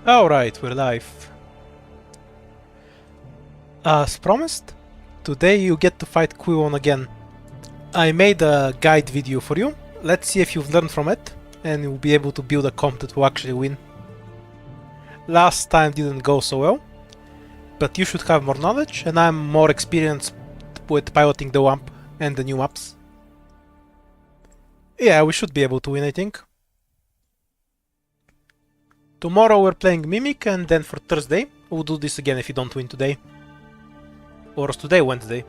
Alright, we're live. As promised, today you get to fight Qui'Lon again. I made a guide video for you. Let's see if you've learned from it, and you'll be able to build a comp that will actually win. Last time didn't go so well, but you should have more knowledge, and I'm more experienced with piloting the WAMP and the new maps. Yeah, we should be able to win, I think. Tomorrow we're playing Mimic, and then for Thursday, we'll do this again if you don't win today. Or is today Wednesday?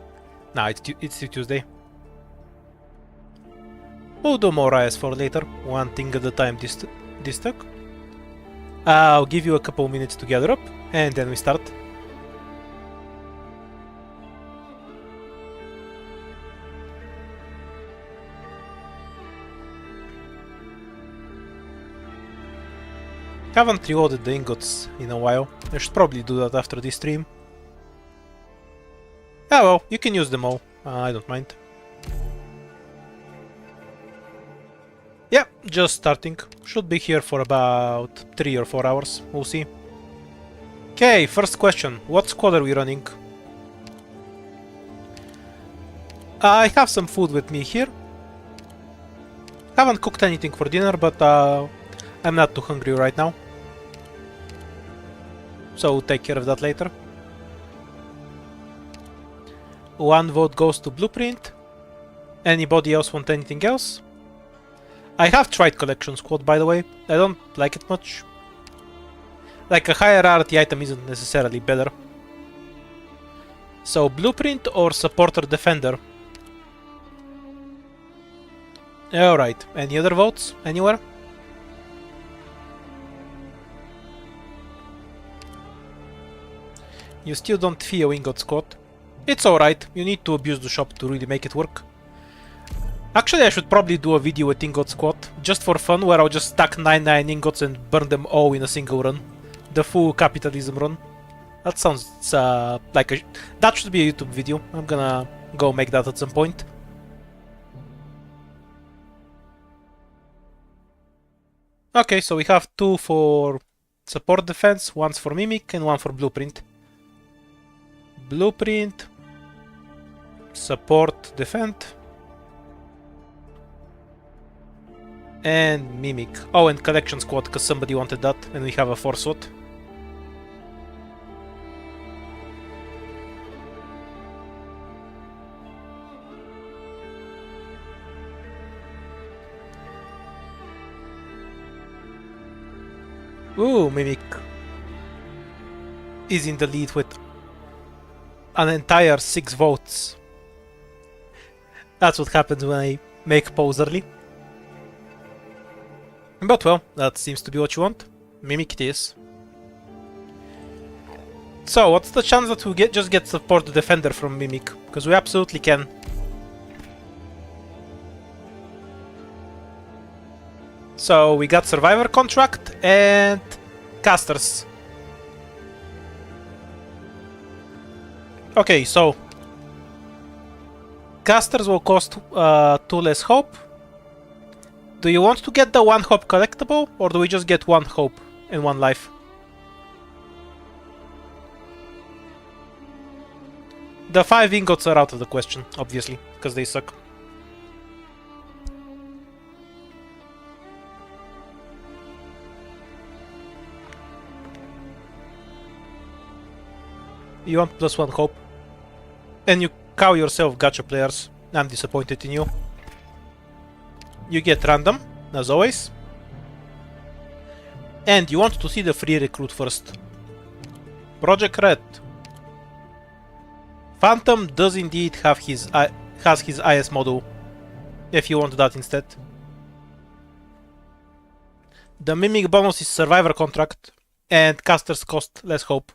Nah, it's Tuesday. We'll do more IS for later, one thing at a time this talk. I'll give you a couple minutes to gather up, and then we start. Haven't reloaded the ingots in a while. I should probably do that after this stream. Ah well, you can use them all. I don't mind. Yeah, just starting. Should be here for about 3 or 4 hours. We'll see. Okay, first question. What squad are we running? I have some food with me here. Haven't cooked anything for dinner, but I'm not too hungry right now. So we'll take care of that later. 1 vote goes to Blueprint. Anybody else want anything else? I have tried Collection Squad, by the way. I don't like it much. Like, a higher rarity item isn't necessarily better. So, Blueprint or Supporter Defender? Alright, any other votes? Anywhere? You still don't feel Ingot Squad. It's alright, you need to abuse the shop to really make it work. Actually, I should probably do a video with Ingot Squad, just for fun, where I'll just stack 99 ingots and burn them all in a single run. The full capitalism run. That sounds like a... That should be a YouTube video. I'm gonna go make that at some point. Okay, so we have 2 for support defense, 1 for Mimic, and 1 for Blueprint. Blueprint, support, defend, and Mimic. Oh, and Collection Squad, because somebody wanted that, and we have a 4 slot. Ooh, Mimic is in the lead with an entire 6 votes. That's what happens when I make polls early. But well, that seems to be what you want. Mimic it is. So, what's the chance that we just get support defender from Mimic? Because we absolutely can. So, we got Survivor Contract and Casters. Okay, so Casters will cost 2 less hope. Do you want to get the 1 hope collectible, or do we just get 1 hope and 1 life? The 5 ingots are out of the question, obviously, because they suck. You want plus 1 hope. And you cow yourself, gacha players. I'm disappointed in you. You get random, as always. And you want to see the free recruit first. Project Red. Phantom does indeed have his IS model, if you want that instead. The Mimic bonus is Survivor Contract, and Casters cost less hope.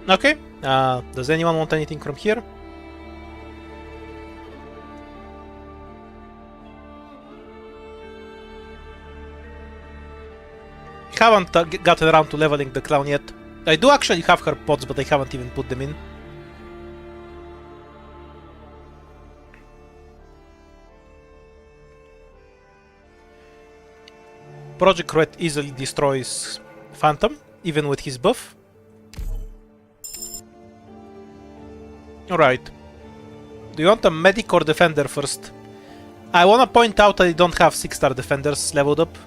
Okay. Does anyone want anything from here? Haven't gotten around to leveling the clown yet. I do actually have her pots, but I haven't even put them in. Project Red easily destroys Phantom, even with his buff. Alright. Do you want a medic or defender first? I wanna point out that I don't have 6-star defenders leveled up.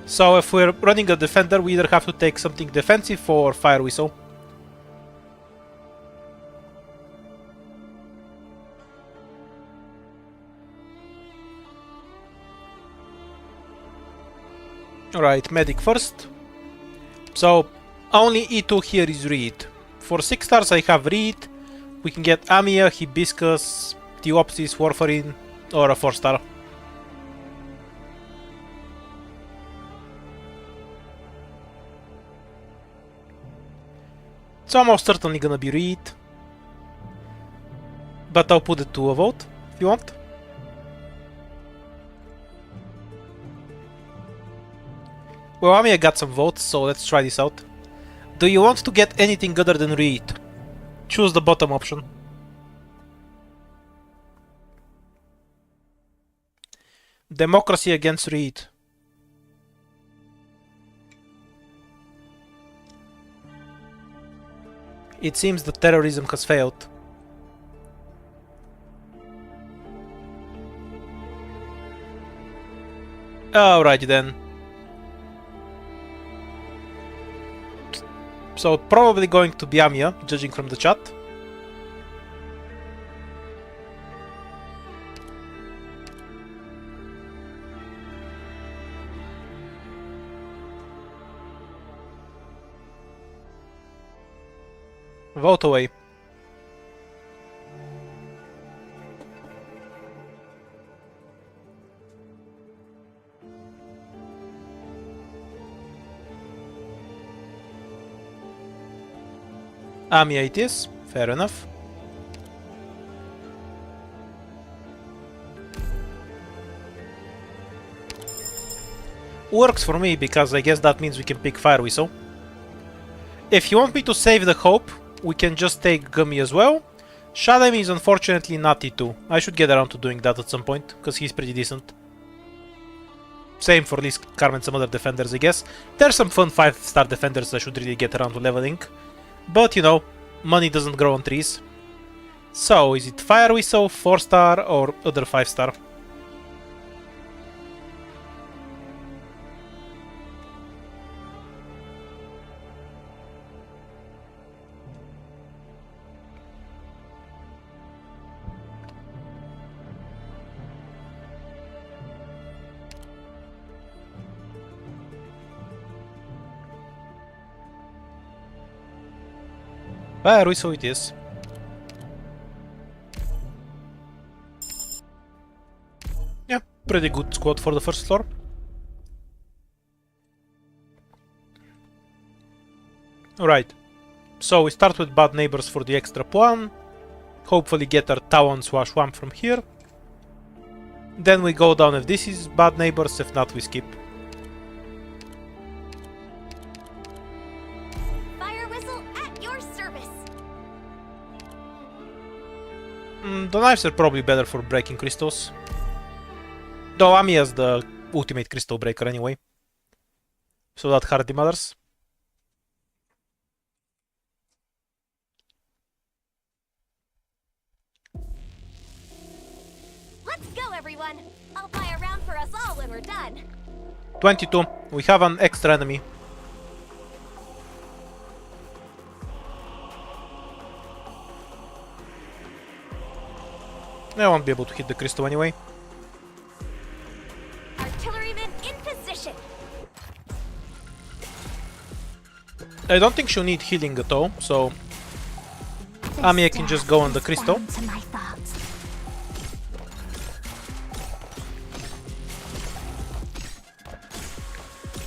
So if we're running a defender, we either have to take something defensive or Fire Whistle. Alright, medic first. So only E2 here is Reed. For 6 stars I have Reed. We can get Amia, Hibiscus, Theopsis, Warfarin, or a 4-star. It's almost certainly gonna be Reed. But I'll put it to a vote if you want. Well, Amia got some votes, so let's try this out. Do you want to get anything other than Reed? Choose the bottom option. Democracy against Reed. It seems that terrorism has failed. Alright then. So probably going to be Amia, judging from the chat. Vote away. Amia it is, fair enough. Works for me, because I guess that means we can pick Fire Whistle. If you want me to save the hope, we can just take Gummy as well. Shadam is unfortunately not E2. I should get around to doing that at some point, because he's pretty decent. Same for Liz, Carmen, and some other defenders, I guess. There's some fun 5-star defenders I should really get around to leveling. But, you know, money doesn't grow on trees. So, is it Fire Whistle, 4-star, or other 5-star? Fire Whistle it is. Yeah, pretty good squad for the first floor. Alright, so we start with Bad Neighbors for the extra one. Hopefully get our Talon / Swamp from here. Then we go down if this is Bad Neighbors, if not we skip. The knives are probably better for breaking crystals. Though Ami has the ultimate crystal breaker anyway. So that hardly matters. Let's go, everyone! I'll buy a round for us all when we're done. 22. We have an extra enemy. I won't be able to hit the crystal anyway. Artilleryman in position. I don't think she'll need healing at all, so Amia can just go on the crystal.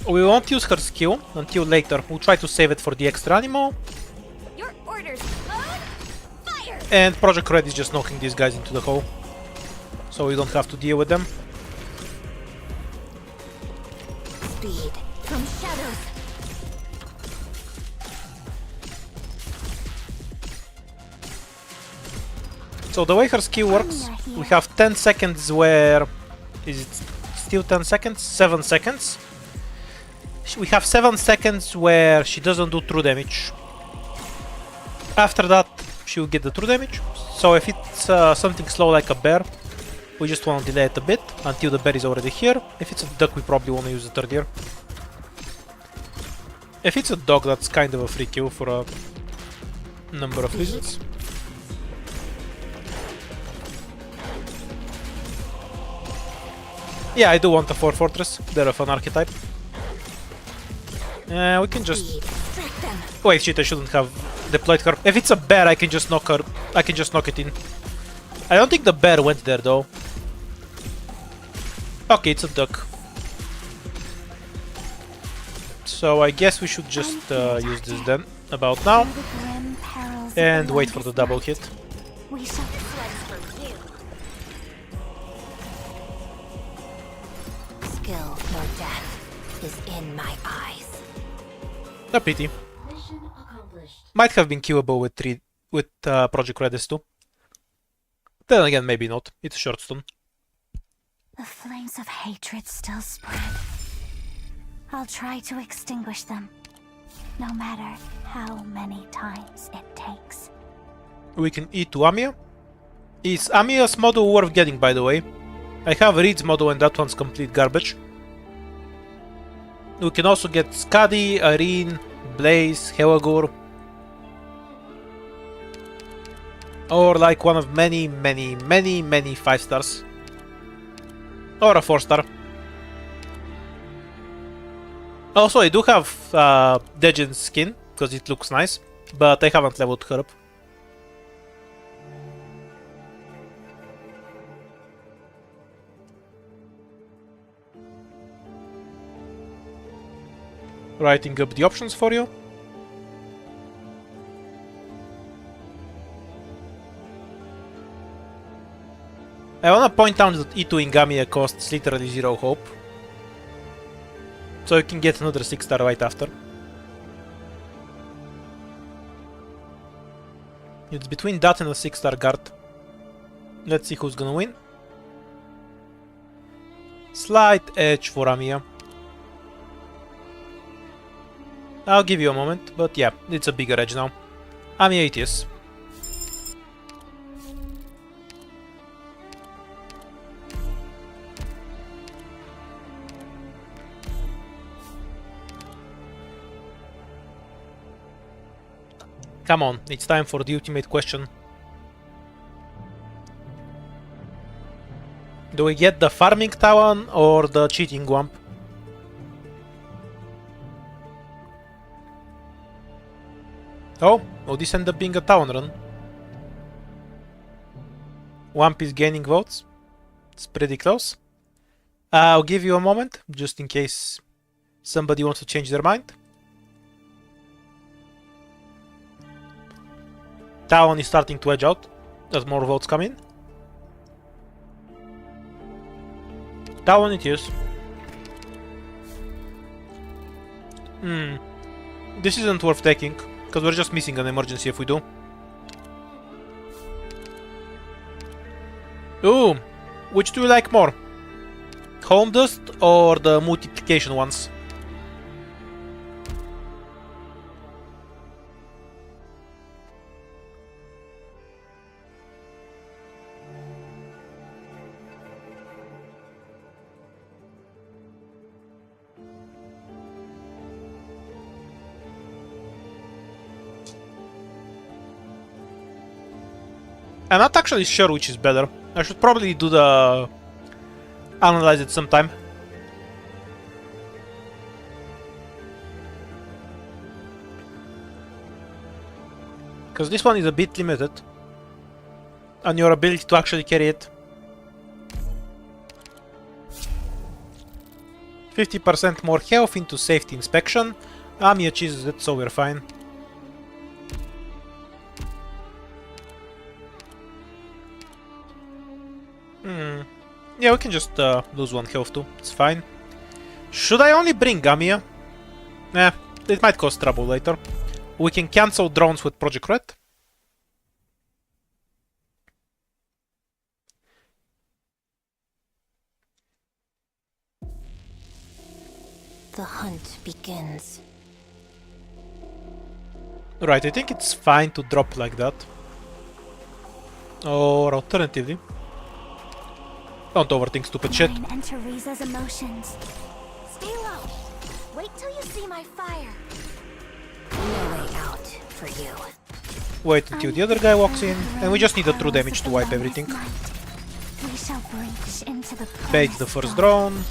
We won't use her skill until later. We'll try to save it for the extra animal. Your orders. Fire. And Project Red is just knocking these guys into the hole. So we don't have to deal with them. Speed from shadows. So the way her skill works, we have 10 seconds where... Is it still 10 seconds? 7 seconds. We have 7 seconds where she doesn't do true damage. After that, she will get the true damage. So if it's something slow like a bear, we just want to delay it a bit until the bear is already here. If it's a duck, we probably want to use the third ear. If it's a dog, that's kind of a free kill for a number of reasons. Yeah, I do want a 4 Fortress. They're a fun archetype. We can just... Wait, shit, I shouldn't have deployed her. If it's a bear, I can just knock her. I can just knock it in. I don't think the bear went there, though. Okay, it's a duck. So I guess we should just use this then, about now. And wait for the double hit. We shall slice for you. Skill or death is in my eyes. A pity. Mission accomplished. Might have been killable with Project Redis too. Then again, maybe not. It's a short stone. The flames of hatred still spread. I'll try to extinguish them, no matter how many times it takes. We can E to Amia. Is Amia's model worth getting, by the way? I have Reed's model and that one's complete garbage. We can also get Skadi, Irene, Blaze, Helagor. Or like one of many 5 stars. Or a 4 star. Also, I do have Dejan's skin, because it looks nice, but I haven't leveled her up. Writing up the options for you. I wanna point out that E2 Ingamia costs literally 0 hope. So you can get another 6 star right after. It's between that and a 6 star guard. Let's see who's gonna win. Slight edge for Amia. I'll give you a moment, but yeah, it's a bigger edge now. Amia it is. Come on, it's time for the ultimate question. Do we get the farming Talon or the cheating Wamp? Oh, will this end up being a Talon run? Wamp is gaining votes. It's pretty close. I'll give you a moment, just in case somebody wants to change their mind. Talon is starting to edge out as more votes come in. Talon it is. This isn't worth taking, because we're just missing an emergency if we do. Ooh, which do you like more? Home Dust or the multiplication ones? I'm not actually sure which is better. I should probably do the... analyze it sometime. Because this one is a bit limited on your ability to actually carry it. 50% more health into safety inspection. Amiya chooses it, so we're fine. Yeah, we can just lose 1 health too. It's fine. Should I only bring Amiya? Nah, it might cause trouble later. We can cancel drones with Project Red. The hunt begins. Right, I think it's fine to drop like that. Or alternatively, don't overthink stupid shit. Mine and Teresa's emotions. Stay low. Wait till you see my fire. No way out for you. Wait until the other guy walks in, and we just need a true damage to wipe everything. We shall breach into the Bait the first drone.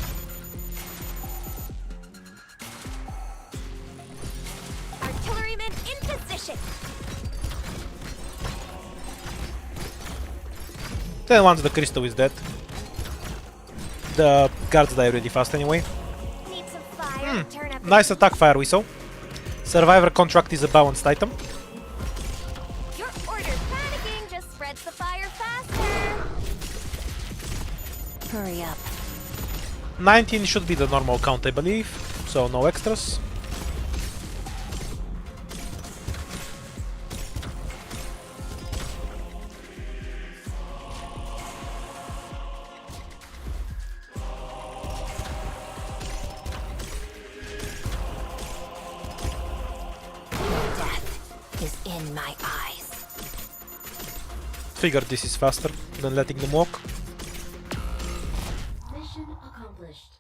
Artillerymen in position. Then once the crystal is dead, the guards die really fast anyway. Need some fire. Turn up Nice attack fire whistle. Survivor contract is a balanced item. your orders. Panicking just spreads the fire faster. Hurry up. 19 should be the normal count, I believe, so no extras. Death is in my eyes. Figured this is faster than letting them walk. Mission accomplished.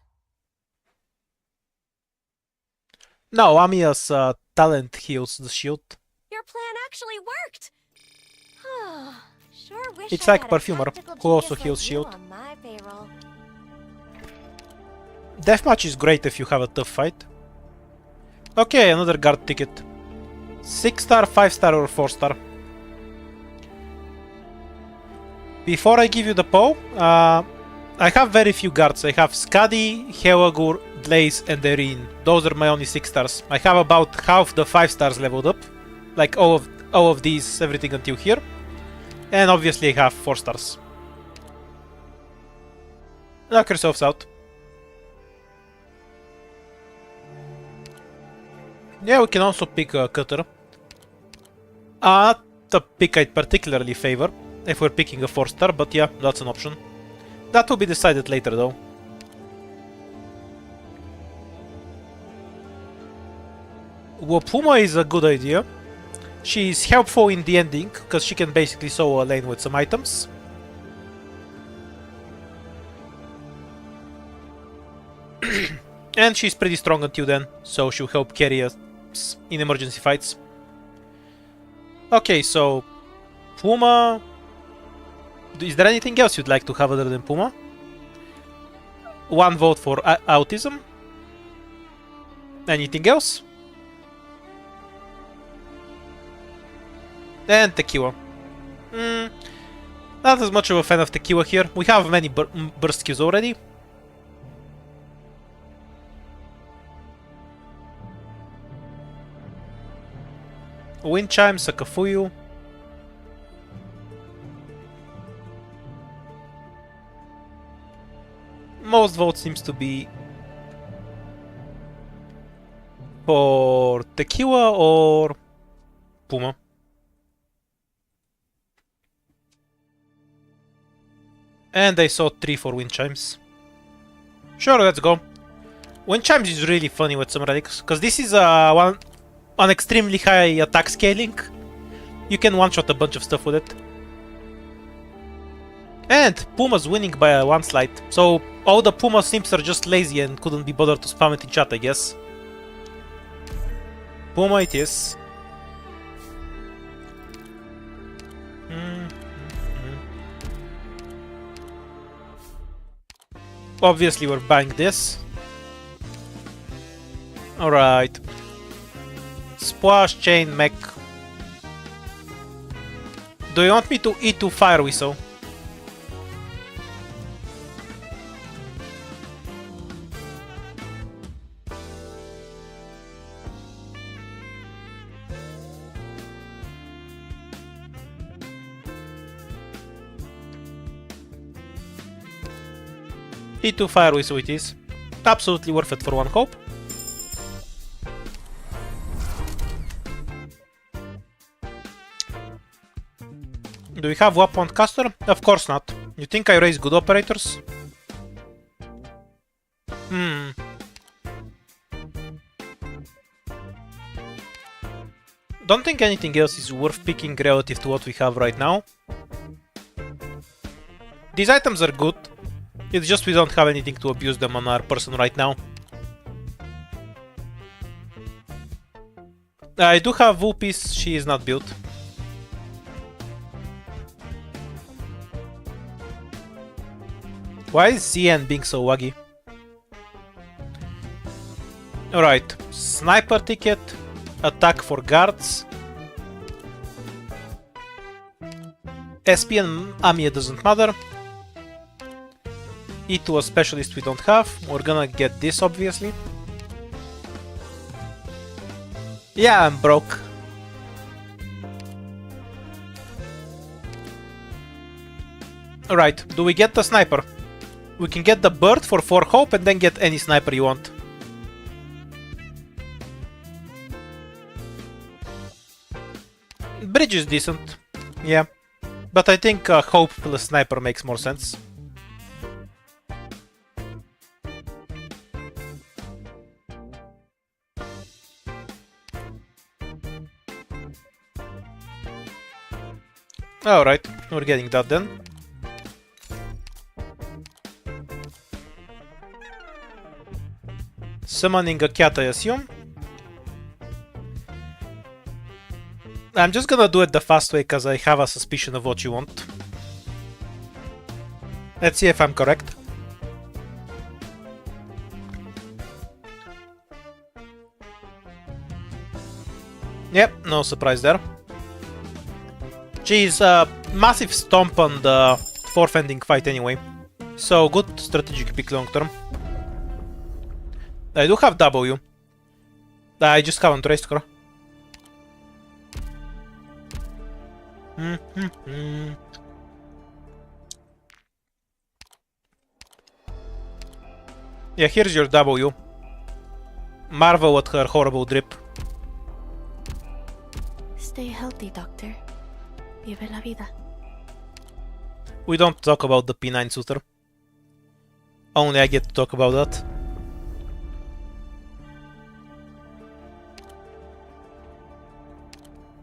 No, Amiya's talent heals the shield. Your plan actually worked. Sure wish It's I like had a Perfumer, tactical who also genius heals like you shield. on my payroll. Deathmatch is great if you have a tough fight. Okay, another guard ticket. 6-star, 5-star or 4-star. Before I give you the poll, I have very few guards. I have Skadi, Helagur, Blaze and Erin. Those are my only 6 stars. I have about half the 5 stars leveled up. Like all of these, everything until here. And obviously I have 4 stars. Knock yourselves out. Yeah, we can also pick a cutter. Not a pick I'd particularly favor if we're picking a 4-star, but yeah, that's an option. That will be decided later though. Wapuma is a good idea. She's helpful in the ending, because she can basically sew a lane with some items. And she's pretty strong until then, so she'll help carry us in emergency fights. Okay, so Puma. Is there anything else you'd like to have other than Puma? 1 vote for autism. Anything else? And Tequila. Not as much of a fan of Tequila here. We have many burst kills already. Wind Chime, Sakafuyu. Most vote seems to be for Tequila or Puma. And I saw 3 for Wind Chimes. Sure, let's go. Wind Chimes is really funny with some relics, because this is an extremely high attack scaling. You can one-shot a bunch of stuff with it. And Puma's winning by a landslide, so all the Puma simps are just lazy and couldn't be bothered to spam it in chat, I guess. Puma it is. Obviously we're buying this. Alright. Splash, Chain, Mech. Do you want me to E2 Fire Whistle? T2 Fire Whistle it is. Absolutely worth it for 1 hope. Do we have Weapon Caster? Of course not. You think I raise good operators? Don't think anything else is worth picking relative to what we have right now. These items are good. It's just we don't have anything to abuse them on our person right now. I do have Vulpes, she is not built. Why is CN being so waggy? Alright, sniper ticket, attack for guards. SP and Amia doesn't matter. E2 a specialist we don't have. We're gonna get this obviously. Yeah, I'm broke. Alright, do we get the sniper? We can get the bird for 4 hope and then get any sniper you want. Bridge is decent. Yeah. But I think hope plus sniper makes more sense. Alright, we're getting that then. Summoning a cat, I assume. I'm just gonna do it the fast way because I have a suspicion of what you want. Let's see if I'm correct. Yep, no surprise there. Geez, massive stomp on the 4th ending fight anyway. So, good strategic pick long term. I do have W. I just haven't raised her. Yeah, here's your W. Marvel at her horrible drip. Stay healthy, Doctor. Vive la vida. We don't talk about the P9 suitor. Only I get to talk about that.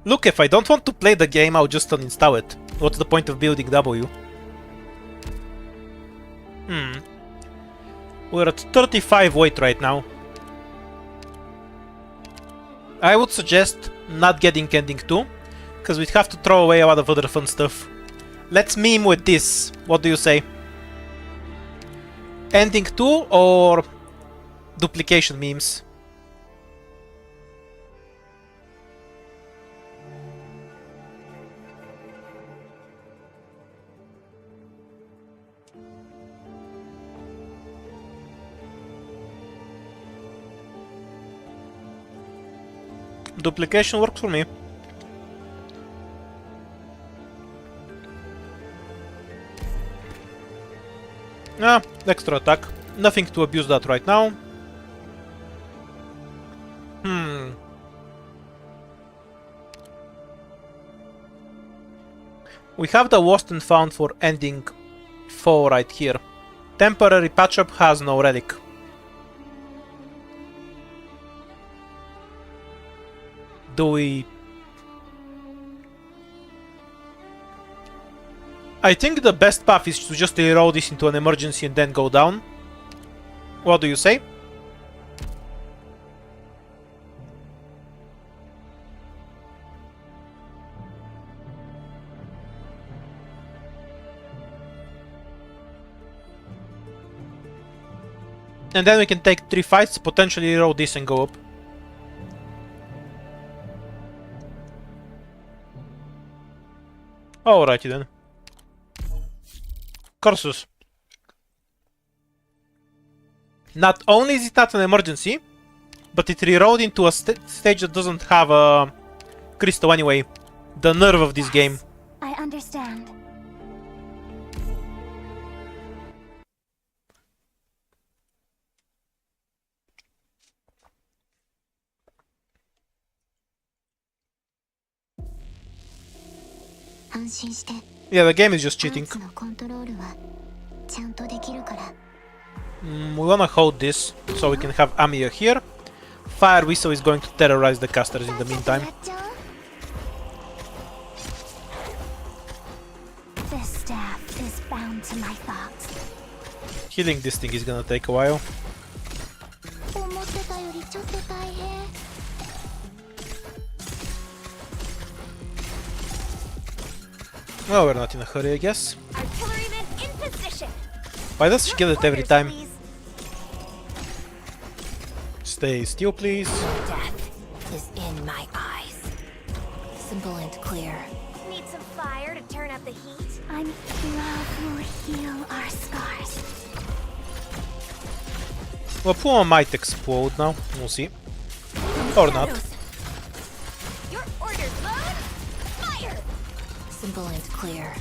Look, if I don't want to play the game, I'll just uninstall it. What's the point of building W? We're at 35 weight right now. I would suggest not getting ending 2, because we'd have to throw away a lot of other fun stuff. Let's meme with this. What do you say? Ending 2 or duplication memes? Duplication works for me. Extra attack. Nothing to abuse that right now. We have the lost and found for ending 4 right here. Temporary patch-up has no relic. Do we... I think the best path is to just reroll this into an emergency and then go down. What do you say? And then we can take 3 fights, potentially reroll this and go up. Alrighty then. Cursus. Not only is it not an emergency, but it rerolled into a stage that doesn't have a crystal anyway. The nerve of this game. I understand. Yeah, the game is just cheating. のコントロールはちゃんとできるから。We wanna hold this so we can have Amiya here. Fire Whistle is going to terrorize the casters in the meantime. This staff is bound to my thoughts. Healing this thing is gonna take a while. 思ってたよりちょっと大変。Well, we're not in a hurry, I guess. Artilleryman in position. Why does she get it every Orders, time? please. Stay still, please. Death is in my eyes. Simple and clear. Need some fire to turn up the heat. Love will heal our scars. Well, Puma might explode now. We'll see. Or not. Your orders, love. Fire. Simple and clear.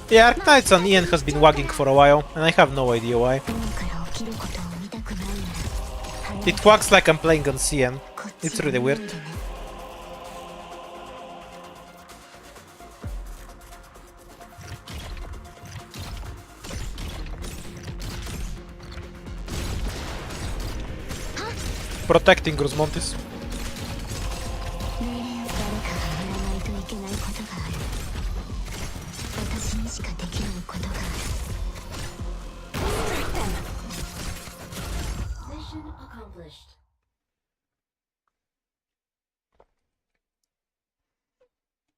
Yeah, Arknights on Ian has been wagging for a while, and I have no idea why. It wags like I'm playing on CN. It's really weird. Protecting Grosmontis. Mission accomplished.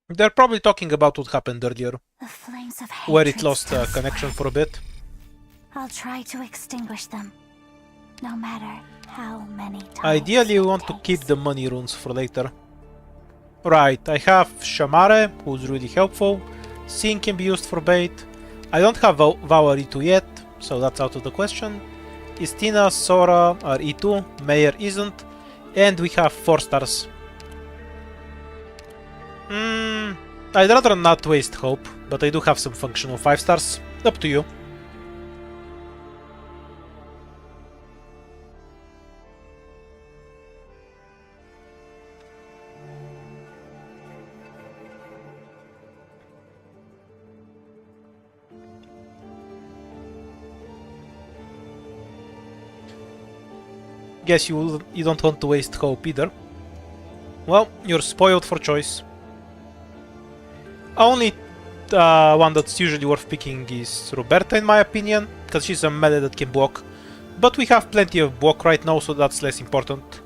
They're probably talking about what happened earlier, The flames of where it hatred lost still connection spread. for a bit. I'll try to extinguish them, no matter how many times. Ideally, we it want to keep takes. the money runes for later. Right, I have Shamare, who's really helpful. Sin can be used for bait. I don't have Vower E2 yet, so that's out of the question. Istina, Sora are E2, Mayor isn't, and we have 4 stars. I'd rather not waste hope, but I do have some functional 5 stars. Up to you. Guess you don't want to waste hope either. Well, you're spoiled for choice. Only one that's usually worth picking is Roberta, in my opinion, because she's a melee that can block. But we have plenty of block right now, so that's less important.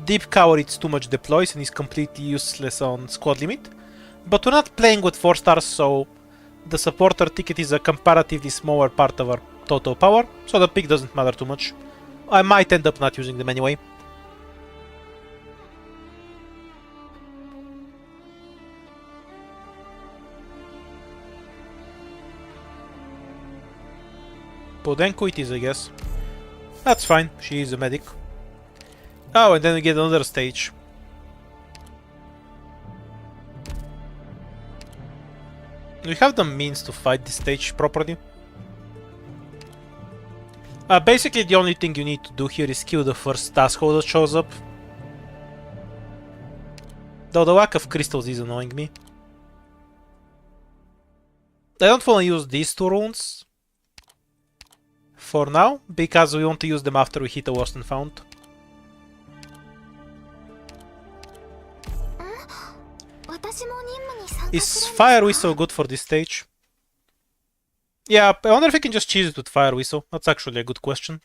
Deep Cover, it's too much deploys and is completely useless on squad limit. But we're not playing with 4 stars, so the supporter ticket is a comparatively smaller part of our total power, so the pick doesn't matter too much. I might end up not using them anyway. Podenko it is, I guess. That's fine, she is a medic. Oh, and then we get another stage. Do we have the means to fight this stage properly? Basically, the only thing you need to do here is kill the first task that shows up. Though the lack of crystals is annoying me. I don't want to use these 2 runes for now, because we want to use them after we hit a lost and found. Is Fire Whistle good for this stage? Yeah, I wonder if I can just cheese it with Fire Whistle. That's actually a good question.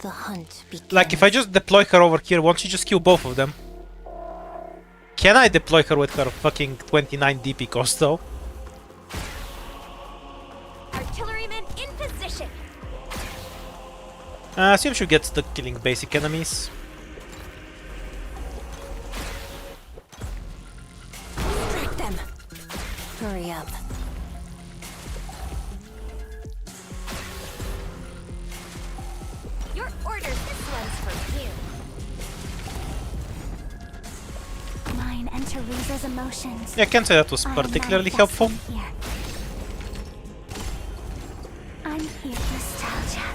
The hunt begins. Like, if I just deploy her over here, won't she just kill both of them? Can I deploy her with her fucking 29 DP cost, though? Artilleryman in position. I assume she gets stuck killing basic enemies. Distract them. Hurry up. Your orders, this one's for you. Mine and Teresa's emotions. Yeah, I can't say that was are particularly my helpful. destiny here. I'm here, nostalgia.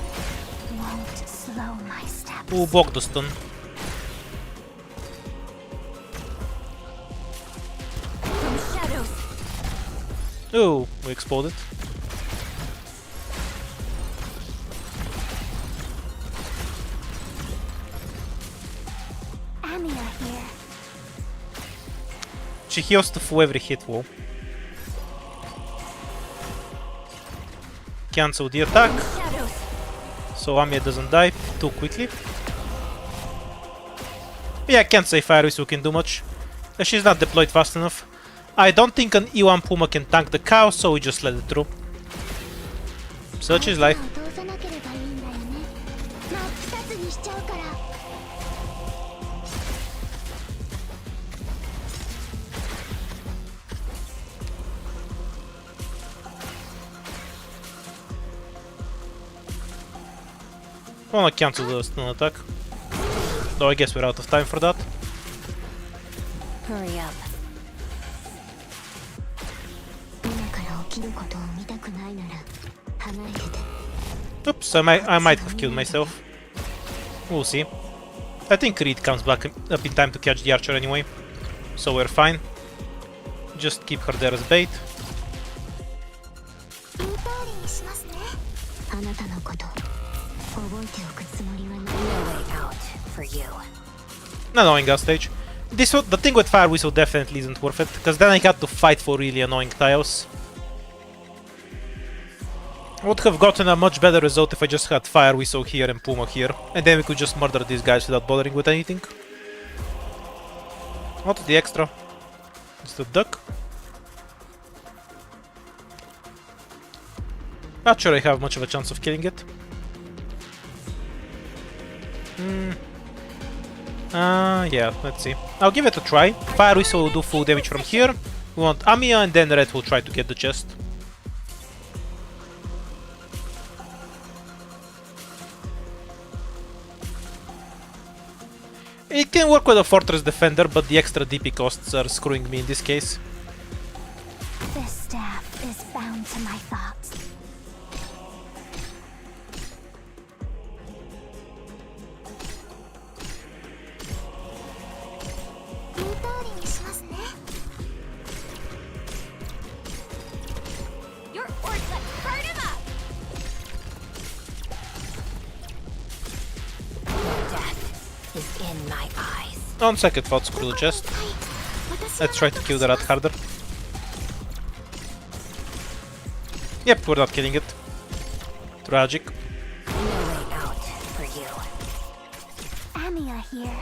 Ooh, block the stun. From shadows. Ooh, we exploded. Amiya here. She heals to full every hit wall. Cancel the attack, Shadows. so Amiya doesn't die too quickly. Yeah, I can't say Fire Whistle can do much. She's not deployed fast enough. I don't think an E1 Puma can tank the cow, so we just let it through. Such is life. 通さなければいいんだよね。真っ二つにしちゃうから。I wanna cancel the stun attack. Though I guess we're out of time for that. Hurry up. 今から起きることを見たくないなら離れてて。 Oops, I might have killed myself. We'll see. I think Reed comes back up in time to catch the archer anyway, so we're fine. Just keep her there as bait. 言う通りにしますね。あなたのこと覚えておくつもりはない。 No way out for you. An annoying gas stage. The thing with Fire Whistle definitely isn't worth it, because then I had to fight for really annoying tiles. I would have gotten a much better result if I just had Fire Whistle here and Puma here, and then we could just murder these guys without bothering with anything. What's the extra? It's the duck. Not sure I have much of a chance of killing it. Yeah, let's see. I'll give it a try. Fire Whistle will do full damage from here. We want Amiya, and then Red will try to get the chest. It can work with a Fortress Defender, but the extra DP costs are screwing me in this case. This staff is bound to my thoughts. Your Ortlet, burn him up! Death is in my eyes. On second thought, screw the chest. Let's try to kill the rat harder. Yep, we're not killing it. Tragic. No way out for you. Amiya here.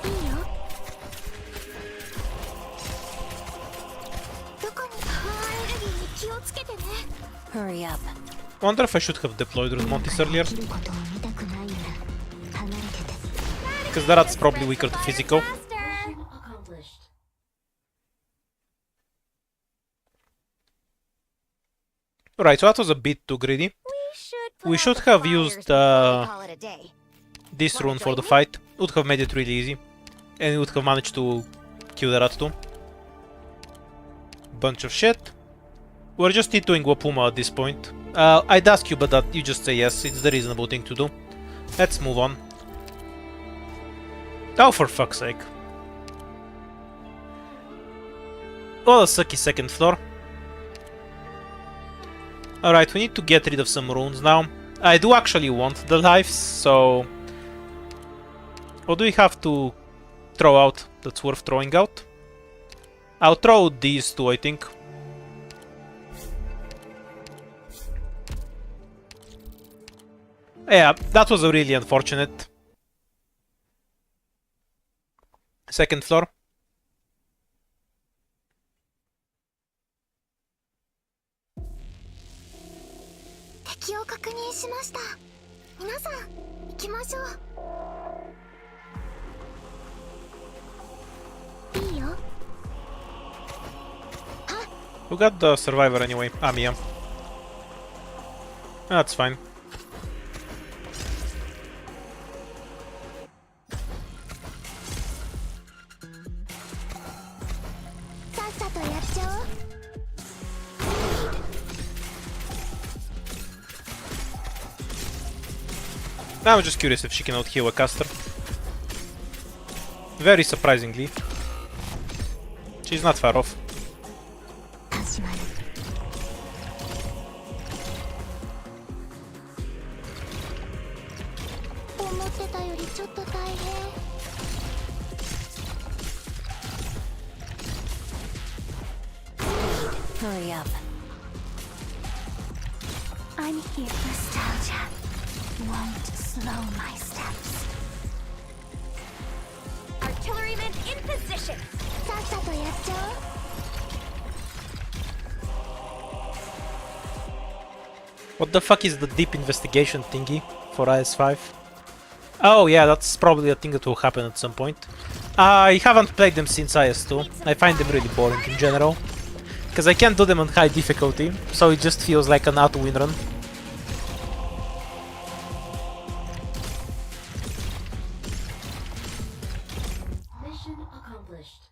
いいよ。どこにパワーエネルギーに気をつけてね。 Hurry up. Wonder if I should have deployed Root Montis earlier, 起きることを見たくないなら離れてて。 because the rat's probably weaker to physical. Alright, so that was a bit too greedy. We should have used this rune for the fight. Would have made it really easy. And we would have managed to kill the rat too. Bunch of shit. We're just T2ing Wapuma at this point. I'd ask you, but that you just say yes. It's the reasonable thing to do. Let's move on. Oh, for fuck's sake. Oh, a sucky second floor. Alright, we need to get rid of some runes now. I do actually want the lives, so... What do we have to throw out that's worth throwing out? I'll throw these two, I think. Yeah, that was really unfortunate. Second floor. Who got the survivor anyway? Amiya. That's fine. I'm just curious if she can out-heal a caster. Very surprisingly. She's not far off. 始まる。思ってたよりちょっと大変。Hurry up. I'm here. Nostalgia won't slow my steps. Artilleryman in position. さっさとやっちゃおう。What the fuck is the deep investigation thingy for IS-5? Oh yeah, that's probably a thing that will happen at some point. I haven't played them since IS-2. I find them really boring in general. Because I can't do them on high difficulty, so it just feels like an auto-win run. Mission accomplished.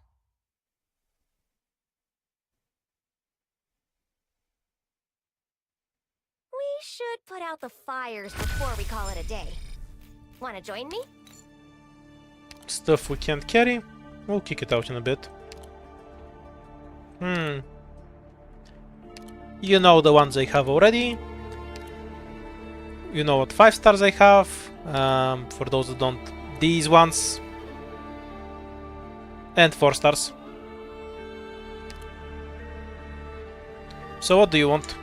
We should put out the fires before we call it a day. Wanna join me? Stuff we can't carry, we'll kick it out in a bit. You know the ones I have already. You know what 5 stars I have. For those who don't, these ones. And 4 stars. So what do you want?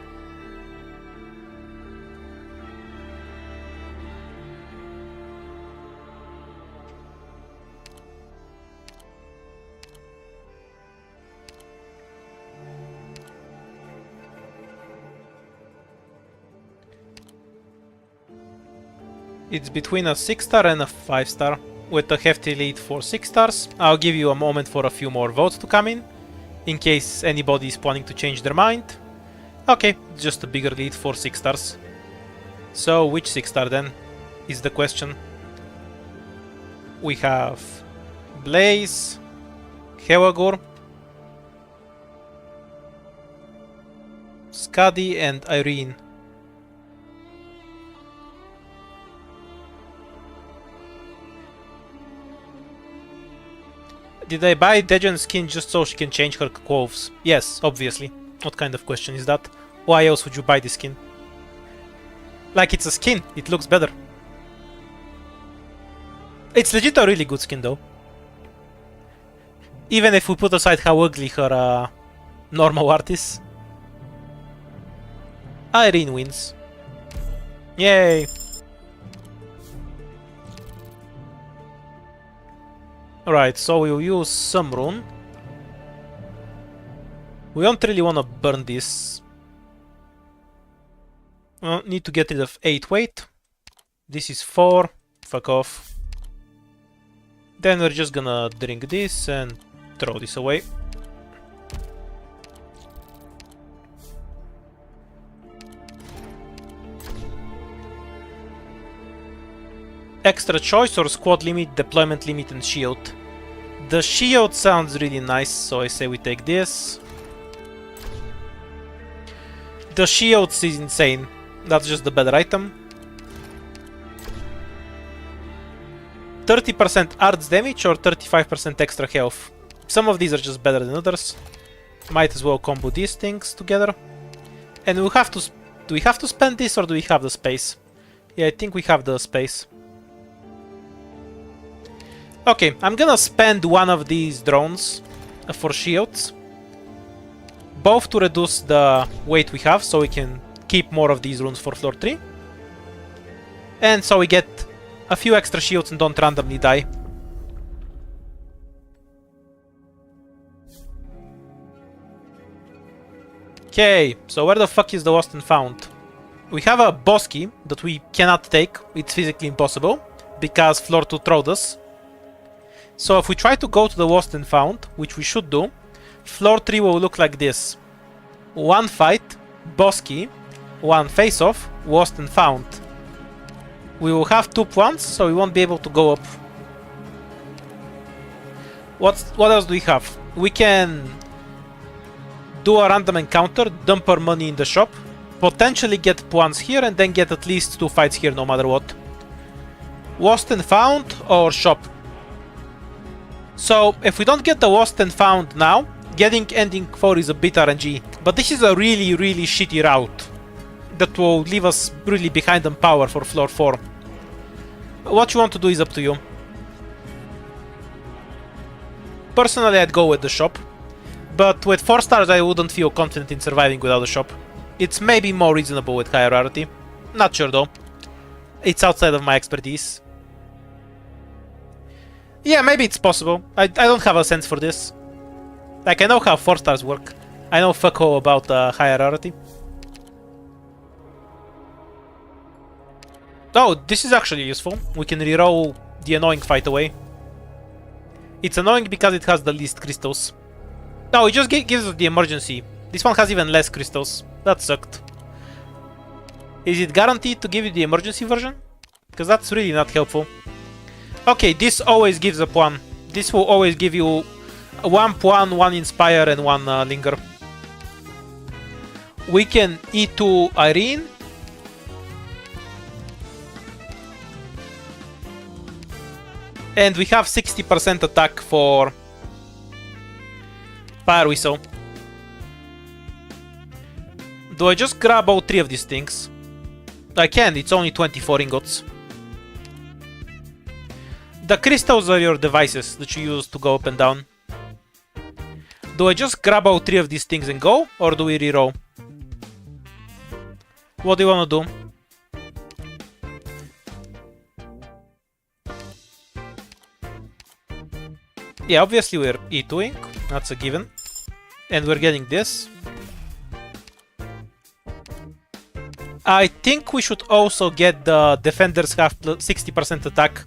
It's between a 6 star and a 5 star, with a hefty lead for 6 stars. I'll give you a moment for a few more votes to come in case anybody is planning to change their mind. Okay, just a bigger lead for 6 stars. So which 6 star then, is the question. We have Blaze, Hewagur, Skadi and Irene. Did I buy Dejan's skin just so she can change her clothes? Yes, obviously. What kind of question is that? Why else would you buy this skin? Like, it's a skin, it looks better. It's legit a really good skin though. Even if we put aside how ugly her normal art is. Irene wins. Yay! Alright, so we'll use some rune. We don't really want to burn this. Well, need to get rid of 8 weight. This is 4. Fuck off. Then we're just gonna drink this and throw this away. Extra choice or squad limit, deployment limit and shield. The shield sounds really nice, so I say we take this. The shield is insane. That's just the better item. 30% arts damage or 35% extra health. Some of these are just better than others. Might as well combo these things together. And we'll have to... Do we have to spend this or do we have the space? Yeah, I think we have the space. Okay, I'm gonna spend one of these drones for shields. Both to reduce the weight we have, so we can keep more of these runes for floor 3. And so we get a few extra shields and don't randomly die. Okay, so where the fuck is the lost and found? We have a boss key that we cannot take, it's physically impossible, because floor 2 throwed us. So if we try to go to the lost and found, which we should do, floor 3 will look like this. 1 fight, boss key, 1 face-off, lost and found. We will have 2 plants, so we won't be able to go up. What else do we have? We can do a random encounter, dump our money in the shop, potentially get plants here, and then get at least 2 fights here no matter what. Lost and found or shop? So if we don't get the lost and found now, getting ending 4 is a bit RNG. But this is a really, really shitty route that will leave us really behind on power for floor 4. What you want to do is up to you. Personally, I'd go with the shop. But with 4 stars, I wouldn't feel confident in surviving without the shop. It's maybe more reasonable with higher rarity. Not sure though. It's outside of my expertise. Yeah, maybe it's possible. I don't have a sense for this. Like, I know how 4 stars work. I know fuck all about higher rarity. Oh, this is actually useful. We can reroll the annoying fight away. It's annoying because it has the least crystals. No, it just gives us the emergency. This one has even less crystals. That sucked. Is it guaranteed to give you the emergency version? Because that's really not helpful. Okay, this always gives up 1. This will always give you 1 Puan, 1 Inspire, and 1 Linger. We can E2 Irene. And we have 60% attack for Fire Whistle. Do I just grab all 3 of these things? I can, it's only 24 ingots. The crystals are your devices that you use to go up and down. Do I just grab all 3 of these things and go? Or do we reroll? What do you want to do? Yeah, obviously we're E2ing. That's a given. And we're getting this. I think we should also get the defenders have 60% attack.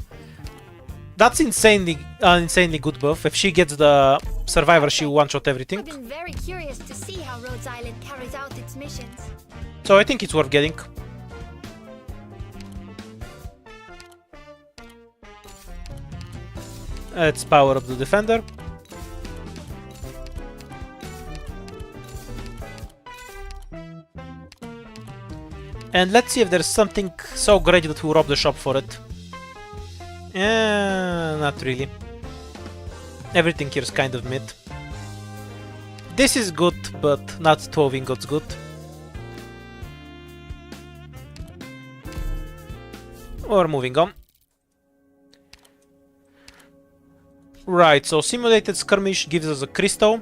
That's insanely good buff. If she gets the survivor, she'll one-shot everything. I've been very curious to see how Rhodes Island carries out its missions. So I think it's worth getting. Let's power up the defender. And let's see if there's something so great that we'll rob the shop for it. Not really. Everything here is kind of mid. This is good, but not 12 ingots good. Or moving on. Right, so simulated skirmish gives us a crystal.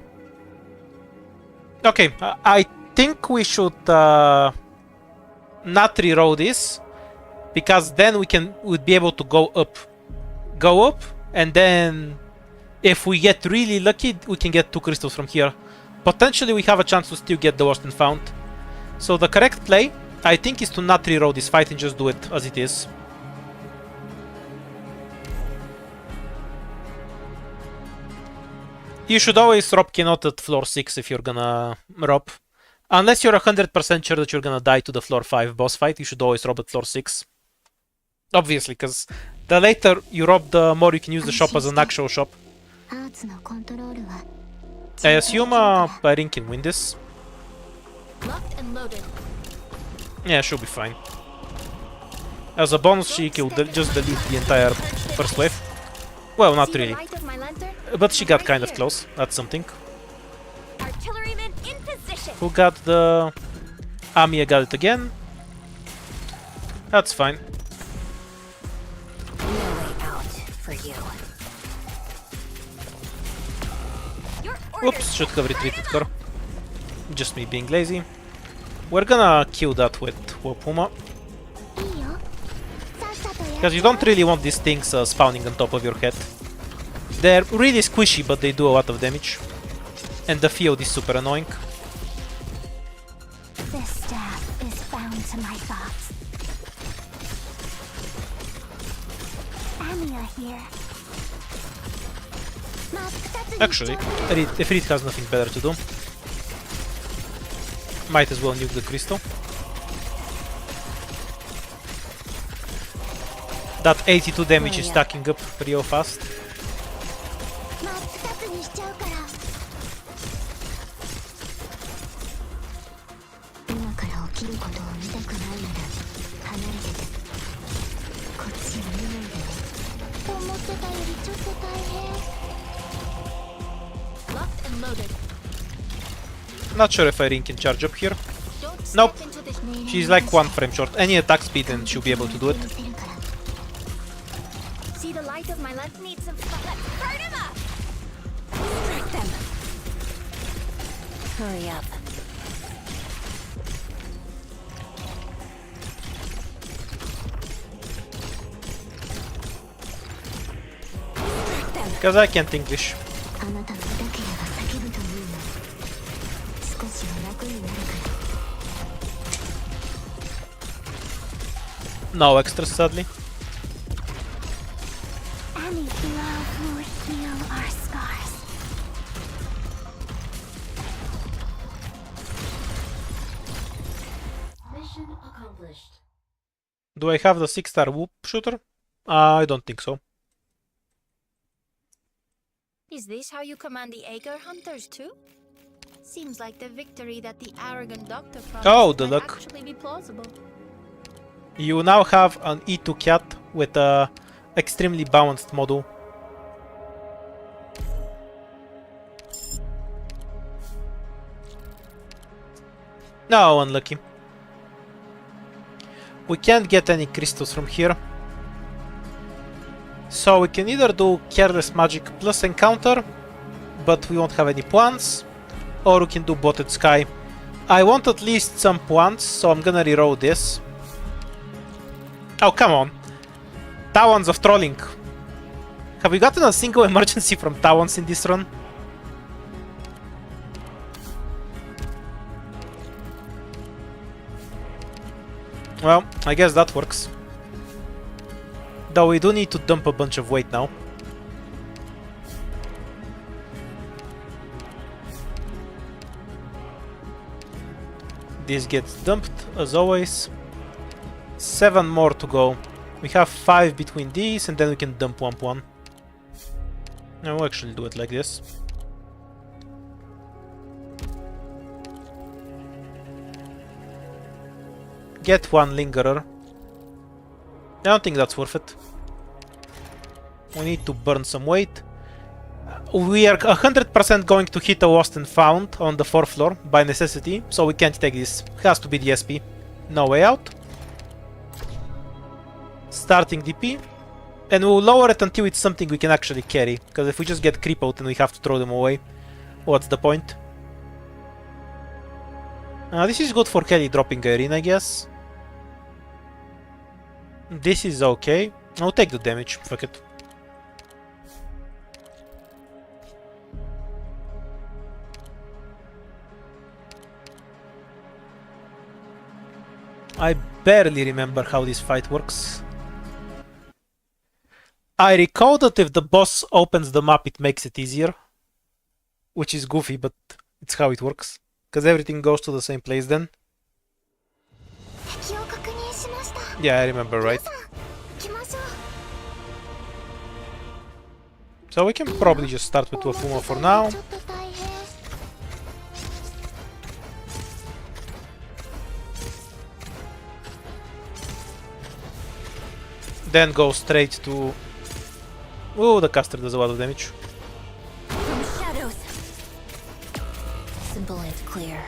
Okay, I think we should not reroll this, because then we'd be able to go up, and then if we get really lucky, we can get 2 crystals from here. Potentially we have a chance to still get the lost and found. So the correct play, I think, is to not reroll this fight and just do it as it is. You should always rob Kenot at floor 6 if you're gonna rob. Unless you're 100% sure that you're gonna die to the floor 5 boss fight, you should always rob at floor 6. Obviously, because the later you rob, the more you can use the shop as an actual shop. I assume Irene can win this. Locked and loaded. Yeah, she'll be fine. As a bonus, she will just delete the entire first wave. Well, not really. But she got kind of close. That's something. Artillerymen in position. Who got the... Amiya got it again. That's fine. No way out for you. Oops, should have retreated her. Just me being lazy. We're gonna kill that with Puma. Because you don't really want these things spawning on top of your head. They're really squishy, but they do a lot of damage. And the field is super annoying. This staff is bound to my thoughts. Amiya here. Actually, if Reed has nothing better to do, might as well nuke the crystal. That 82 damage is stacking up real fast. Locked and loaded. Not sure if Irene can charge up here. Don't step Nope. into this. She's like 1 frame short. Any attack speed and she'll be able to do it. See the light of my lamp? Need some fun. Let's burn him up! Strike them. Hurry up. Strike them. Because I can't English. あなたのだけが叫ぶというの。少しは楽になるから。No extras, sadly. Any love will heal our scars. Mission accomplished. Do I have the 6-star whoop shooter? I don't think so. Is this how you command the Agar hunters too? Seems like the victory that the arrogant doctor promised Oh, the might luck. actually be plausible. You now have an E2 cat with a extremely balanced model. No, unlucky. We can't get any crystals from here. So we can either do Careless Magic plus Encounter, but we won't have any plants, or we can do Botted Sky. I want at least some plants, so I'm gonna reroll this. Oh, come on. Talons of Trolling. Have we gotten a single emergency from Talons in this run? Well, I guess that works. Though we do need to dump a bunch of weight now. This gets dumped, as always. 7 more to go. We have 5 between these, and then we can dump one. No, we'll actually do it like this. Get 1 Lingerer. I don't think that's worth it. We need to burn some weight. We are 100% going to hit a Lost and Found on the 4th floor by necessity, so we can't take this. Has to be the SP. No way out. Starting DP. And we'll lower it until it's something we can actually carry, because if we just get creep out and we have to throw them away, what's the point? This is good for Kelly dropping Irene, I guess. This is okay. I'll take the damage, fuck it. I barely remember how this fight works. I recall that if the boss opens the map, it makes it easier. Which is goofy, but it's how it works. Because everything goes to the same place then. Yeah, I remember, right? So we can probably just start with Wafuma for now. Then go straight to... Oh, the caster does a lot of damage. From shadows. Simple and clear.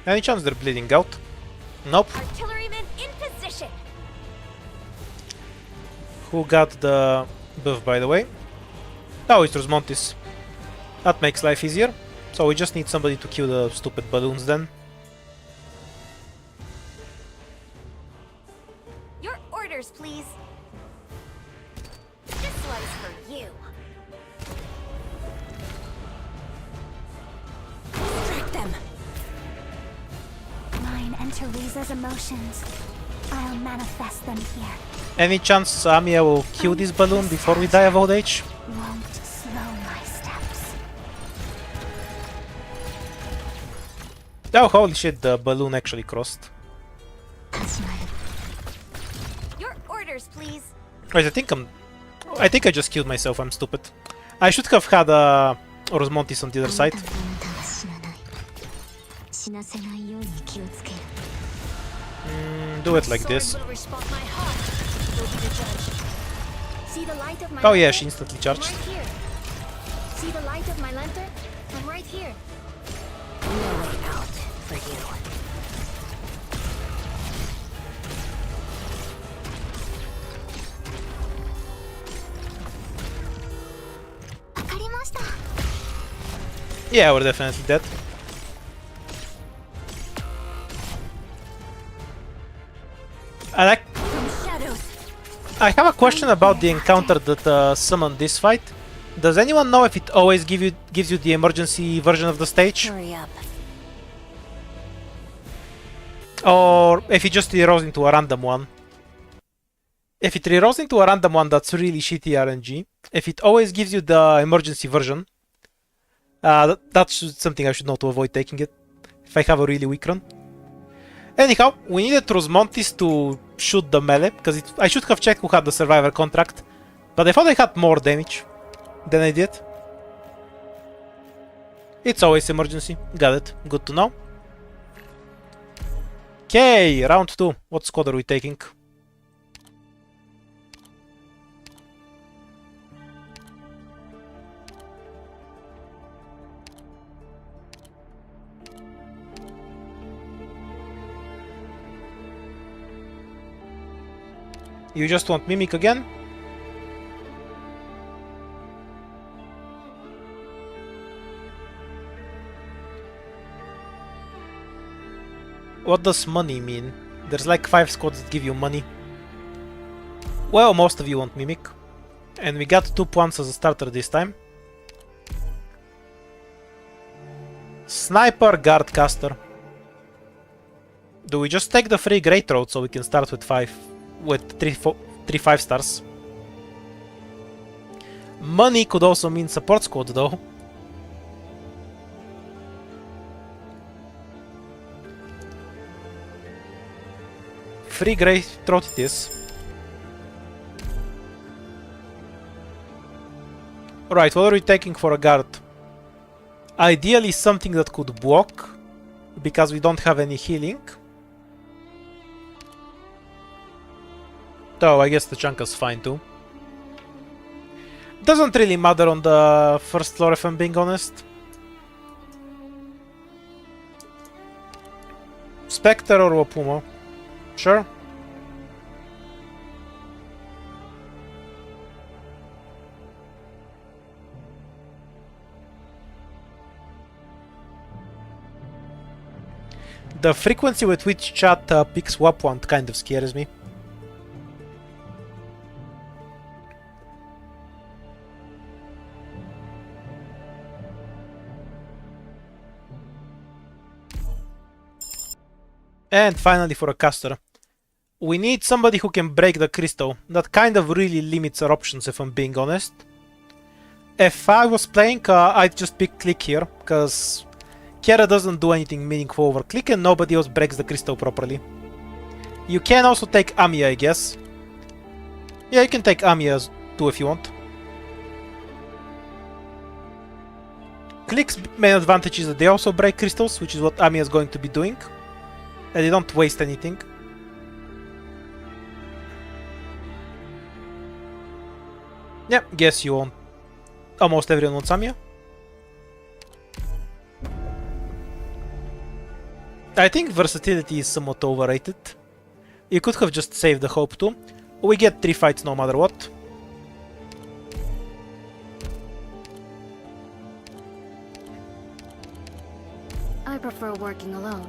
Any chance they're bleeding out? Nope. Artilleryman in position. Who got the buff, by the way? Oh, it's Rosmontis. That makes life easier. So we just need somebody to kill the stupid balloons then. Your orders, please. This one's for you. Strike them. Mine and Teresa's emotions. I'll manifest them here. Any chance Samia will kill this balloon before we die of old age? Won't slow my steps. Oh, holy shit, the balloon actually crossed. Your orders, please. Wait, I think I just killed myself, I'm stupid. I should have had Rosmontis on the other side. Do it like this. Sword will respond my heart. You'll be the judge. See the light of my Oh yeah, lantern? she instantly I'm charged. right here. See the light of my lantern? I'm right here. No way out for you. Yeah, we're definitely dead. I have a question about the encounter that summoned this fight. Does anyone know if it always gives you the emergency version of the stage? Hurry up. Or if it just rerolls into a random one? If it rerolls into a random one, that's really shitty RNG. If it always gives you the emergency version, that's something I should know to avoid taking it if I have a really weak run. Anyhow, we needed Trusmontis to shoot the melee, because I should have checked who had the survivor contract, but I thought I had more damage than I did. It's always emergency. Got it. Good to know. Okay, round 2. What squad are we taking? You just want Mimic again? What does money mean? There's like 5 squads that give you money. Well, most of you want Mimic. And we got 2 points as a starter this time. Sniper, Guard, Caster. Do we just take the free Great Road so we can start with 3 5 stars? Money could also mean support squad though. Free Great Road it is. Right, what are we taking for a guard? Ideally something that could block, because we don't have any healing. Oh, I guess the Chanka's fine too. Doesn't really matter on the first floor if I'm being honest. Spectre or Wapuma? Sure. The frequency with which chat picks Wapwant kind of scares me. And finally for a caster. We need somebody who can break the crystal. That kind of really limits our options if I'm being honest. If I was playing, I'd just pick Click here, because Kiara doesn't do anything meaningful over Click and nobody else breaks the crystal properly. You can also take Amiya, I guess. Yeah, you can take Amiya too if you want. Click's main advantage is that they also break crystals, which is what Amiya is going to be doing. And they don't waste anything. Yeah, guess you want. Almost everyone wants Amiya. I think versatility is somewhat overrated. You could have just saved the hope too. We get 3 fights no matter what. I prefer working alone.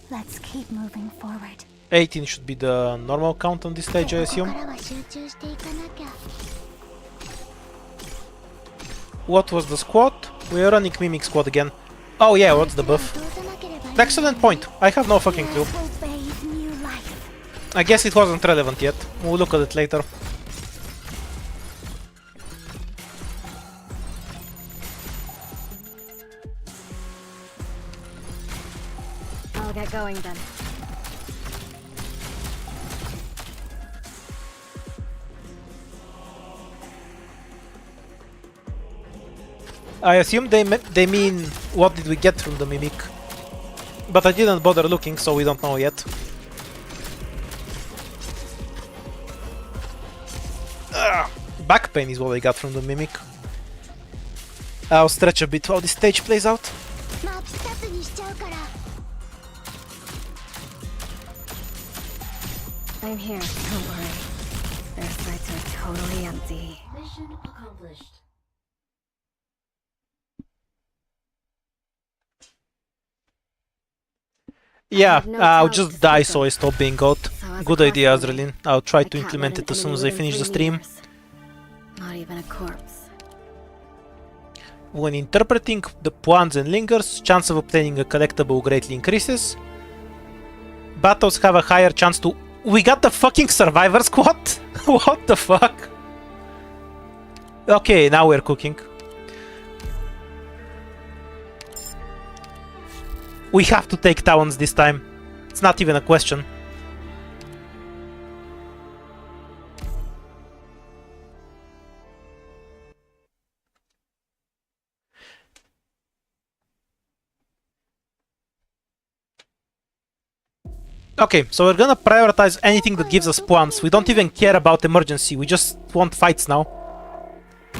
Let's keep moving forward. 18 should be the normal count on this stage, I assume. What was the squad? We are running Mimic squad again. Oh yeah, what's the buff? Excellent point. I have no fucking clue. I guess it wasn't relevant yet. We'll look at it later. I'll get going then. I assume they mean what did we get from the Mimic. But I didn't bother looking, so we don't know yet. Back pain is what I got from the Mimic. I'll stretch a bit while this stage plays out. I'm here, don't worry. Their sights are totally empty. Mission accomplished. Yeah, no I'll doubt just to die speak so I of. stop being goat. So as a Good idea, classmate, Azrelin. I'll try I to can't implement let it as an soon as enemy I finish the within stream. 3 meters. Not even a corpse. When interpreting the puans and lingers, chance of obtaining a collectible greatly increases. Battles have a higher chance to... We got the fucking Survivor Squad? What the fuck? Okay, now we're cooking. We have to take towns this time. It's not even a question. Okay, so we're gonna prioritize anything that gives us points. We don't even care about emergency, we just want fights now.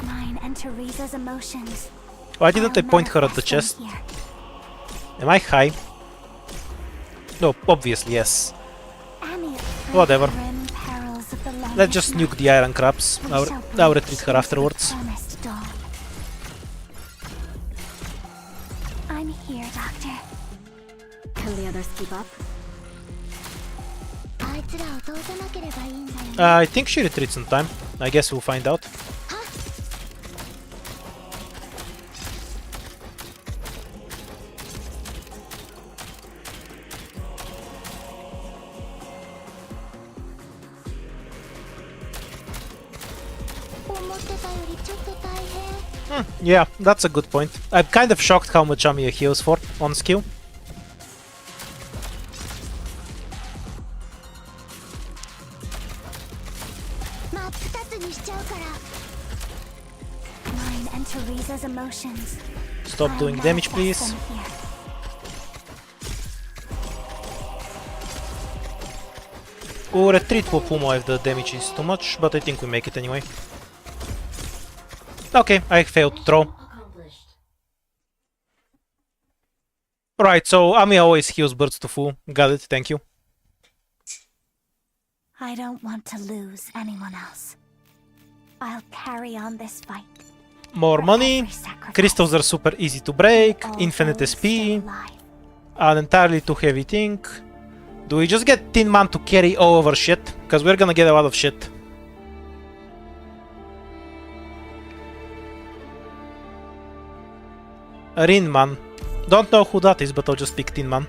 Mine and Teresa's emotions. Why didn't I point her at the chest? Am I high? No, obviously yes. Whatever. Let's just nuke the iron crabs. I'll retreat her afterwards. I'm here, Doctor. Can the others keep up? I think she retreats in time. I guess we'll find out. Yeah, that's a good point. I'm kind of shocked how much Amiya heals for on skill. Mine and Teresa's emotions. Stop I'll doing damage, manifest please. them here. We'll retreat for Pumo if the damage is too much, but I think we make it anyway. Okay, I failed to throw. Right, so Ami always heals birds to full. Got it, thank you. I don't want to lose anyone else. I'll carry on this fight. More for money. every sacrifice. Crystals are super easy to break. All Infinite those still SP. alive. An entirely too heavy thing. Do we just get Tin Man to carry all of our shit? Because we're gonna get a lot of shit. Rin Man. Don't know who that is, but I'll just pick Tin Man.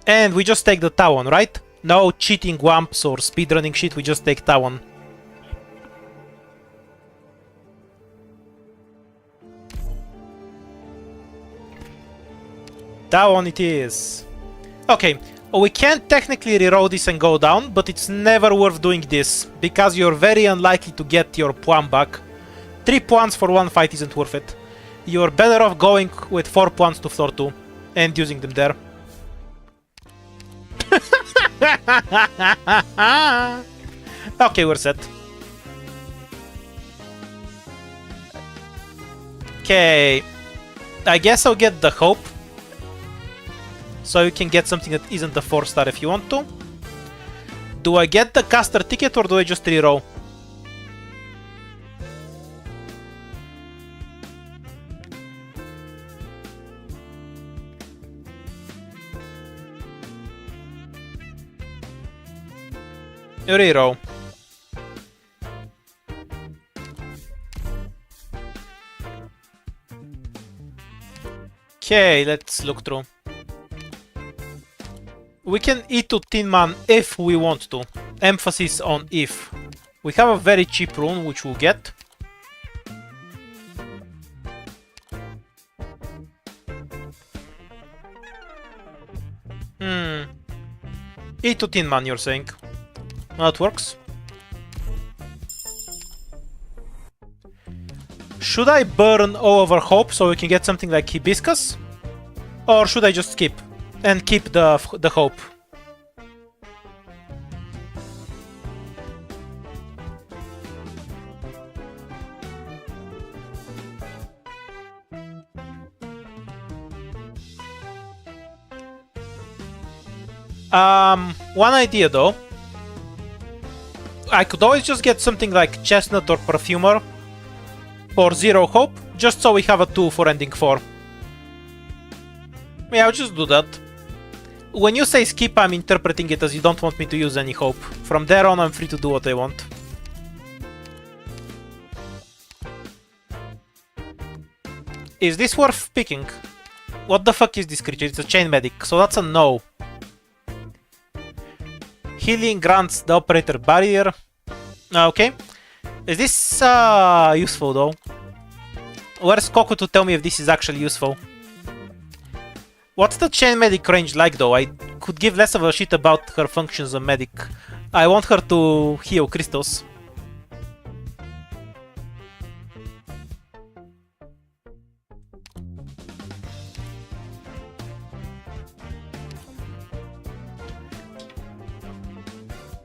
And we just take the Tawon, right? No cheating wamps or speedrunning shit, we just take Tawon. Tawon it is. Okay, we can't technically reroll this and go down, but it's never worth doing this, because you're very unlikely to get your Puan back. 3 Puans for one fight isn't worth it. You're better off going with 4 Puans to floor 2 and using them there. Okay, we're set. Okay, I guess I'll get the Hope. So you can get something that isn't the 4-star if you want to. Do I get the caster ticket or do I just reroll? Reroll. Okay, let's look through. We can eat to Tin Man if we want to. Emphasis on if. We have a very cheap rune which we'll get. Hmm. E to Tin Man, you're saying? That works. Should I burn all over hope so we can get something like hibiscus? Or should I just skip and keep the hope? One idea though. I could always just get something like chestnut or perfumer for 0 hope, just so we have a 2 for ending 4. Yeah, I'll just do that. When you say skip, I'm interpreting it as you don't want me to use any hope. From there on, I'm free to do what I want. Is this worth picking? What the fuck is this creature? It's a chain medic, so that's a no. Healing grants the operator barrier. Okay. Is this useful though? Where's Coco to tell me if this is actually useful? What's the chain medic range like though? I could give less of a shit about her function as a medic. I want her to heal crystals.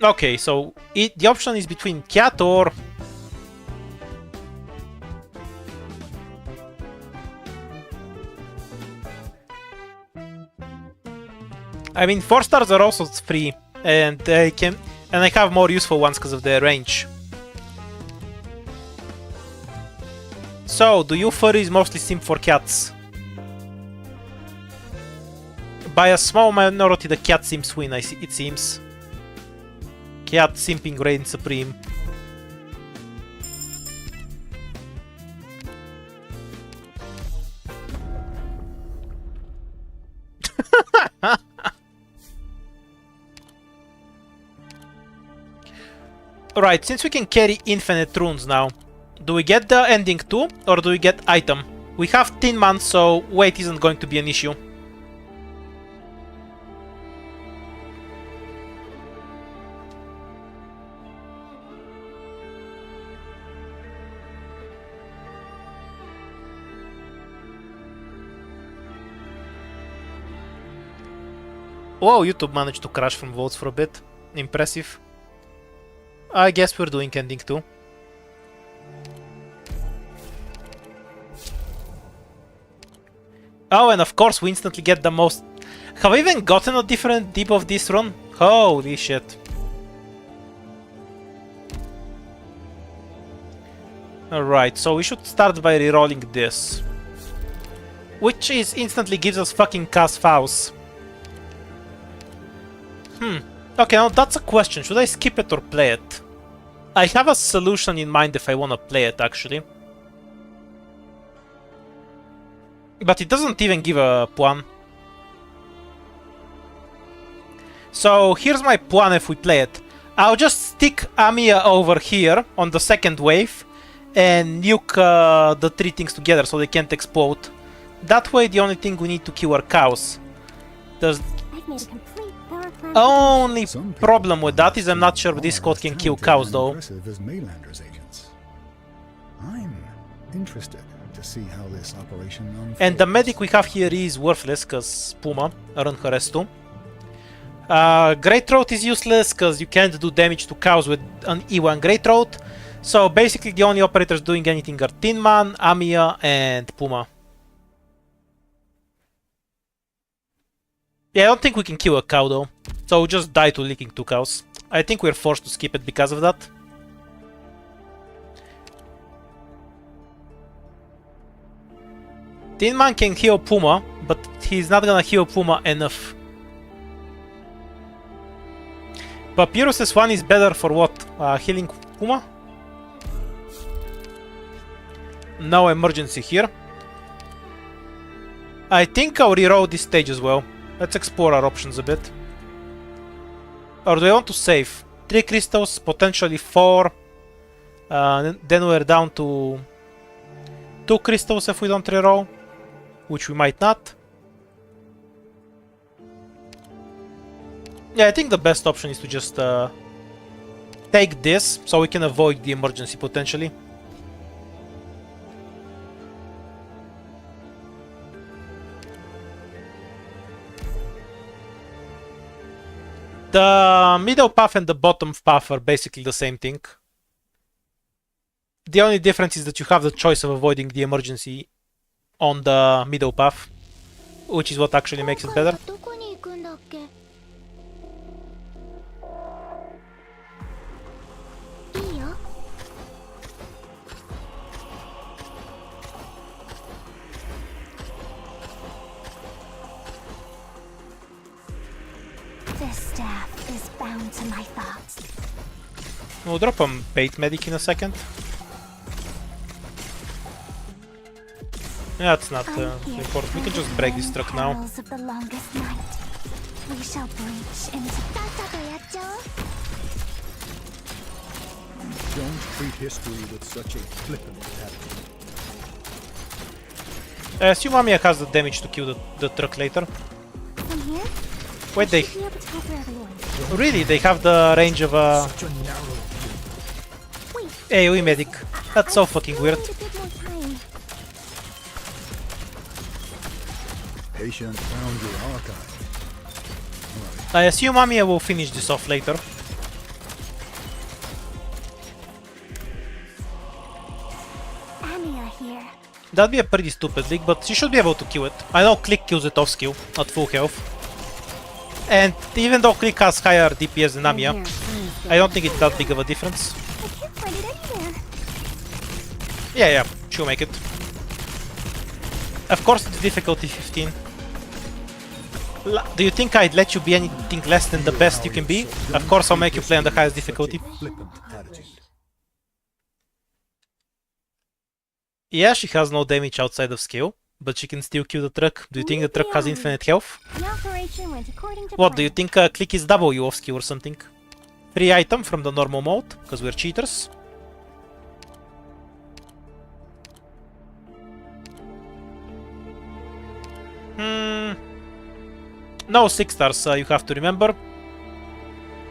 Okay, so the option is between cat or... I mean, 4 stars are also free, and I have more useful ones because of their range. So, do you furries mostly simp for cats? By a small minority, the cat simps win, it seems. Cat simping reigns supreme. Right, since we can carry infinite runes now, do we get the ending 2 or do we get item? We have Tin Man, so weight isn't going to be an issue. Whoa, YouTube managed to crash from votes for a bit. Impressive. I guess we're doing ending 2. Oh, and of course we instantly get the most... Have I even gotten a different deep of this run? Holy shit. Alright, so we should start by rerolling this. Which is instantly gives us fucking cast Faust. Okay, now that's a question. Should I skip it or play it? I have a solution in mind if I want to play it, actually. But it doesn't even give a plan. So here's my plan if we play it. I'll just stick Amiya over here on the second wave and nuke the 3 things together so they can't explode. That way the only thing we need to kill are cows. There's only problem with that is I'm not sure this code can kill cows though. I'm interested to see how this operation unfolds. And the medic we have here is worthless because Puma aren't harassed too. Great Throat is useless because you can't do damage to cows with an E1 Great Throat. So basically the only operators doing anything are Tin Man, Amiya and Puma. Yeah, I don't think we can kill a cow though. So we'll just die to licking 2 cows. I think we're forced to skip it because of that. Tin Man can heal Puma, but he's not gonna heal Puma enough. Papyrus's one is better for what? Healing Puma? No emergency here. I think I'll reroll this stage as well. Let's explore our options a bit. Or do I want to save? 3 crystals, potentially 4. Then we're down to 2 crystals if we don't reroll, which we might not. Yeah, I think the best option is to just take this, so we can avoid the emergency potentially. The middle path and the bottom path are basically the same thing. The only difference is that you have the choice of avoiding the emergency on the middle path, which is what actually makes it better. This staff is bound to my thoughts. We'll drop a bait medic in a second. Yeah, that's not important. We can just break this truck now. Of the longest night. We shall breach into Don't treat history with such a flippant attitude. I assume Mamiya has the damage to kill the truck later. From here, Wait, they... be able to cover everyone. Really? They have the range of a Such a narrow view. AoE medic. That's so fucking weird. Need a bit more time. Patient found your archive. I assume Mamiya will finish this off later. Anya here. That'd be a pretty stupid leak, but she should be able to kill it. I know Click kills it off skill, at full health. And even though Click has higher DPS than Amiya, I don't think it's that big of a difference. I can't find it anywhere. Yeah, she'll make it. Of course it's difficulty 15. Do you think I'd let you be anything less than the best you can be? Of course I'll make you play on the highest difficulty. Flippant attitude. Yeah, she has no damage outside of skill, but she can still kill the truck. Do you think the truck has infinite health? The operation went according to What, do you plan. think Click is W off skill or something? Free item from the normal mode, because we're cheaters. No 6 stars, you have to remember.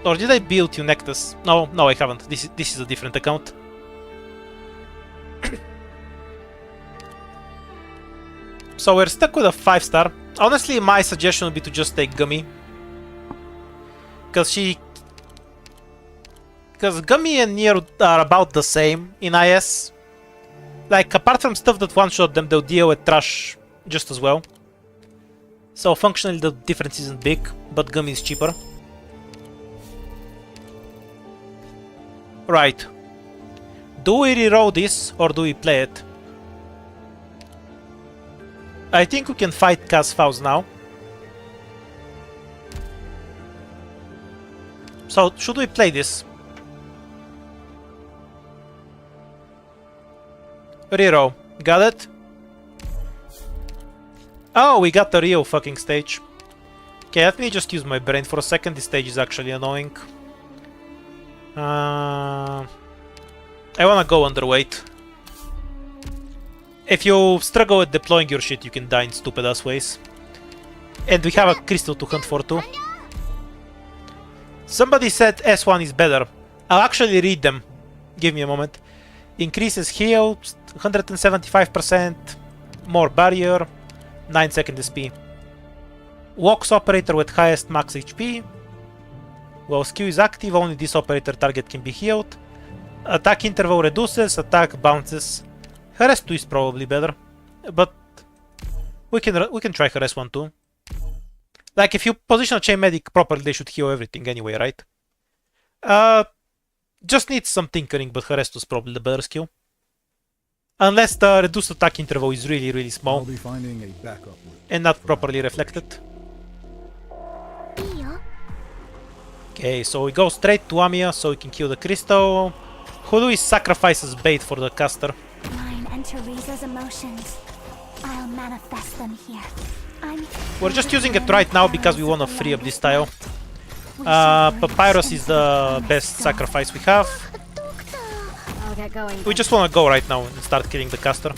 Or did I build you Nectus? No, I haven't. This is a different account. So we're stuck with a 5 star. Honestly, my suggestion would be to just take Gummy. Because Gummy and Nier are about the same in IS. Like, apart from stuff that one-shot them, they'll deal with trash just as well. So functionally the difference isn't big, but Gummy is cheaper. Right. Do we reroll this, or do we play it? I think we can fight Kaz Faust now. So, should we play this? Reroll. Got it? Oh, we got the real fucking stage. Okay, let me just use my brain for a second. This stage is actually annoying. I wanna go underweight. If you struggle with deploying your shit, you can die in stupid ass ways. And we have a crystal to hunt for too. Somebody said S1 is better. I'll actually read them. Give me a moment. Increases heal, 175%, more barrier, 9-second SP. Walks operator with highest max HP. While skill is active, only this operator target can be healed. Attack interval reduces, attack bounces. Harass 2 is probably better, but we can try Harass 1 too. Like, if you position a chain medic properly, they should heal everything anyway, right? Just needs some tinkering, but Harass 2 is probably the better skill. Unless the reduced attack interval is really, really small I'll be finding a backup route. and not properly reflected. Okay, so we go straight to Amiya so we can kill the crystal. Who do we sacrifice as bait for the caster? Mine and Teresa's emotions. I'll manifest them here. We're just using it right now because we want to free up this tile. Papyrus is the best sacrifice we have. I'll get going. We just want to go right now and start killing the caster.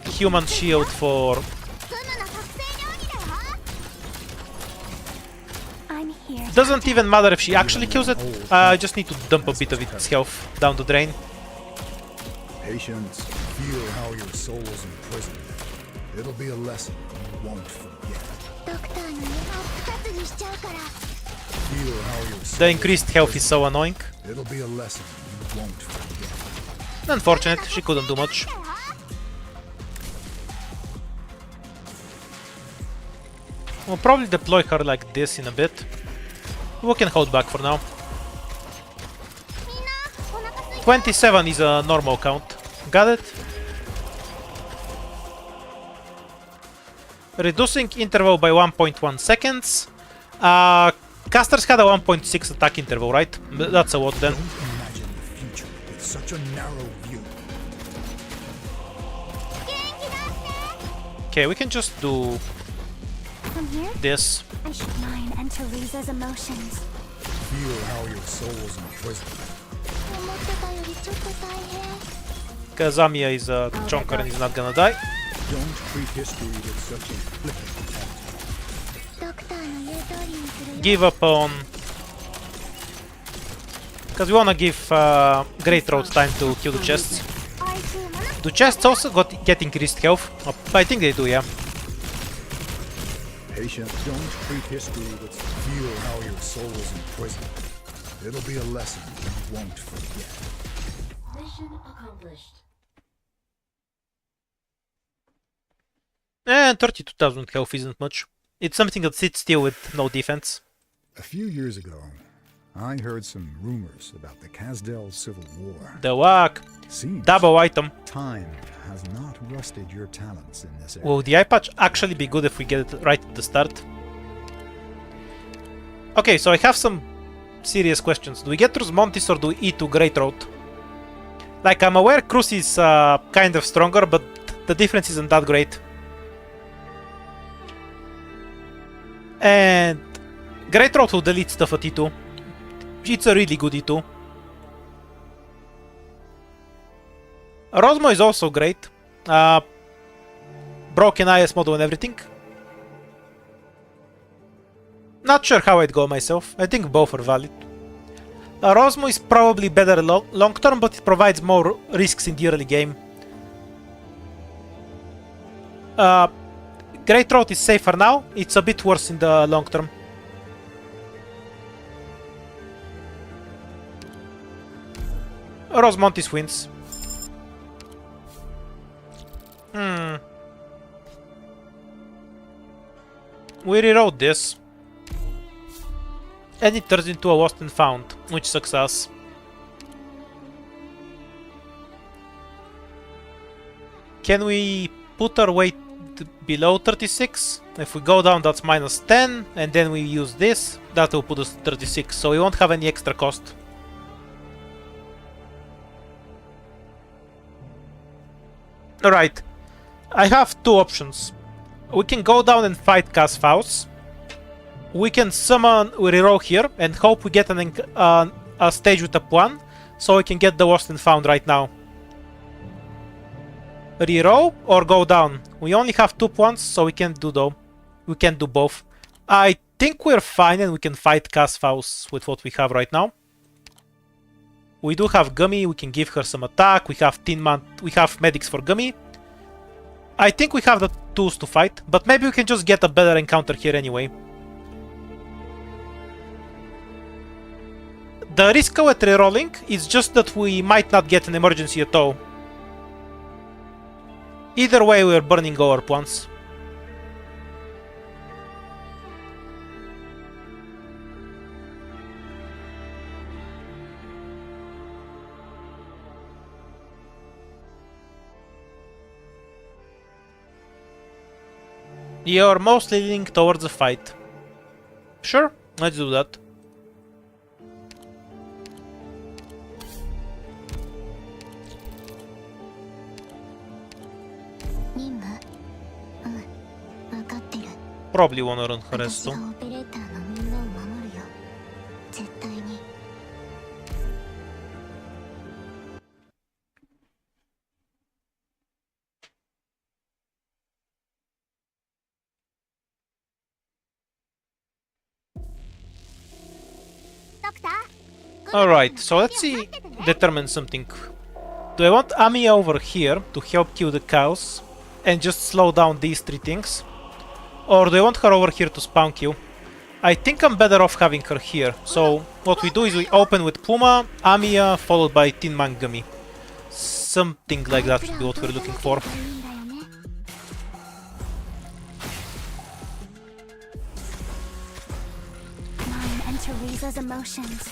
Human shield for here. Doesn't even matter if she actually kills it. I just need to dump a bit of its health down the drain. Patience. Feel how your soul's imprisoned. It'll be a lesson you won't forget. ドクターの家を二つにしちゃうから。 Feel how your The soul's increased health is so annoying. It'll be a lesson you won't forget. Unfortunate, she couldn't do much. We'll probably deploy her like this in a bit. We can hold back for now. 27 is a normal count. Got it? Reducing interval by 1.1 seconds. Casters had a 1.6 attack interval, right? That's a lot then. Don't imagine the future with such a narrow view. Okay, we can just do From here, this. I should mine and Teresa's emotions. Feel how your soul's imprisoned. 思ってたよりちょっと大変。 Kazamiya is a chonker and he's not gonna die. Don't treat history with such a flippant attitude. ドクターの言う通りにするよ。 Give up on... Because we wanna give Great Road time to kill the chests. Do chests also get increased health? I think they do, yeah. Patience. Don't treat history with feel how your soul's imprisoned. It'll be a lesson you won't forget. Mission accomplished. And 32,000 health isn't much. It's something that sits still with no defense. A few years ago, I heard some rumors about the Kazdel Civil War. The whack. Seems Double item. time has not rusted your talents in this area. Will the eye patch actually be good if we get it right at the start? Okay, so I have some serious questions. Do we get Montis or do we eat to Great Road? Like, I'm aware Cruz is kind of stronger, but the difference isn't that great. And Great Road will delete stuff at E2. It's a really good E2. Rosmo is also great. Broken IS model and everything. Not sure how I'd go myself. I think both are valid. Rosmo is probably better long term, but it provides more risks in the early game. Great Road is safer now. It's a bit worse in the long term. Rosmontis wins. We rewrote this. And it turns into a lost and found, which sucks us. Can we put our weight below 36? If we go down, that's minus 10, and then we use this, that will put us 36, so we won't have any extra cost. Alright, I have two options. We can go down and fight Casfaus. We can summon reroll here and hope we get a stage with a plan, so we can get the lost and found right now. Reroll or go down. We only have 2 points, so we can't do though. We can't do both. I think we're fine and we can fight Casfaus with what we have right now. We do have Gummy, we can give her some attack, we have we have medics for Gummy. I think we have the tools to fight, but maybe we can just get a better encounter here anyway. The risk with rerolling is just that we might not get an emergency at all. Either way, we're burning our plants. You're mostly leaning towards a fight. Sure, let's do that. Probably wanna run her as too. Alright, so let's see, determine something. Do I want Amiya over here to help kill the cows and just slow down these three things? Or do I want her over here to spawn kill? I think I'm better off having her here. So what we do is we open with Puma, Amiya, followed by Tin Man Gummy. Something like that should be what we're looking for. Mine and Teresa's emotions.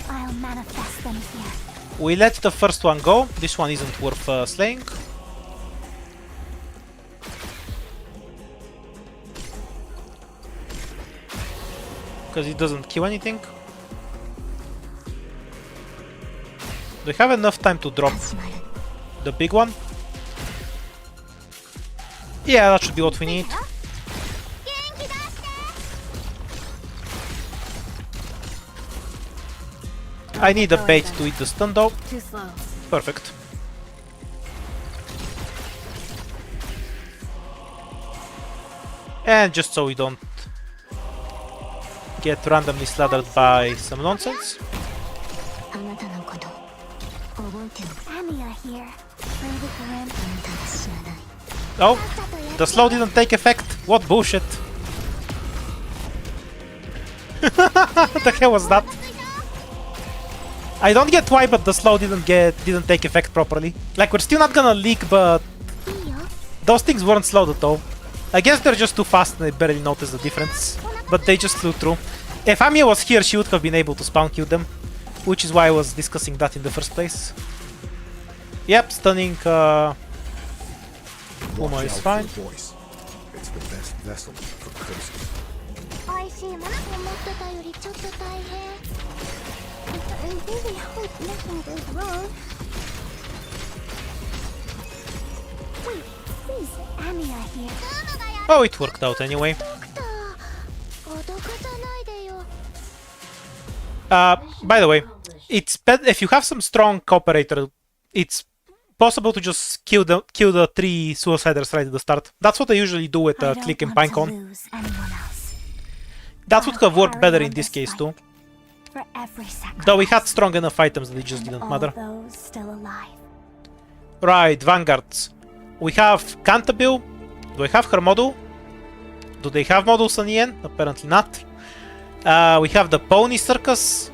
I'll manifest them here. We let the first one go. This one isn't worth slaying. Because it doesn't kill anything. Do we have enough time to drop the big one? Yeah, that should be what we need. I need a bait to eat the stun though. Too slow. Perfect. And just so we don't get randomly slaughtered by some nonsense. Amiya here. Oh, the slow didn't take effect. What bullshit. What the hell was that? I don't get why, but the slow didn't take effect properly. Like, we're still not gonna leak, but those things weren't slowed at all. I guess they're just too fast and I barely noticed the difference. But they just flew through. If Amiya was here, she would have been able to spawn kill them, which is why I was discussing that in the first place. Yep, stunning Puma is fine. Voice. It's the best vessel for courtesy. I really hope nothing goes wrong. Wait, is Amiya here? Oh, it worked out anyway. By the way, it's if you have some strong operator, it's possible to just kill the 3 suiciders right at the start. That's what I usually do with Click and Pinecone. That would have worked better in this case too. Though we had strong enough items that it just didn't matter. Right, Vanguards. We have Canterville. Do I have her model? Do they have models on the end? Apparently not. We have the Pony Circus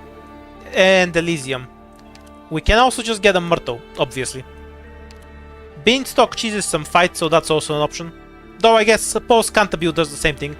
and Elysium. We can also just get a Myrtle, obviously. Beanstalk cheeses some fight, so that's also an option. Though I guess suppose Canterville does the same thing.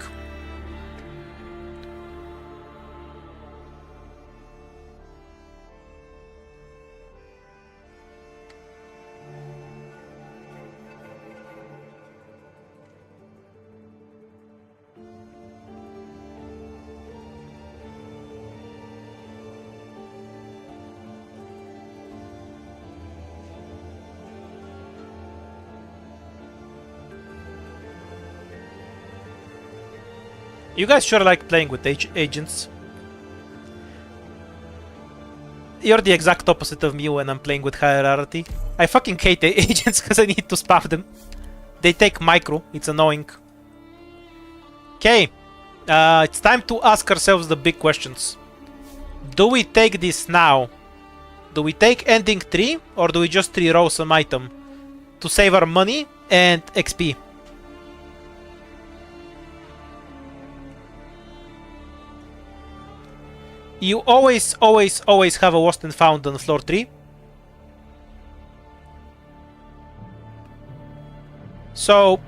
You guys sure like playing with agents. You're the exact opposite of me when I'm playing with higher rarity. I fucking hate agents because I need to spam them. They take micro, it's annoying. Okay, it's time to ask ourselves the big questions. Do we take this now? Do we take ending 3 or do we just reroll some item to save our money and XP? You always have a lost and found on floor 3. So,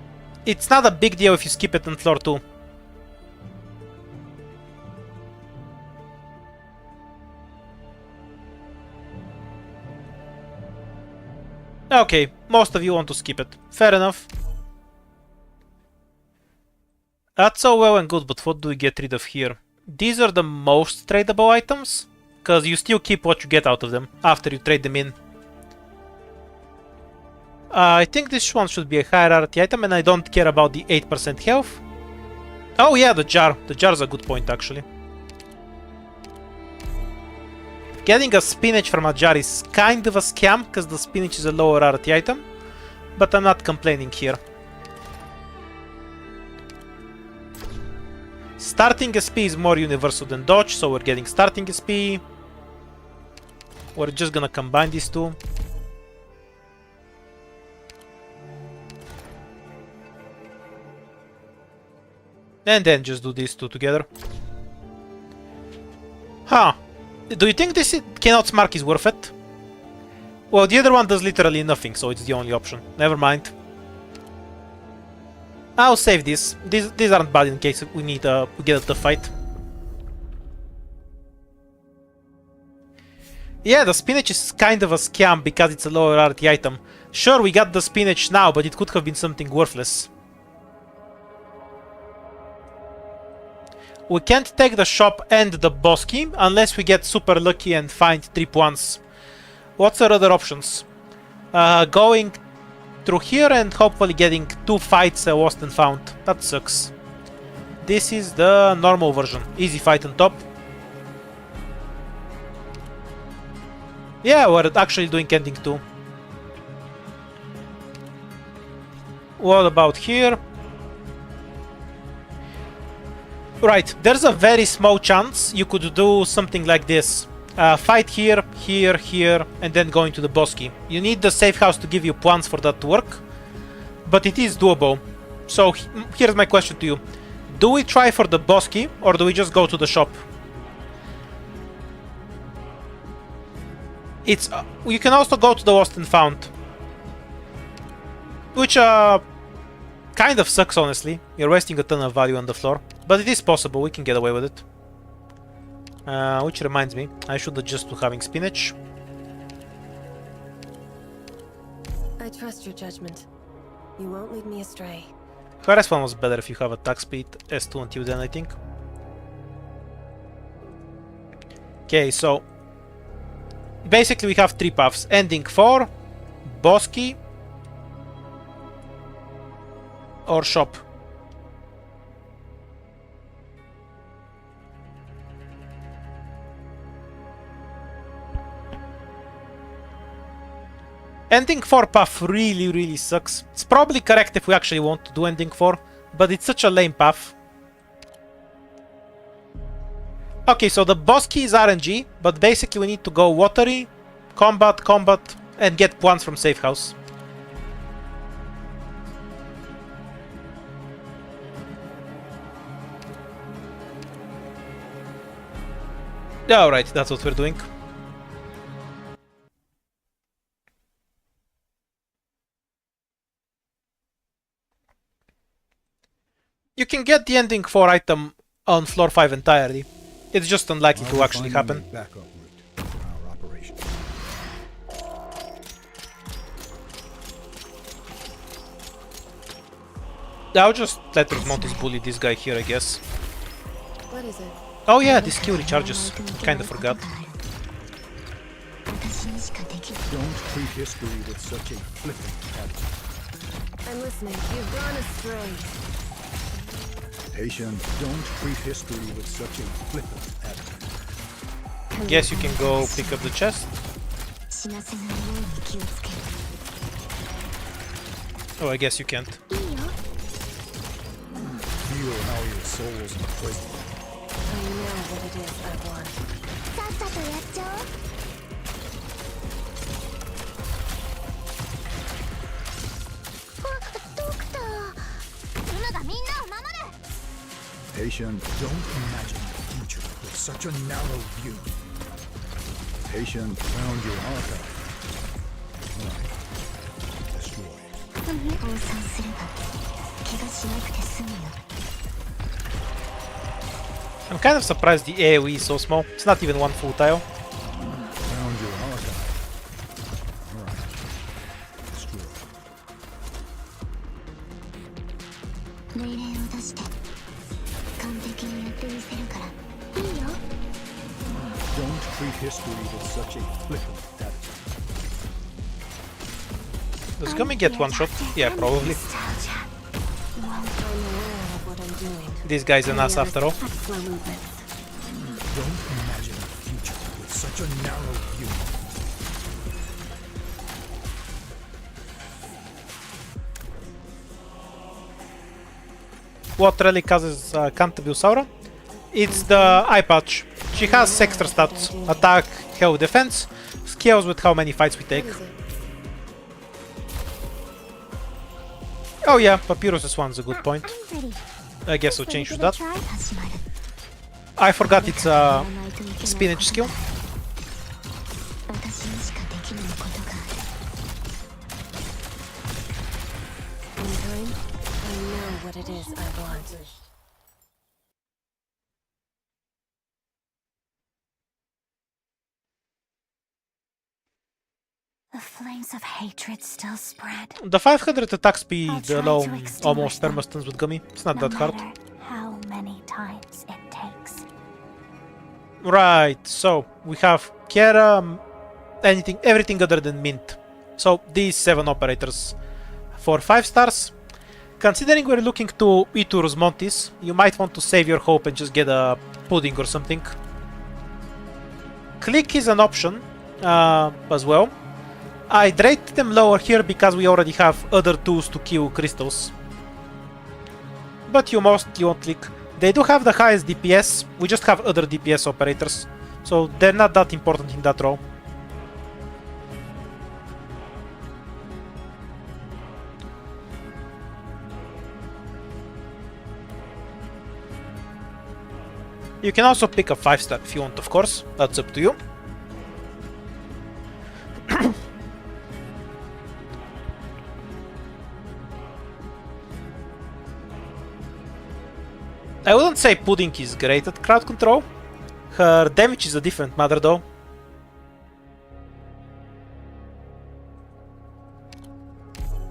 it's not a big deal if you skip it on floor 2. Okay, most of you want to skip it. Fair enough. That's all well and good, but what do we get rid of here? These are the most tradable items, because you still keep what you get out of them after you trade them in. I think this one should be a high rarity item, and I don't care about the 8% health. Oh yeah, the jar. The jar's a good point, actually. Getting a spinach from a jar is kind of a scam, because the spinach is a lower rarity item, but I'm not complaining here. Starting SP is more universal than dodge, so we're getting starting SP. We're just gonna combine these two. And then just do these two together. Huh. Do you think this cannot mark is worth it? Well, the other one does literally nothing, so it's the only option. Never mind. I'll save this. These aren't bad in case we need we get a tough fight. Yeah, the spinach is kind of a scam because it's a lower rarity item. Sure, we got the spinach now, but it could have been something worthless. We can't take the shop and the boss key unless we get super lucky and find trip ones. What's our other options? Going through here and hopefully getting 2 fights lost and found. That sucks. This is the normal version. Easy fight on top. Yeah, we're actually doing ending 2. What about here? Right, there's a very small chance you could do something like this. Fight here, here, here, and then go into the boss key. You need the safe house to give you points for that to work, but it is doable. So here's my question to you. Do we try for the boss key, or do we just go to the shop? It's you can also go to the lost and found, which kind of sucks, honestly. You're wasting a ton of value on the floor, but it is possible. We can get away with it. Which reminds me, I should adjust to having spinach. I trust your judgment. You won't lead me astray. Harass one was better if you have attack speed S2 until then, I think. Okay, so basically we have 3 paths. Ending 4, boss key, or shop. Ending 4 path really sucks. It's probably correct if we actually want to do ending 4, but it's such a lame path. Okay, so the boss key is RNG, but basically we need to go watery, combat, and get points from safe house. Alright, that's what we're doing. You can get the ending 4 item on floor 5 entirely. It's just unlikely to actually happen. Backup route for our operation. I'll just let Montes bully this guy here, I guess. What is it? Oh yeah, this skill recharges. Kinda forgot. Don't treat history with such a flippant attitude. I'm listening. You've gone astray. Patient, don't treat history with such a flippant attitude. Guess you can go pick up the chest. Oh, I guess you can't. Feel how your soul's in prison. I know what it is I want. Patient, don't imagine the future with such a narrow view. Patient, found your archive. Alright. Destroyed. I'm kind of surprised the AoE is so small. It's not even one full tile. Found your archive. Alright. Destroyed. Don't treat history with such a flippant attitude. Does Gummy get one shot? Yeah, probably. I'm aware of what I'm doing. This guy's an ass after all. Slow movement. Don't imagine the future with such a narrow view. what Relic causes can't abuse aura. It's the eye patch. She has extra stats: attack, health, defense, scales with how many fights we take. What is it? Oh yeah, Papyrus's one's a good point. I'm ready. I guess we'll So change to give it a that. try, Hashimara. I forgot it's a spinach skill. 私にしかできないことがある。 In time, I know what it is I want. The flames of hatred still spread. The 500 attack speed I'll try alone to extinguish almost them. permastons with Gummy. It's not No that hard. matter how many times it takes. Right, so we have Kiera, everything other than Mint. So these 7 operators for 5 stars. Considering we're looking to Itur's Montis, you might want to save your hope and just get a pudding or something. Click is an option as well. I'd rate them lower here because we already have other tools to kill crystals. But you won't click. They do have the highest DPS, we just have other DPS operators, so they're not that important in that row. You can also pick a 5-star if you want, of course, that's up to you. I wouldn't say Pudding is great at crowd control. Her damage is a different matter though.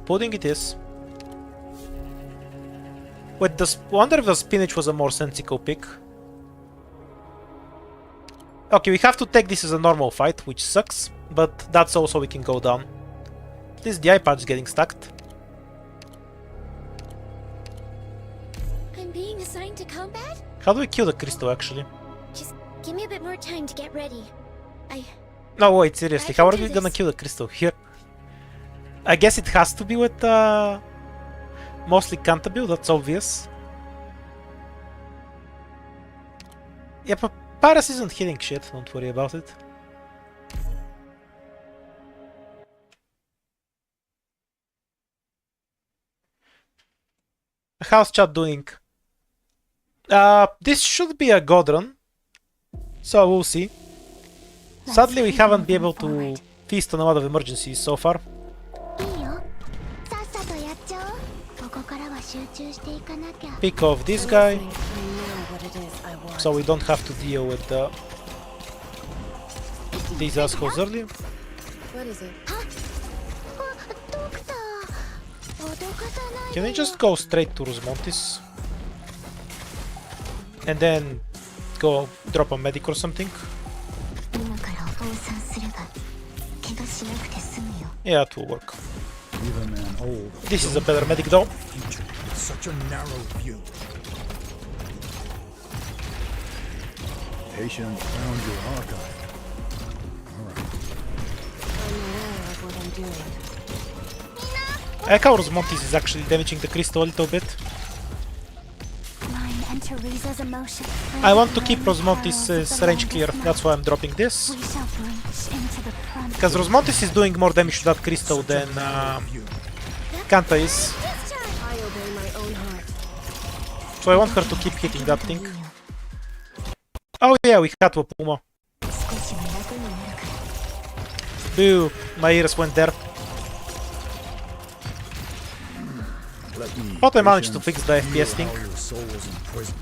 Pudding it is. Wait, wonder if the spinach was a more sensical pick. Okay, we have to take this as a normal fight, which sucks, but that's also we can go down. At least the iPad is getting stacked. I'm being assigned to combat? How do we kill the crystal actually? Just give me a bit more time to get ready. No, wait, seriously, I how are can we do gonna this. kill the crystal here? I guess it has to be with mostly Cantabile, that's obvious. Yeah, but Paras isn't hitting shit, don't worry about it. How's chat doing? This should be a god run, so we'll see. Sadly, we haven't been able to feast on a lot of emergencies so far. いいよ。さっさとやっちゃおう。ここからは集中していかなきゃ。 Pick off this guy, I know what it is I want. so we don't have to deal with these assholes early. What is it? ドクター。脅かさないで Can よ。 we just go straight to Rusmontis? And then go drop a medic or something? 今から放散すれば怪我しなくて済むよ。 Yeah, it will work. Leave a man hold. This is a better medic though. Future with such a narrow view. Patient found your archive. I'm aware of what I'm doing. I like how Rusmontis is actually damaging the crystal a little bit. Mine and Teresa's emotion. I want to keep Rusmontis' range clear, that's why I'm dropping this. We shall breach into the front. Because Rusmontis is doing more damage to that crystal than Kanta is. I obey my own heart. So I want her to keep hitting that thing. Oh yeah, we had Wapuma. 少しは楽になるから。 Boo, my ears went there. Let me But I managed to patience fix the feel FPS thing. how your soul is imprisoned.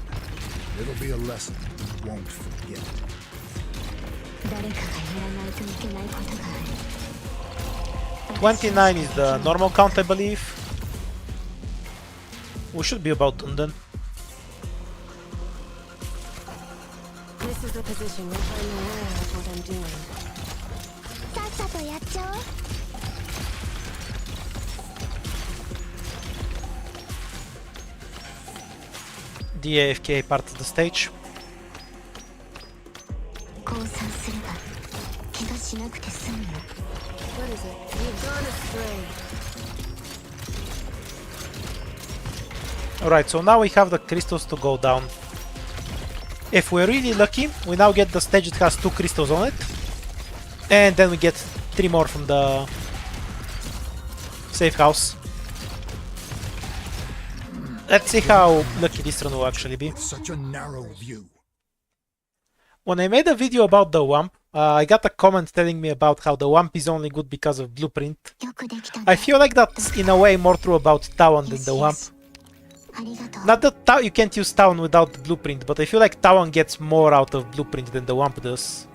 It'll be a lesson you won't forget. 誰かがやらないといけないことがある。 29 is the normal count, I believe. We should be about done then. This is a position where I'm aware of what I'm doing. さっさとやっちゃおう。 The AFK part of the stage. 降参すれば怪我しなくて済むよ。 What is it? You've gone astray. Alright, so now we have the crystals to go down. If we're really lucky, we now get the stage that has 2 crystals on it. And then we get 3 more from the safe house. Let's see how lucky this run will actually be. Such a narrow view. When I made a video about the WAMP, I got a comment telling me about how the WAMP is only good because of Blueprint. I feel like that's in a way more true about Tawan than the WAMP. Not that you can't use Tawan without the Blueprint, but I feel like Tawan gets more out of Blueprint than the WAMP does.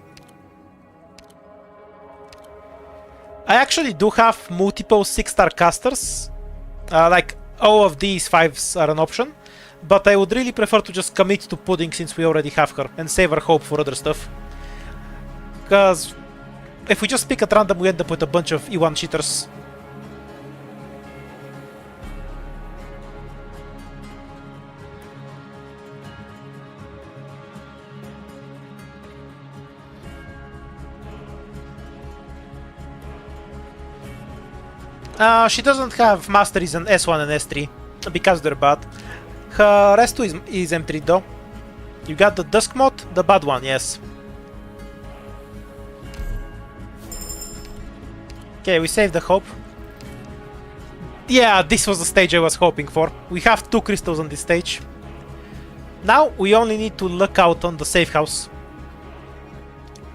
I actually do have multiple 6-star casters. Like all of these 5s are an option. But I would really prefer to just commit to Pudding since we already have her and save our hope for other stuff. Because if we just pick at random, we end up with a bunch of E1 cheaters. She doesn't have masteries in S1 and S3 because they're bad. Her S2 is M3 though. You got the Dusk mod, the bad one, yes. Okay, we saved the hope. Yeah, this was the stage I was hoping for. We have 2 crystals on this stage. Now we only need to look out on the safe house.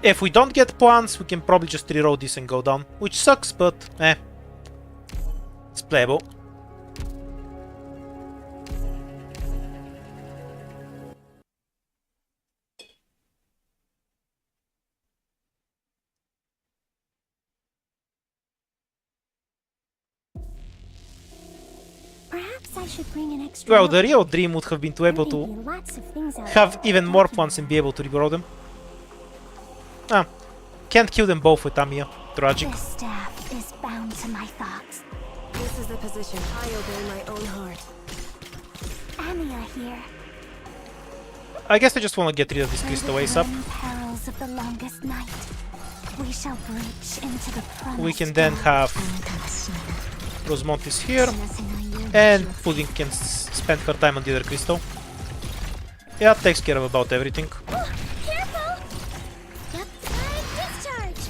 If we don't get points, we can probably just reroll this and go down. Which sucks, but it's playable. Perhaps I should bring an extra. Well, the real dream would have been to be able There may to be lots of things out have there even to more document. points and be able to reroll them. Can't kill them both with Tamiya. Tragic. This staff is bound to my thoughts. This is the position I obey my own heart. Amiya here. I guess I just want to get rid of this Through crystal the ASAP. grim perils of the longest night, we shall breach into the promised We can then land. have Rosemontis here, and Pudding can spend her time on the other crystal. Yeah, takes care of about everything. Careful! Yep. Discharge!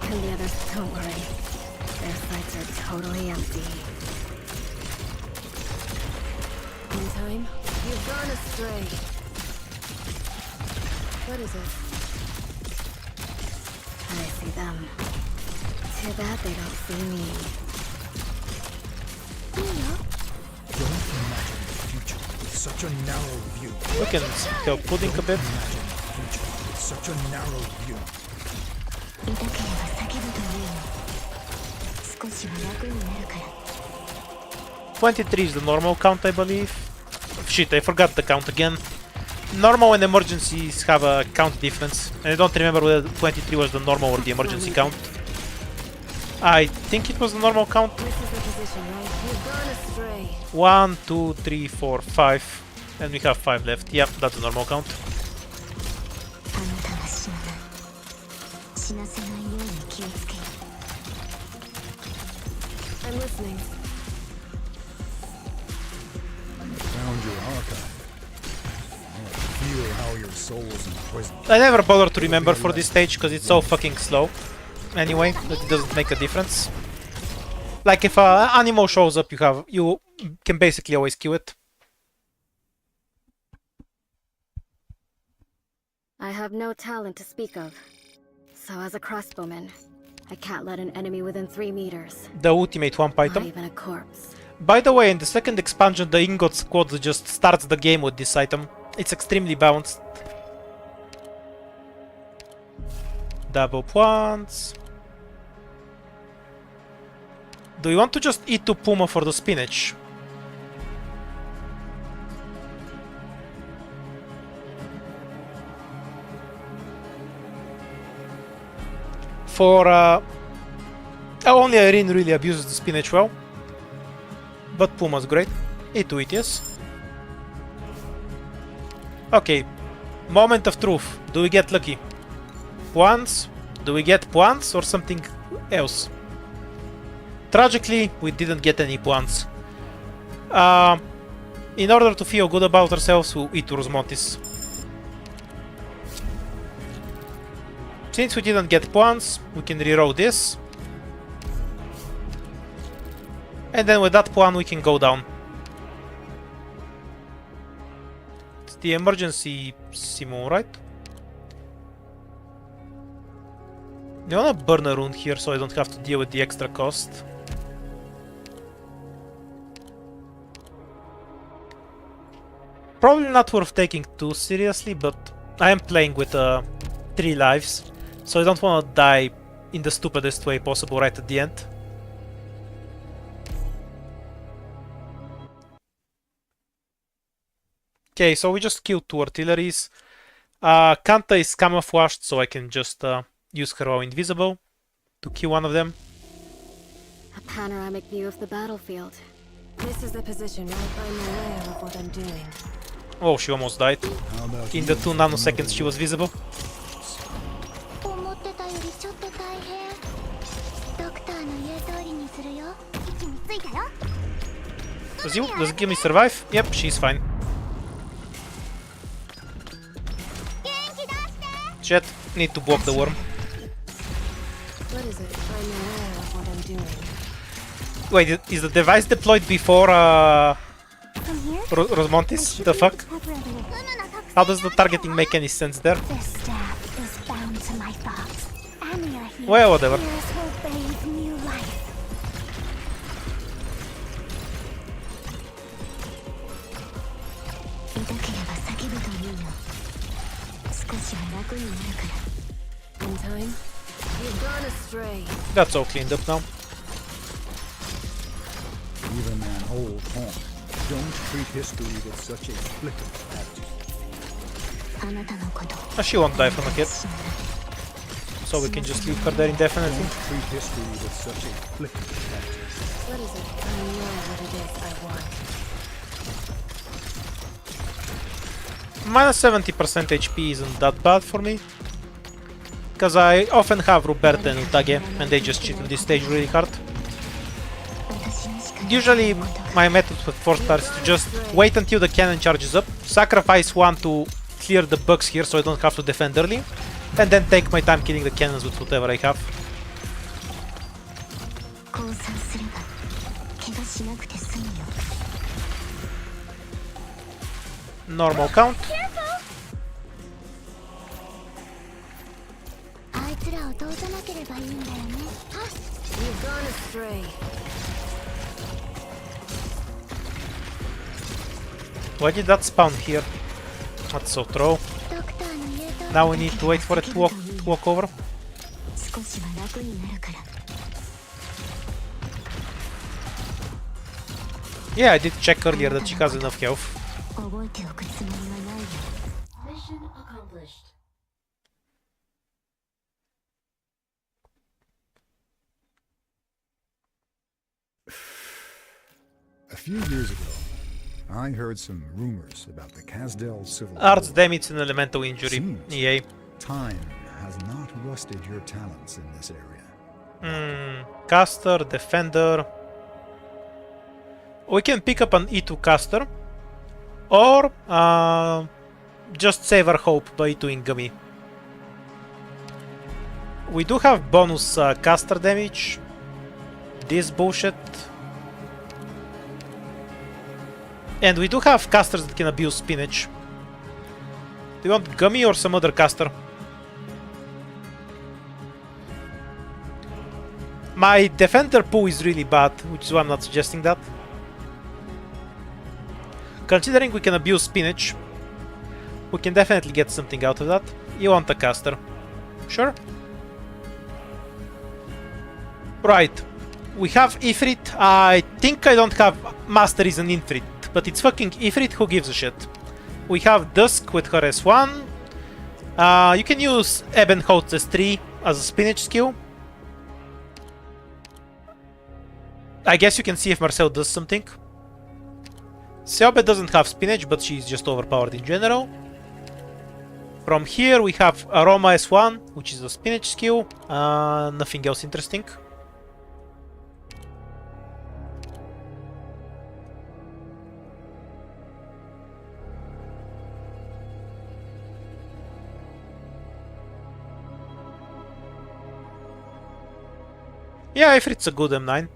And the others, don't worry. Their sights are totally empty. In time? You've gone astray. What is it? I see them. Too bad they don't see me. Don't imagine the future with such a narrow view. We can help Pudding a bit. Imagine the future with such a narrow view. 痛ければ叫ぶといいの。少しは楽になるから。 23 is the normal count, I believe. Shit, I forgot the count again. Normal and emergencies have a count difference, and I don't remember whether 23 was the normal or the emergency count. I think it was the normal count. This is the position, right? You've gone astray. 1, 2, 3, 4, 5. And we have 5 left. Yeah, that's the normal count. あなたが死なない。死なせないように気をつけよ。 I'm listening. Found your archive. Feel how your soul's imprisoned. I never bothered to remember for this stage because it's so fucking slow. Anyway, that it doesn't make a difference. Like if an animal shows up, you can basically always kill it. I have no talent to speak of. So as a crossbowman, I can't let an enemy within 3 meters. The ultimate one Not item. even a corpse. By the way, in the second expansion, the Ingot Squad just starts the game with this item. It's extremely balanced. Double points. Do you want to just eat 2 Puma for the spinach? For only Irene really abuses the spinach well. But Puma's great. Eat to it, yes. Okay. Moment of truth. Do we get lucky? Points? Do we get points or something else? Tragically, we didn't get any points. In order to feel good about ourselves, we'll eat Rosmontis. Since we didn't get points, we can reroll this. And then with that point, we can go down. It's the emergency Simon, right? I wanna burn a rune here so I don't have to deal with the extra cost. Probably not worth taking too seriously, but I am playing with 3 lives, so I don't want to die in the stupidest way possible right at the end. Okay, so we just killed 2 artilleries. Kanta is camouflaged, so I can just use her while invisible to kill one of them. A panoramic view of the battlefield. This is the position right by my layer of what I'm doing. Oh, she almost died. How about In you? the 2 nanoseconds she was visible. 思ってたよりちょっと大変。ドクターの言う通りにするよ。位置についたよ。 Does Gimme survive? Yep, she's fine. 元気出して。 Jet, need to block the worm. What is it? I'm aware of what I'm doing. Wait, is the device deployed before From here, Rosmontis? The fuck? How does the targeting make any sense there? This staff is bound to my thoughts. Anya here. Well, whatever. Hears will bathe new life. 痛ければ叫ぶといいよ。少しは楽になるから。 In time? You've gone astray. That's all cleaned up now. Even an old haunt. Don't treat history with such a flippant attitude. あなたのこと。 She won't die from a hit. So we can just leave her there indefinitely. Don't treat history with such a flippant attitude. What is it? I know what it is I want. Minus 70% HP isn't that bad for me. Because I often have Ruberta and Utage, and they just cheat with this stage really hard. Usually my method with 4 stars is to just wait until the cannon charges up, sacrifice 1 to clear the bugs here so I don't have to defend early, and then take my time killing the cannons with whatever I have. 降参すれば怪我しなくて済むよ。 Normal count. あいつらを通さなければいいんだよね。 You've gone astray. Why did that spawn here? That's so troll. ドクターの言う通り。 Now we need to wait for it to walk over. 少しは楽になるから。 Yeah, I did check earlier that she has enough health. 覚えておくつもりはないよ。 Mission accomplished. A few years ago, I heard some rumors about the Kasdel Civil Arts War. damage and elemental injury. Seems EA. time has not rusted your talents in this area. Caster, defender. We can pick up an E2 caster. Or just save our hope by E2ing Gummy. We do have bonus caster damage. This bullshit. And we do have casters that can abuse spinach. Do you want Gummy or some other caster? My defender pool is really bad, which is why I'm not suggesting that. Considering we can abuse spinach, we can definitely get something out of that. You want a caster? Sure. Right. We have Ifrit. I think I don't have Masteries and Ifrit, but it's fucking Ifrit, who gives a shit. We have Dusk with her S1. You can use Ebenholt's S3 as a spinach skill. I guess you can see if Marcel does something. Seobe doesn't have spinach, but she's just overpowered in general. From here we have Aroma S1, which is a spinach skill. Nothing else interesting. Yeah, if it's a good M9.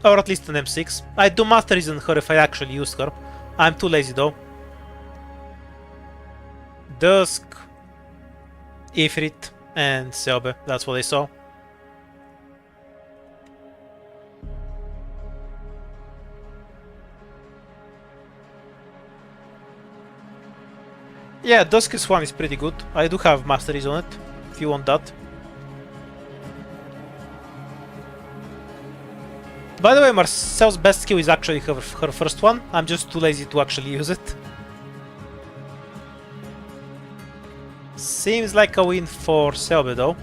Or at least an M6. I'd do masteries on her if I actually used her. I'm too lazy though. Dusk, Ifrit, and Seobe. That's what I saw. Yeah, Dusk's one is pretty good. I do have masteries on it, if you want that. By the way, Marcel's best skill is actually her first one. I'm just too lazy to actually use it. Seems like a win for Selby though.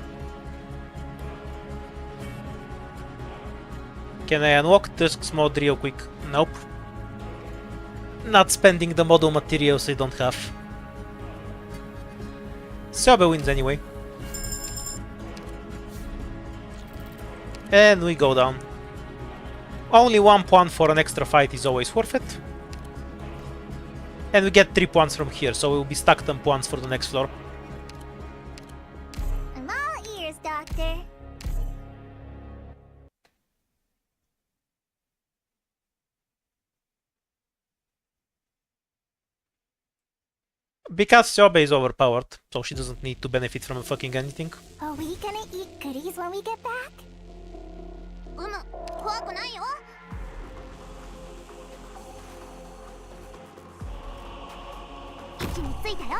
Can I unlock Dusk's mod real quick? Nope. Not spending the model materials I don't have. Selby wins anyway. And we go down. Only 1 point for an extra fight is always worth it. And we get 3 points from here, so we'll be stuck 10 points for the next floor. I'm all ears, Doctor. Because Siobe is overpowered, so she doesn't need to benefit from fucking anything. Are we gonna eat goodies when we get back? 怖くないよ。位置についたよ。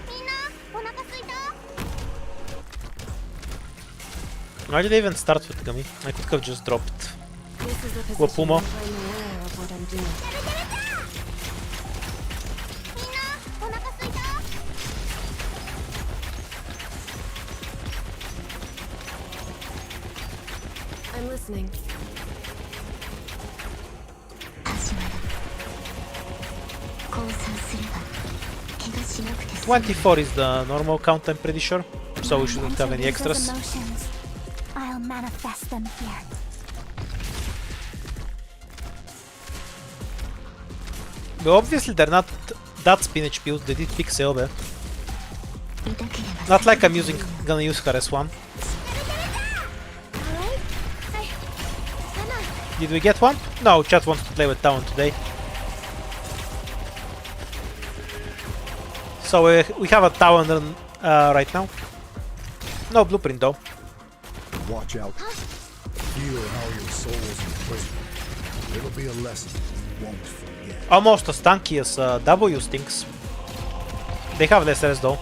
みんな、お腹すいた？ Why did I even start with Gummy? I could have just dropped This is a position Wapumo. I'm aware of what I'm doing. みんな、お腹すいた？ I'm listening. 始まる。降参すれば怪我しなくて済む。 24 is the normal count, I'm pretty sure. So we shouldn't have any extras. I'll manifest them here. But obviously they're not that spinach build, they did pick Seobe. Not like I'm gonna use her as one. Did we get one? No, chat wants to play with Town today. So we have a Town right now. No blueprint though. Watch out. Feel how your soul's imprisoned. It'll be a lesson you won't forget. Almost as tanky as W stinks. They have less res though.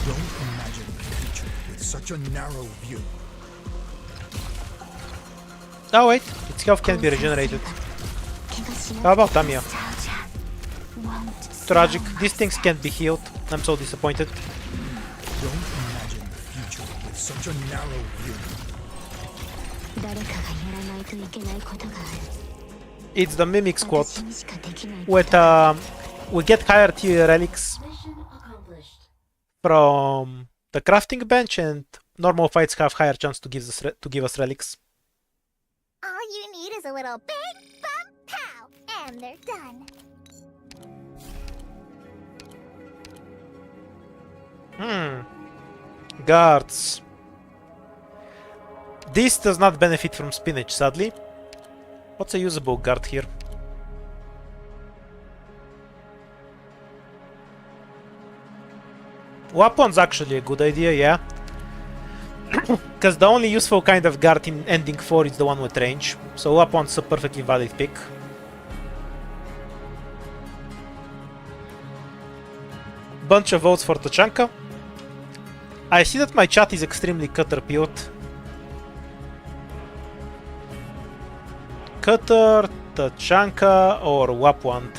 Don't imagine a creature with such a narrow view. Oh wait, its health can be regenerated. How about Tamiya? Tragic, these things can't be healed. I'm so disappointed. Don't imagine the future with such a narrow view. It's the Mimic Squad. With we get higher tier relics from the crafting bench, and normal fights have higher chance to give us relics. All you need is a little big bump pow, and they're done. Guards. This does not benefit from spinach, sadly. What's a usable guard here? Weapon's actually a good idea, yeah. Because the only useful kind of guard in ending 4 is the one with range. So weapon's a perfectly valid pick. Bunch of votes for Tachanka. I see that my chat is extremely Cutter built. Cutter, Tachanka, or Wapwand.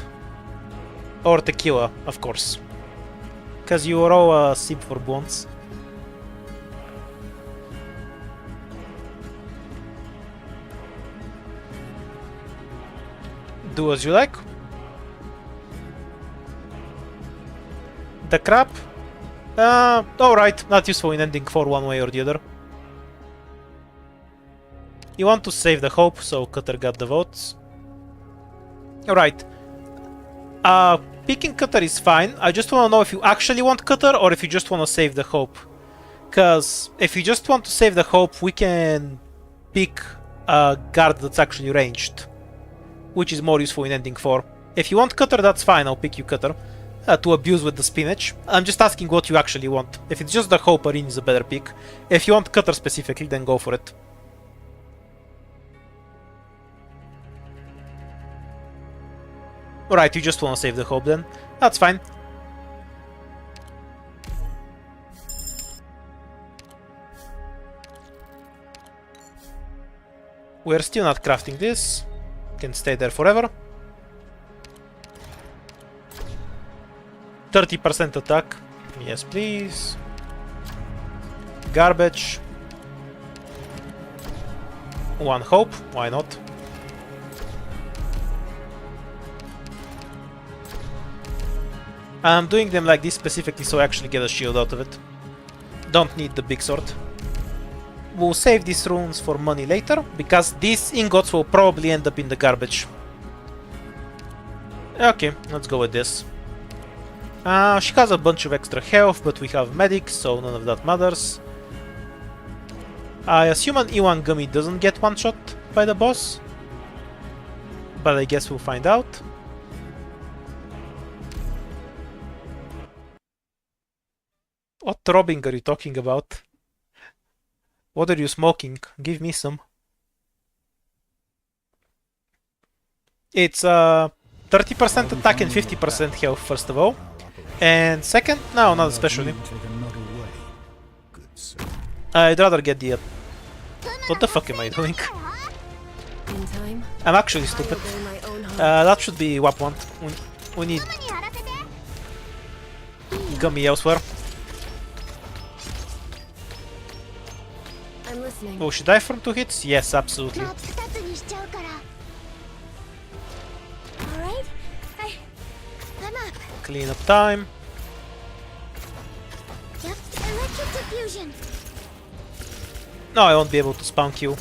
Or Tequila, of course. Because you are all a simp for bonds. Do as you like. The crap? Alright, not useful in ending 4 one way or the other. You want to save the hope, so Cutter got the votes. Alright. Picking Cutter is fine. I just want to know if you actually want Cutter or if you just want to save the hope. Because if you just want to save the hope, we can pick a guard that's actually ranged, which is more useful in ending 4. If you want Cutter, that's fine, I'll pick you Cutter. To abuse with the spinach. I'm just asking what you actually want. If it's just the hope, Arin is a better pick. If you want Cutter specifically, then go for it. Alright, you just want to save the hope then. That's fine. We're still not crafting this. Can stay there forever. 30% attack. Yes, please. Garbage. 1 hope. Why not? I'm doing them like this specifically so I actually get a shield out of it. Don't need the big sword. We'll save these runes for money later, because these ingots will probably end up in the garbage. Okay, let's go with this. She has a bunch of extra health, but we have medics, so none of that matters. I assume an E1 gummy doesn't get one-shot by the boss, but I guess we'll find out. What throbbing are you talking about? What are you smoking? Give me some. It's 30% attack and 50% health, first of all. And second, no, not especially. I'd rather get the... What the fuck am I doing? I'm actually stupid. That should be WAP 1. We need gummy elsewhere. I'm listening. Oh, should I from 2 hits? Yes, absolutely. Alright, I'm up. Clean up time. Yep, electric diffusion. No, I won't be able to spawn Q.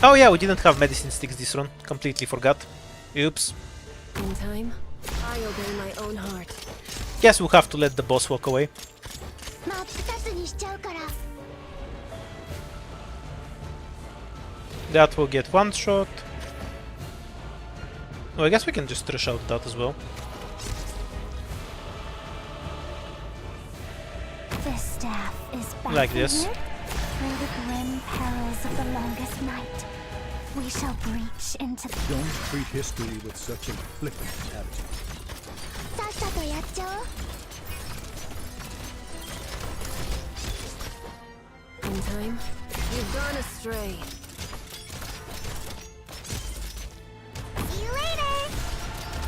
Oh yeah, we didn't have medicine sticks this run. Completely forgot. Oops. In time, I obey my own heart. Guess we'll have to let the boss walk away. That will get one shot. Oh, I guess we can just rush out that as well. This staff is back Like this. through the grim perils of the longest night. We shall breach into the... Don't treat history with such a flippant attitude. In time, you've gone astray. See you later.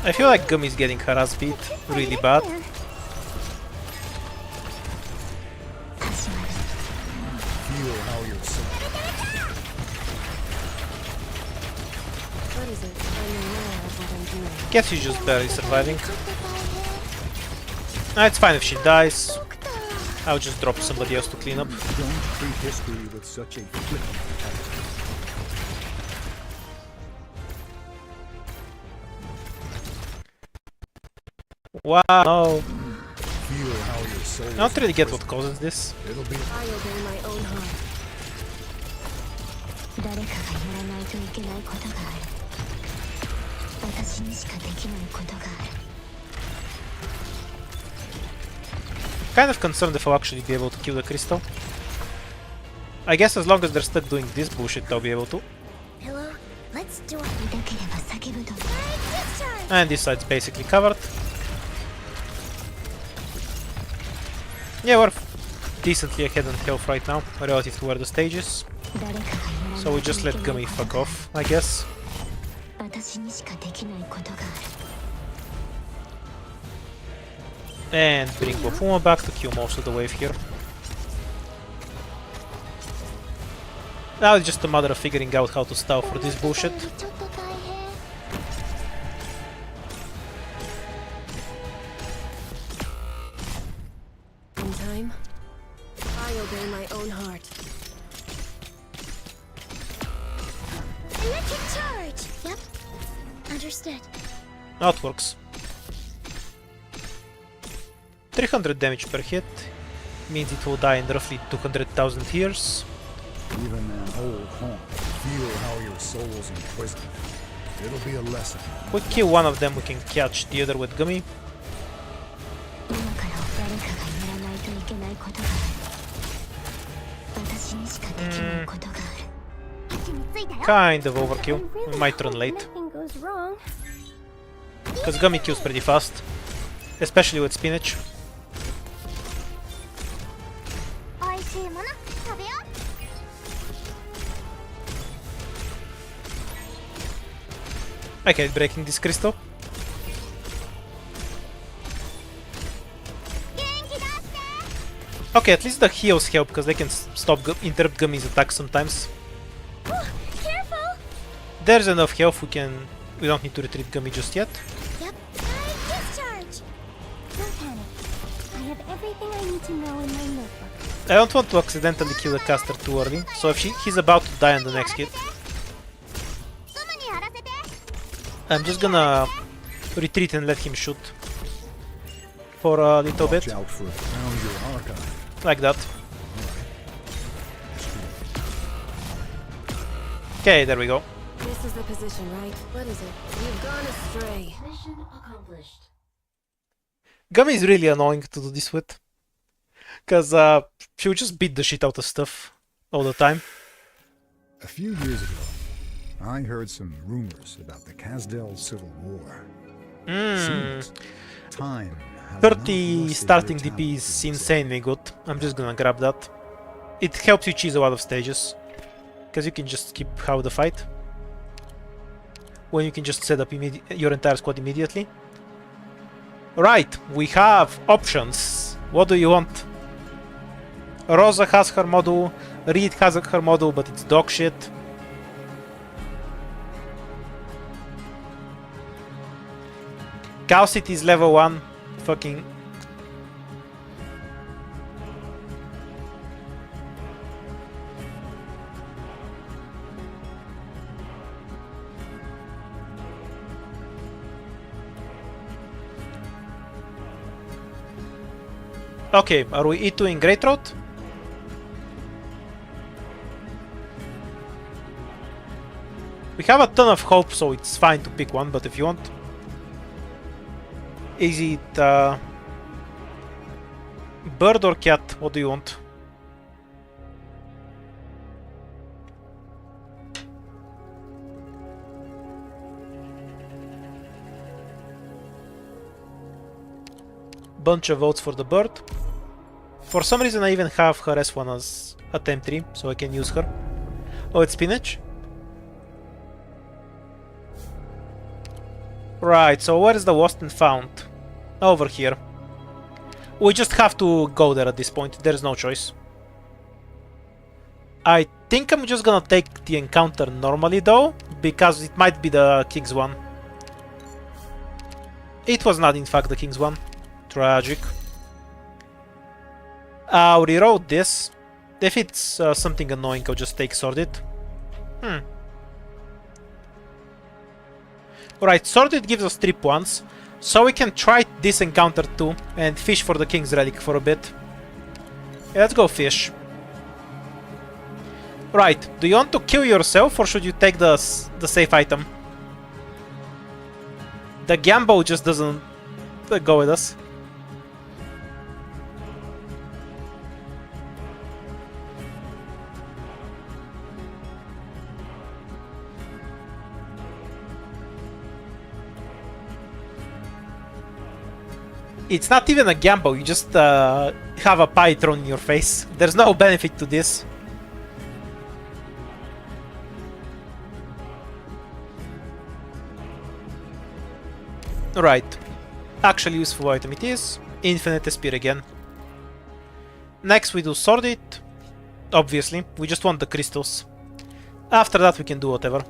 I feel like Gummy's getting her ass beat really bad. Feel how your soul. What is it? I'm aware of what I'm doing. Guess she's just barely surviving. It's fine if she dies. I'll just drop somebody else to clean up. Don't treat history with such a flippant attitude. Wow, no. Feel how your soul. I don't really get what causes this. It'll be I obey my own heart. 誰かがやらないといけないことがある。私にしかできないことがある。 Kind of concerned if I'll actually be able to kill the crystal. I guess as long as they're stuck doing this bullshit, I'll be able to. Hello, let's do it. And this side's basically covered. Yeah, we're decently ahead in health right now, relative to where the stage is. So we just let Gummy fuck off, I guess. And bring Wafuma back to kill most of the wave here. Now it's just a matter of figuring out how to stall for this bullshit. In time, I obey my own heart. Electric charge. Yep. Understood. That works. 300 damage per hit means it will die in roughly 200,000 years. Even an old haunt. Feel how your soul's imprisoned. It'll be a lesson. We kill one of them, we can catch the other with Gummy. 今から誰かがやらないといけないことがある。私にしかできないことがある。位置についたよ。 Kind of overkill. We might run late. Nothing goes wrong. Because Gummy kills pretty fast. Especially with spinach. 美味しいもの食べよう。 I hate breaking this crystal. 元気出して。 Okay, at least the heals help because they can interrupt Gummy's attacks sometimes. Careful. There's enough health, we don't need to retreat Gummy just yet. Yep. Discharge. Don't panic. I have everything I need to know in my notebook. I don't want to accidentally kill the caster too early, so if he's about to die on the next hit, すぐにやらせて。 I'm just gonna retreat and let him shoot for a little bit, Watch out for found your archive. like that. Okay, there we go. This is the position, right? What is it? You've gone astray. Gummy is really annoying to do this with, because she'll just beat the shit out of stuff all the time. A few years ago, I heard some rumors about the Kazdel Civil War. Seems time has not 30 lusted starting your DP talent is to insanely good. I'm just gonna grab that. It helps you cheese a lot of stages, because you can just skip half the fight when you can just set up your entire squad immediately. Right, we have options. What do you want? Rosa has her model, Reed has her model, but it's dog shit. Cow City is level 1. Fucking... Okay, are we E2 in Great Road? We have a ton of hope, so it's fine to pick one, but if you want... Is it bird or cat? What do you want? Bunch of votes for the bird. For some reason I even have her S1 as a temp 3, so I can use her. Oh, it's spinach? Right, so where is the lost and found? Over here. We just have to go there at this point, there's no choice. I think I'm just gonna take the encounter normally though, because it might be the King's one. It was not in fact the King's one. Tragic. I'll reroute this. If it's something annoying, I'll just take Sordid. Alright, Sordid gives us trip once, so we can try this encounter too, and fish for the King's Relic for a bit. Yeah, let's go fish. Right, do you want to kill yourself, or should you take the safe item? The Gambo just doesn't go with us. It's not even a gamble, you just have a pie thrown in your face. There's no benefit to this. Right. Actually useful item it is. Infinite Spear again. Next we do Sordid. Obviously, we just want the crystals. After that we can do whatever.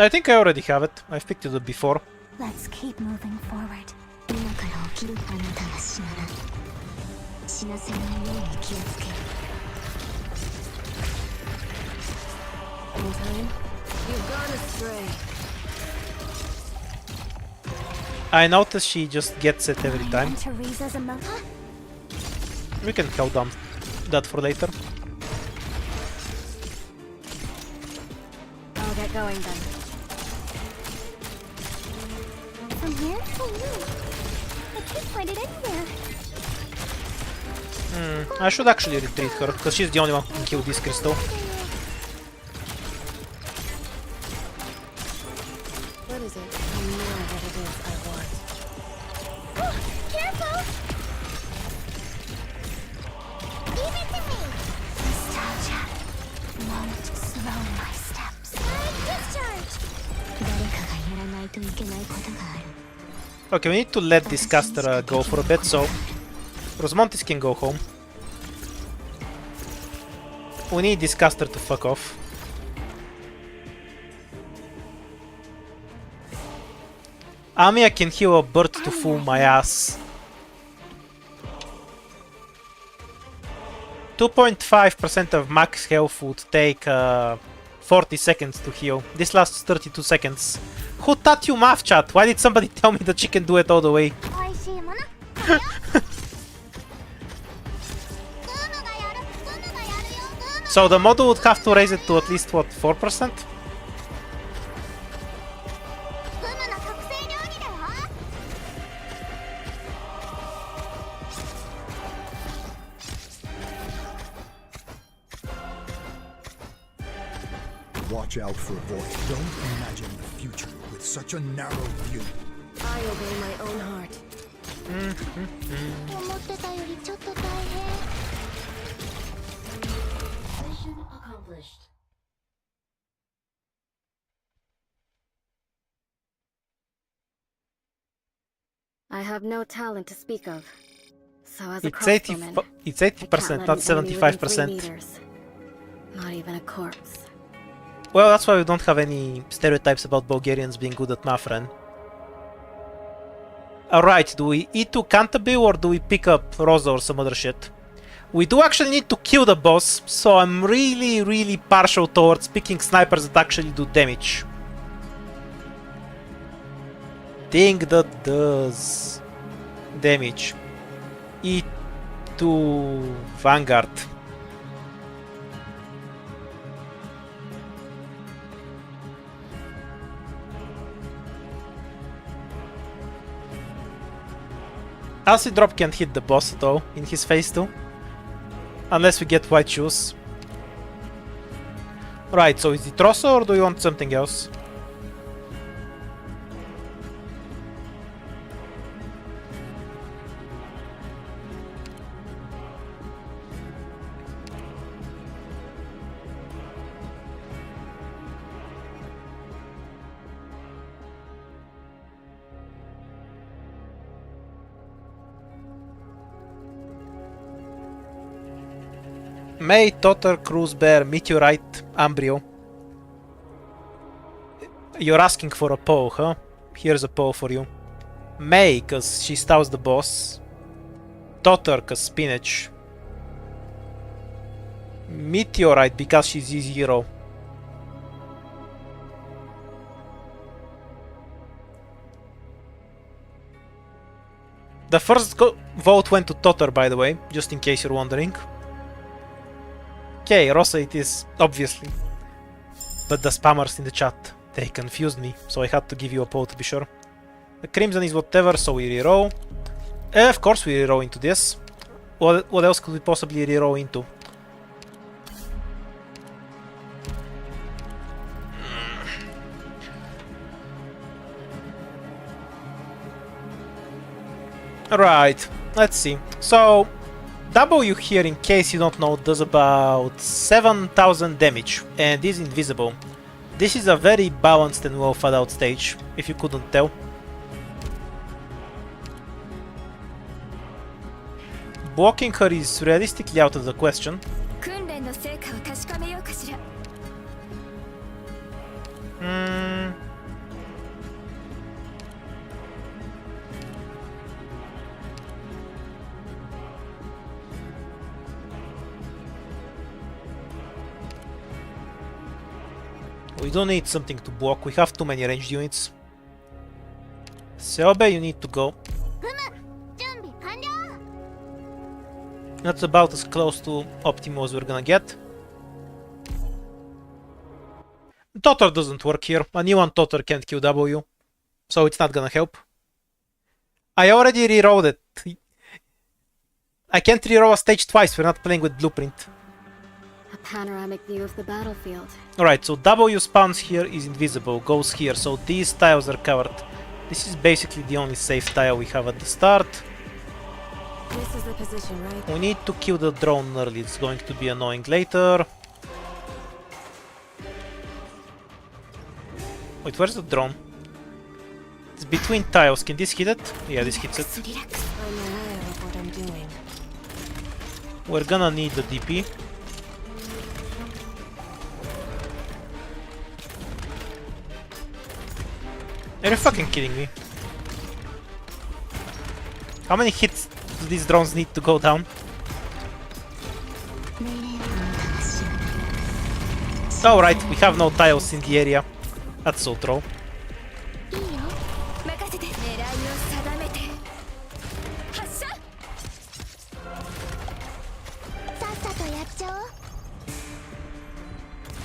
I think I already have it. I've picked it up before. Let's keep moving forward. 今から起きるあなたが死なない死なせないように気をつける In time? You've gone astray. I notice she just gets it every time. And Teresa's emotion. We can count down that for later. I'll get going then. From here? Oh no. I can't find it anywhere. I should actually retreat her, because she's the only one who can kill this crystal. What is it? I know what it is I want. Oh, careful! Leave it to me! Nostalgia won't slow my steps. Discharge! 誰かがやらないといけないことがある Okay, we need to let this caster go for a bit, so Rosmontis can go home. We need this caster to fuck off. Amiya can heal a bird to fool my ass. 2.5% of max health would take 40 seconds to heal. This lasts 32 seconds. Who taught you math, chat? Why did somebody tell me that she can do it all the way? So the model would have to raise it to at least, what, 4%? Watch out for a void. Don't imagine the future with such a narrow view. I obey my own heart. 思ってたよりちょっと大変。 Mission accomplished. I have no talent to speak of. So as a It's 80, crossbowman, it's I can't 80%, let not an enemy within 3 75%. meters. Not even a corpse. Well, that's why we don't have any stereotypes about Bulgarians being good at math, Ren. Alright, do we E2 Canterbury or do we pick up Rosa or some other shit? We do actually need to kill the boss, so I'm really partial towards picking snipers that actually do damage. Thing that does damage. E2 Vanguard. Acid Drop can't hit the boss at all in his phase 2. Unless we get white shoes. Right, so is it Rosso or do you want something else? May, Totter, Cruise Bear, Meteorite, Ambrio. You're asking for a poll, huh? Here's a poll for you. May, cause she stows the boss. Totter, cause spinach. Meteorite, because she's E0. The first vote went to Totter, by the way, just in case you're wondering. Okay, Rosa it is, obviously. But the spammers in the chat, they confused me, so I had to give you a poll to be sure. The Crimson is whatever, so we reroll. Of course we reroll into this. What else could we possibly reroll into? Alright, let's see. So, W here, in case you don't know, does about 7000 damage and is invisible. This is a very balanced and well thought out stage, if you couldn't tell. Blocking her is realistically out of the question. 訓練の成果を確かめようかしら Hmm. We don't need something to block, we have too many ranged units. Seobe, you need to go. That's about as close to optimal as we're gonna get. Totter doesn't work here. A new one Totter can't kill W, so it's not gonna help. I already rerolled it. I can't reroll a stage twice, we're not playing with blueprint. A panoramic view of the battlefield. Alright, so W spawns here, is invisible, goes here, so these tiles are covered. This is basically the only safe tile we have at the start. This is the position, right? We need to kill the drone early, it's going to be annoying later. Wait, where's the drone? It's between tiles, can this hit it? Yeah, this hits it. I'm aware of what I'm doing. We're gonna need the DP. Are you fucking kidding me? How many hits do these drones need to go down? Oh right, we have no tiles in the area. That's so troll.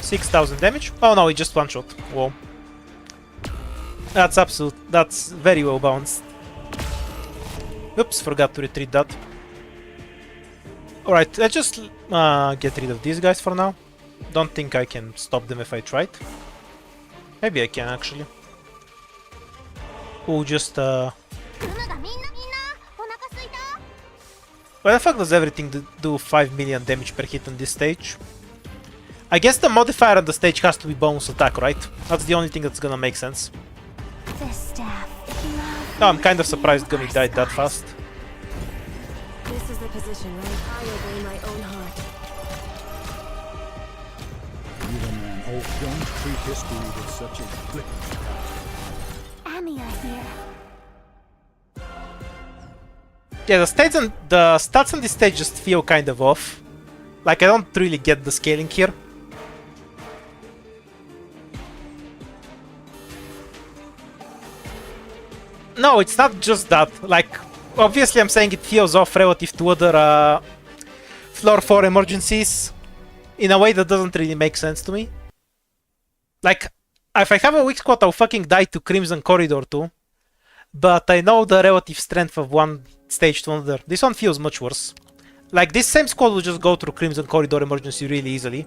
$6,000 damage? Oh no, it just one shot. Whoa. That's absolute. That's very well balanced. Oops, forgot to retreat that. Alright, let's just get rid of these guys for now. Don't think I can stop them if I tried. Maybe I can actually. We'll just Why the fuck does everything do 5 million damage per hit on this stage? I guess the modifier on the stage has to be bonus attack, right? That's the only thing that's gonna make sense. No, I'm kind of surprised Gummy died that fast. This is the position, right? I obey my own heart. Even man, oh, don't treat history with such a flippant. Amia here. Yeah, the stats on this stage just feel kind of off. Like, I don't really get the scaling here. No, it's not just that. Like, obviously I'm saying it feels off relative to other floor 4 emergencies in a way that doesn't really make sense to me. Like, if I have a weak squad, I'll fucking die to Crimson Corridor too. But I know the relative strength of one stage to another. This one feels much worse. Like, this same squad will just go through Crimson Corridor emergency really easily.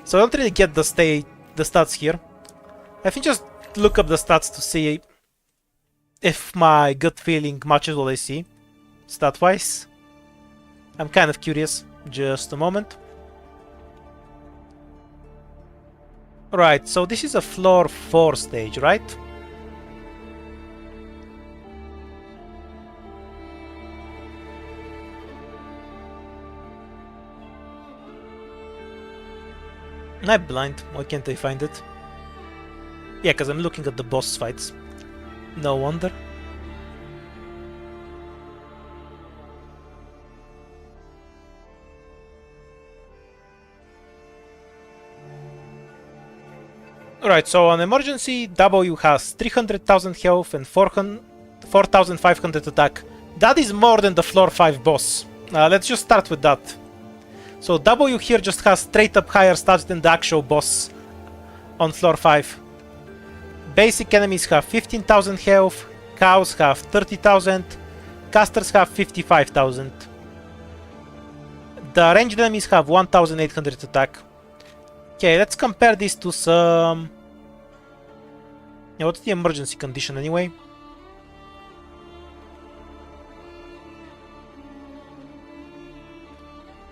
So I don't really get the stats here. I think just look up the stats to see if my gut feeling matches what I see, stat-wise. I'm kind of curious. Just a moment. Right, so this is a floor 4 stage, right? I'm blind. Why can't I find it? Yeah, because I'm looking at the boss fights. No wonder. Alright, so on emergency, W has 300,000 health and 4,500 attack. That is more than the floor 5 boss. Let's just start with that. So W here just has straight up higher stats than the actual boss on floor 5. Basic enemies have 15,000 health, cows have 30,000, casters have 55,000. The ranged enemies have 1,800 attack. Okay, let's compare this to some... Yeah, what's the emergency condition anyway?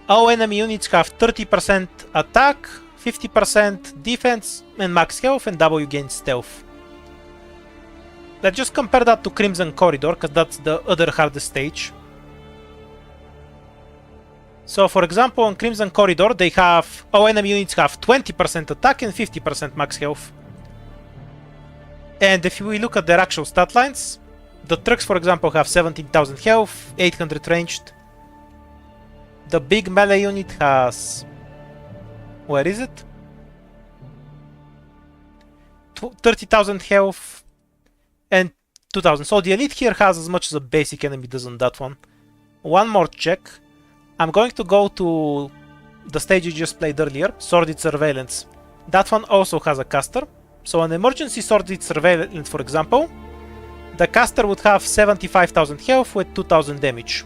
All enemy units have 30% attack, 50% defense, and max health, and W gains stealth. Let's just compare that to Crimson Corridor, because that's the other hardest stage. So, for example, on Crimson Corridor, they have... all enemy units have 20% attack and 50% max health. And if we look at their actual stat lines, the trucks, for example, have 17,000 health, 800 ranged. The big melee unit has... where is it? 30,000 health and 2,000. So the elite here has as much as a basic enemy does on that one. One more check. I'm going to go to the stage you just played earlier, Sordid Surveillance. That one also has a caster. So an emergency Sordid Surveillance, for example, the caster would have 75,000 health with 2,000 damage.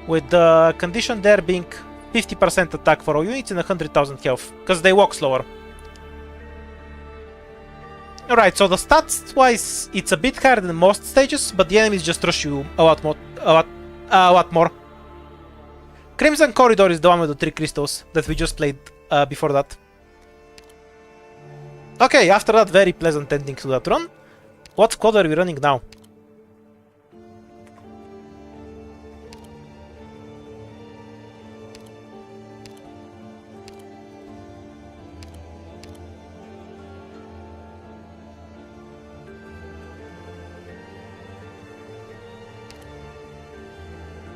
With the condition there being 50% attack for all units and 100,000 health, because they walk slower. Alright, so the stats wise, it's a bit higher than most stages, but the enemies just rush you a lot more. Crimson Corridor is the one with the 3 crystals that we just played before that. Okay, after that very pleasant ending to that run, what squad are we running now?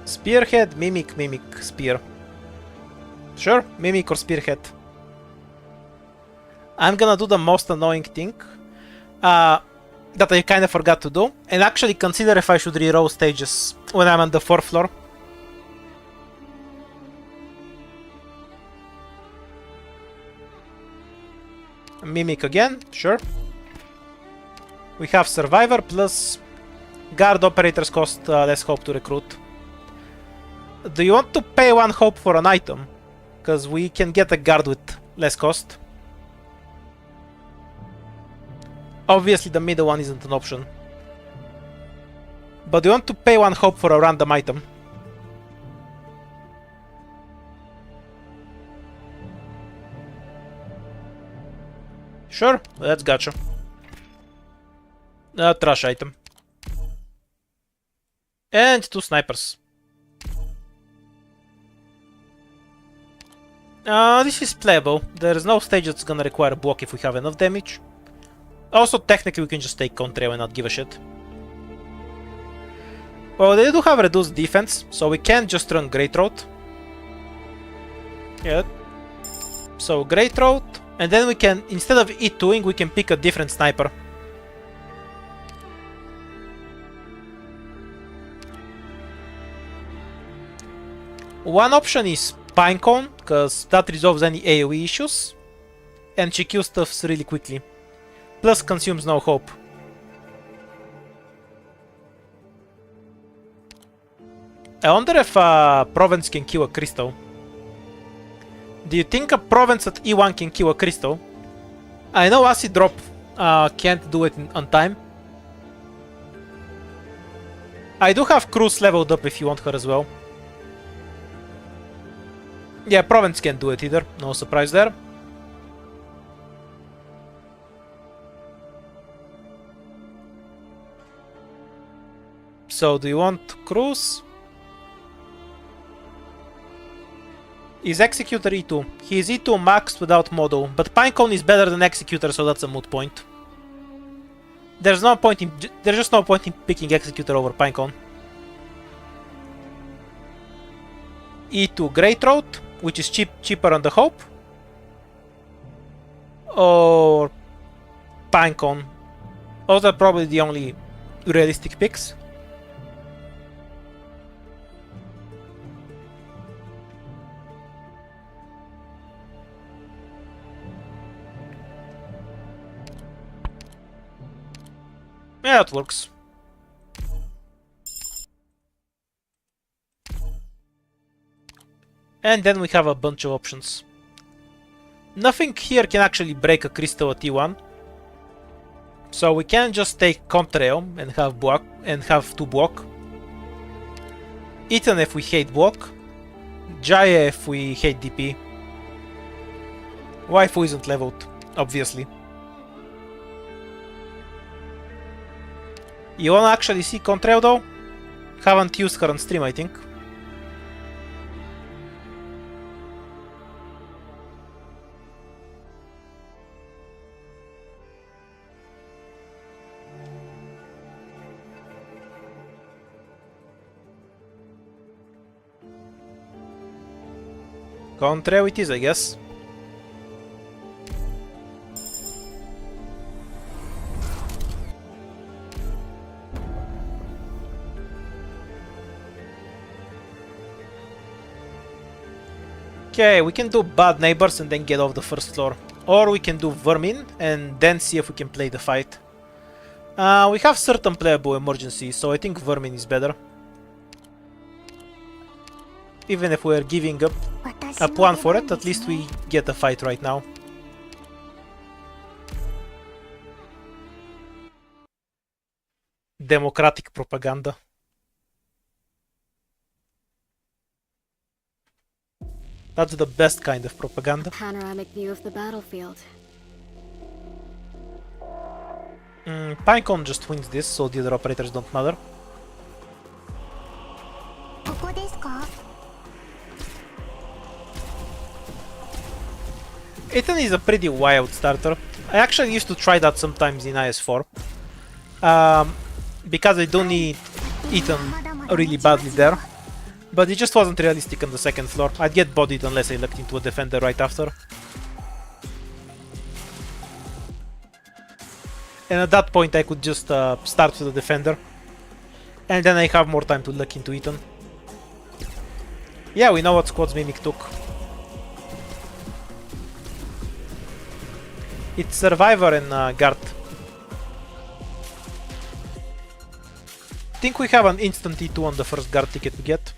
Spearhead, Mimic, Spear. Sure, Mimic or Spearhead. I'm gonna do the most annoying thing that I kinda forgot to do, and actually consider if I should reroll stages when I'm on the 4th floor. Mimic again, sure. We have Survivor plus Guard Operators cost less hope to recruit. Do you want to pay 1 hope for an item? Because we can get a guard with less cost. Obviously the middle one isn't an option. But do you want to pay 1 hope for a random item? Sure, that's gotcha. A trash item. And 2 snipers. This is playable. There is no stage that's gonna require a block if we have enough damage. Also, technically, we can just take Contrail and not give a shit. Well, they do have reduced defense, so we can just run Great Road. Yeah. So, Great Road, and then we can, instead of E2ing, we can pick a different sniper. One option is Pinecone, because that resolves any AoE issues, and she kills stuffs really quickly. Plus consumes no hope. I wonder if Province can kill a crystal. Do you think a Province at E1 can kill a crystal? I know Acid Drop can't do it on time. I do have Cruz leveled up if you want her as well. Yeah, Province can't do it either, no surprise there. So, do you want Cruz? Is Executor E2? He is E2 maxed without model, but Pinecone is better than Executor, so that's a moot point. There's just no point in picking Executor over Pinecone. E2 Great Road, which is cheaper on the hope, or Pinecone. Those are probably the only realistic picks. Yeah, that works. And then we have a bunch of options. Nothing here can actually break a crystal at T1. So we can just take Contrail and have block and have 2 block. Ethan if we hate block. Jaya if we hate DP. Waifu isn't leveled, obviously. You wanna actually see Contrail though? Haven't used her on stream, I think. Contrail it is, I guess. Okay, we can do bad neighbors and then get off the first floor. Or we can do vermin and then see if we can play the fight. We have certain playable emergencies, so I think vermin is better. Even if we're giving up one for it, at least we get a fight right now. Democratic propaganda. That's the best kind of propaganda. Panoramic view of the battlefield. Pinecone just wins this, so the other operators don't matter. Ethan is a pretty wild starter. I actually used to try that sometimes in IS4. Because I do need Ethan really badly there. But it just wasn't realistic on the second floor. I'd get bodied unless I looked into a defender right after. And at that point I could just start with the defender. And then I have more time to look into Ethan. Yeah, we know what squads Mimic took. It's Survivor and Guard. Think we have an instant E2 on the first Guard ticket we get.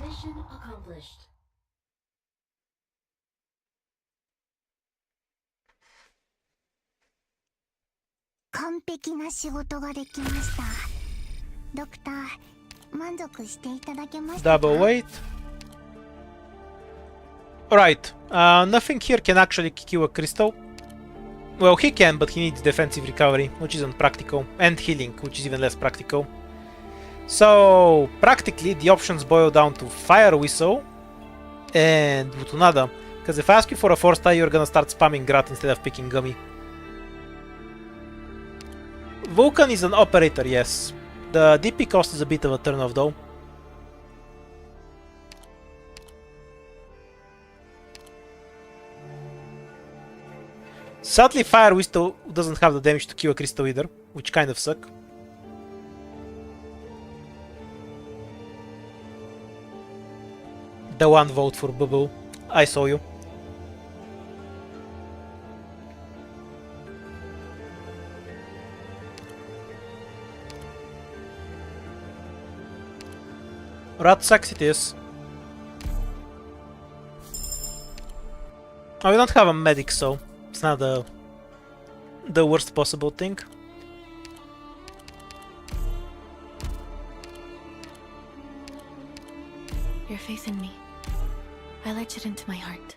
Mission accomplished. Double weight. Alright, nothing here can actually kill a crystal. Well, he can, but he needs defensive recovery, which isn't practical, and healing, which is even less practical. So, practically, the options boil down to Fire Whistle and Butunada. Because if I ask you for a Force tie, you're gonna start spamming Grat instead of picking Gummy. Vulcan is an operator, yes. The DP cost is a bit of a turn-off though. Sadly, Fire Whistle doesn't have the damage to kill a crystal either, which kind of suck. The one vote for Bubble. I saw you. Rat sucks it is. Oh, we don't have a medic, so it's not the worst possible thing. Your faith in me. I let it into my heart.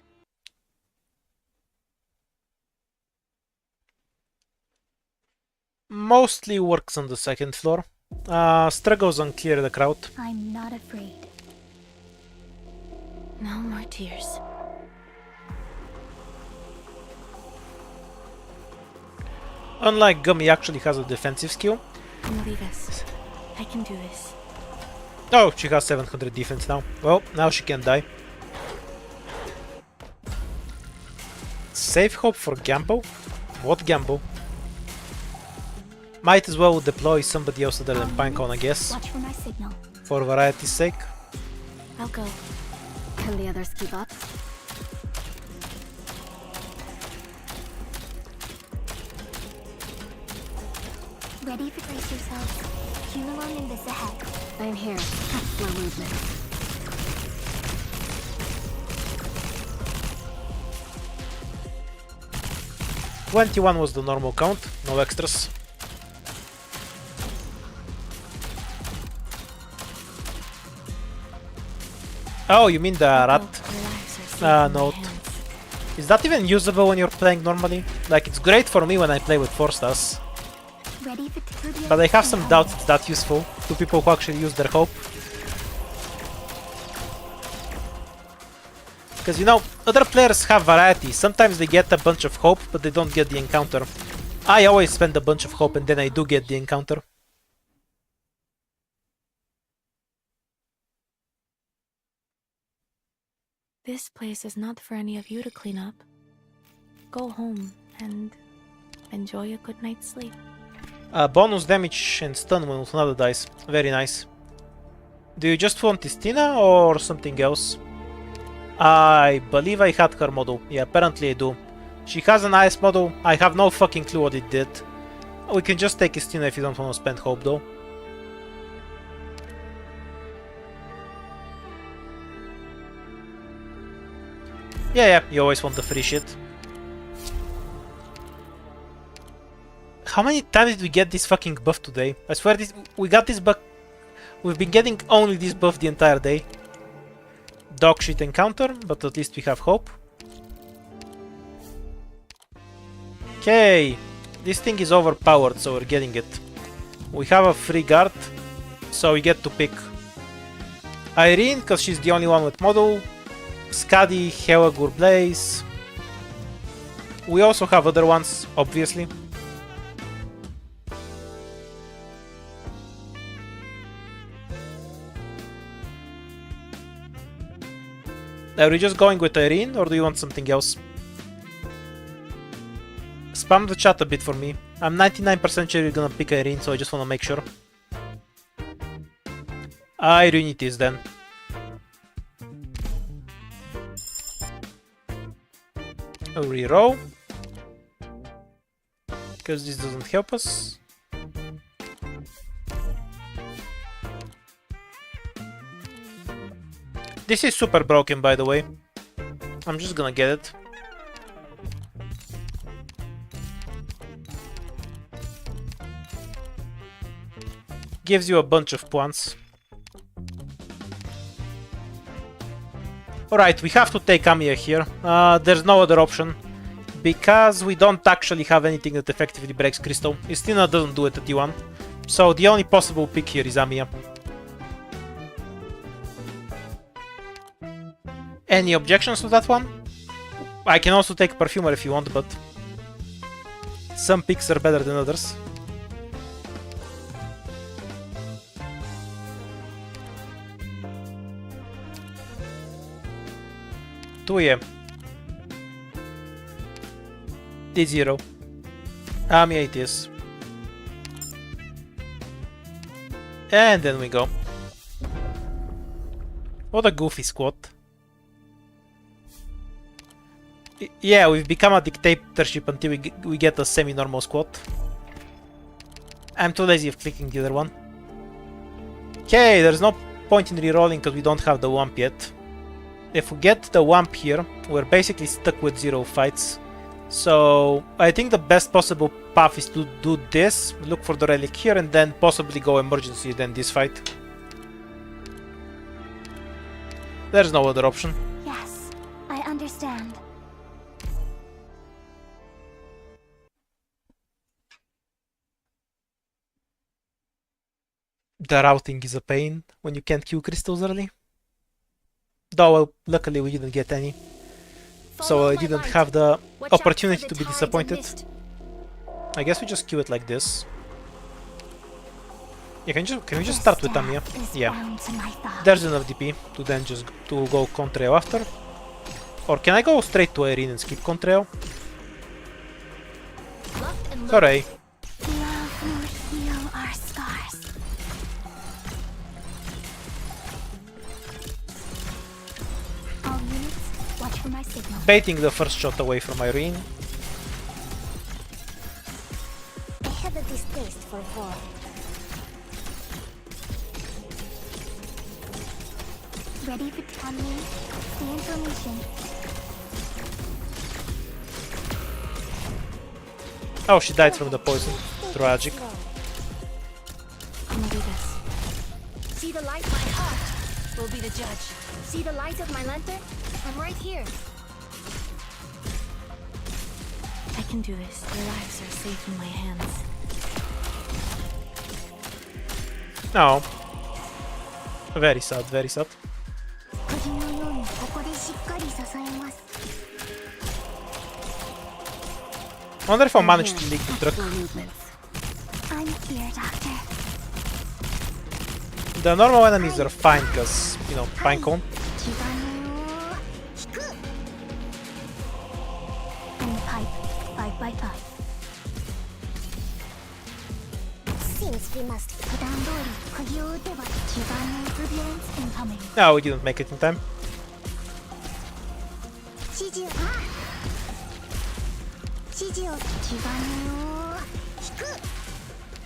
Mostly works on the second floor. Struggles on clear the crowd. I'm not afraid. No more tears. Unlike Gummy actually has a defensive skill. No digas. I can do this. Oh, she has 700 defense now. Well, now she can die. Save hope for Gamble? What Gamble? Might as well deploy somebody else other than Pinecone, I guess. Watch for my signal. For variety's sake. I'll go. Can the others keep up? Ready to brace yourselves. Qui'Lon in this ahead. I'm here. Slow movement. $21 was the normal count, no extras. Oh, you mean the rat note. Is that even usable when you're playing normally? Like, it's great for me when I play with 4-stars. But I have some doubts it's that useful to people who actually use their hope. Because, you know, other players have variety. Sometimes they get a bunch of hope, but they don't get the encounter. I always spend a bunch of hope and then I do get the encounter. This place is not for any of you to clean up. Go home and enjoy a good night's sleep. Bonus damage and stun when with another dice. Very nice. Do you just want Istina or something else? I believe I had her model. Yeah, apparently I do. She has an ice model. I have no fucking clue what it did. We can just take Istina if you don't want to spend hope though. Yeah, you always want the free shit. How many times did we get this fucking buff today? I swear we got this buff. We've been getting only this buff the entire day. Dog shit encounter, but at least we have hope. Okay, this thing is overpowered, so we're getting it. We have a free guard, so we get to pick Irene, because she's the only one with model. Skadi, Helagur Blaze. We also have other ones, obviously. Are we just going with Irene, or do you want something else? Spam the chat a bit for me. I'm 99% sure you're gonna pick Irene, so I just wanna make sure. Irene it is then. A reroll. Because this doesn't help us. This is super broken, by the way. I'm just gonna get it. Gives you a bunch of points. Alright, we have to take Amiya here. There's no other option. Because we don't actually have anything that effectively breaks Crystal. Istina doesn't do it at D1. So the only possible pick here is Amiya. Any objections to that one? I can also take Perfumer if you want, but some picks are better than others. Tuye. D0. Amiya it is. And then we go. What a goofy squad. Yeah, we've become a dictatorship until we get a semi-normal squad. I'm too lazy of clicking the other one. Okay, there's no point in rerolling because we don't have the Wamp yet. If we get the Wamp here, we're basically stuck with 0 fights. So I think the best possible path is to do this, look for the Relic here, and then possibly go emergency, then this fight. There's no other option. Yes, I understand. The routing is a pain when you can't queue crystals early. Though, well, luckily we didn't get any. So I didn't have the opportunity to be disappointed. I guess we just queue it like this. Yeah, can we just start with Amiya? Yeah. There's enough DP to then just to go Contrail after. Or can I go straight to Irene and skip Contrail? Hooray. Love will heal our scars. All units, watch for my signal. Baiting the first shot away from Irene. I have a distaste for war. Ready for timing? The information. Oh, she died from the poison. Tragic. I'm gonna do this. See the light, my heart will be the judge. See the light of my lantern? I'm right here. I can do this. Their lives are safe in my hands. No. Very sad, very sad. くじのようにここでしっかり支えます。 I wonder if I managed to leak the truck. I'm here, Doctor. The normal enemies are fine, because, you know, Pinecone. 気兼ねを we must. 普段通り釘を打てば地盤のturbulence incoming. No, we didn't make it in time. 指示を地盤を引く。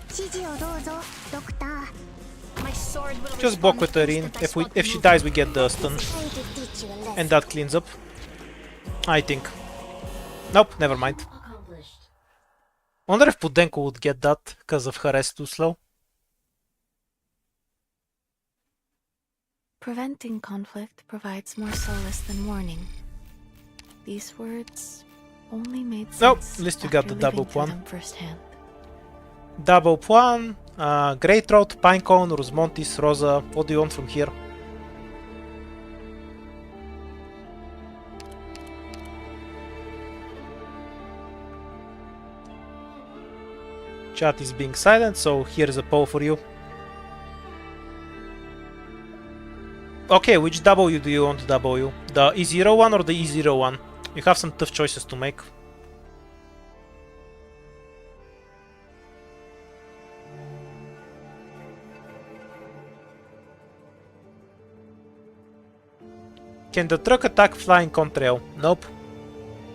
指示をどうぞドクター。 My sword will Just respond block with the Erin. instant I If spot the she movement. dies, we get the stun, Trying to teach you a lesson. and that cleans up. I think. Nope, never mind. Wonder if Pudenko would get that because of her S too slow. Preventing conflict provides more solace than warning. These words only made sense. Nope, at least we got after the double living through one. them firsthand. Double Puan, Great Road, Pinecone, Rusmontis, Rosa. What do you want from here? Chat is being silent, so here's a poll for you. Okay, which W do you want to W? The E0 one or the E0 one? You have some tough choices to make. Can the truck attack flying contrail? Nope.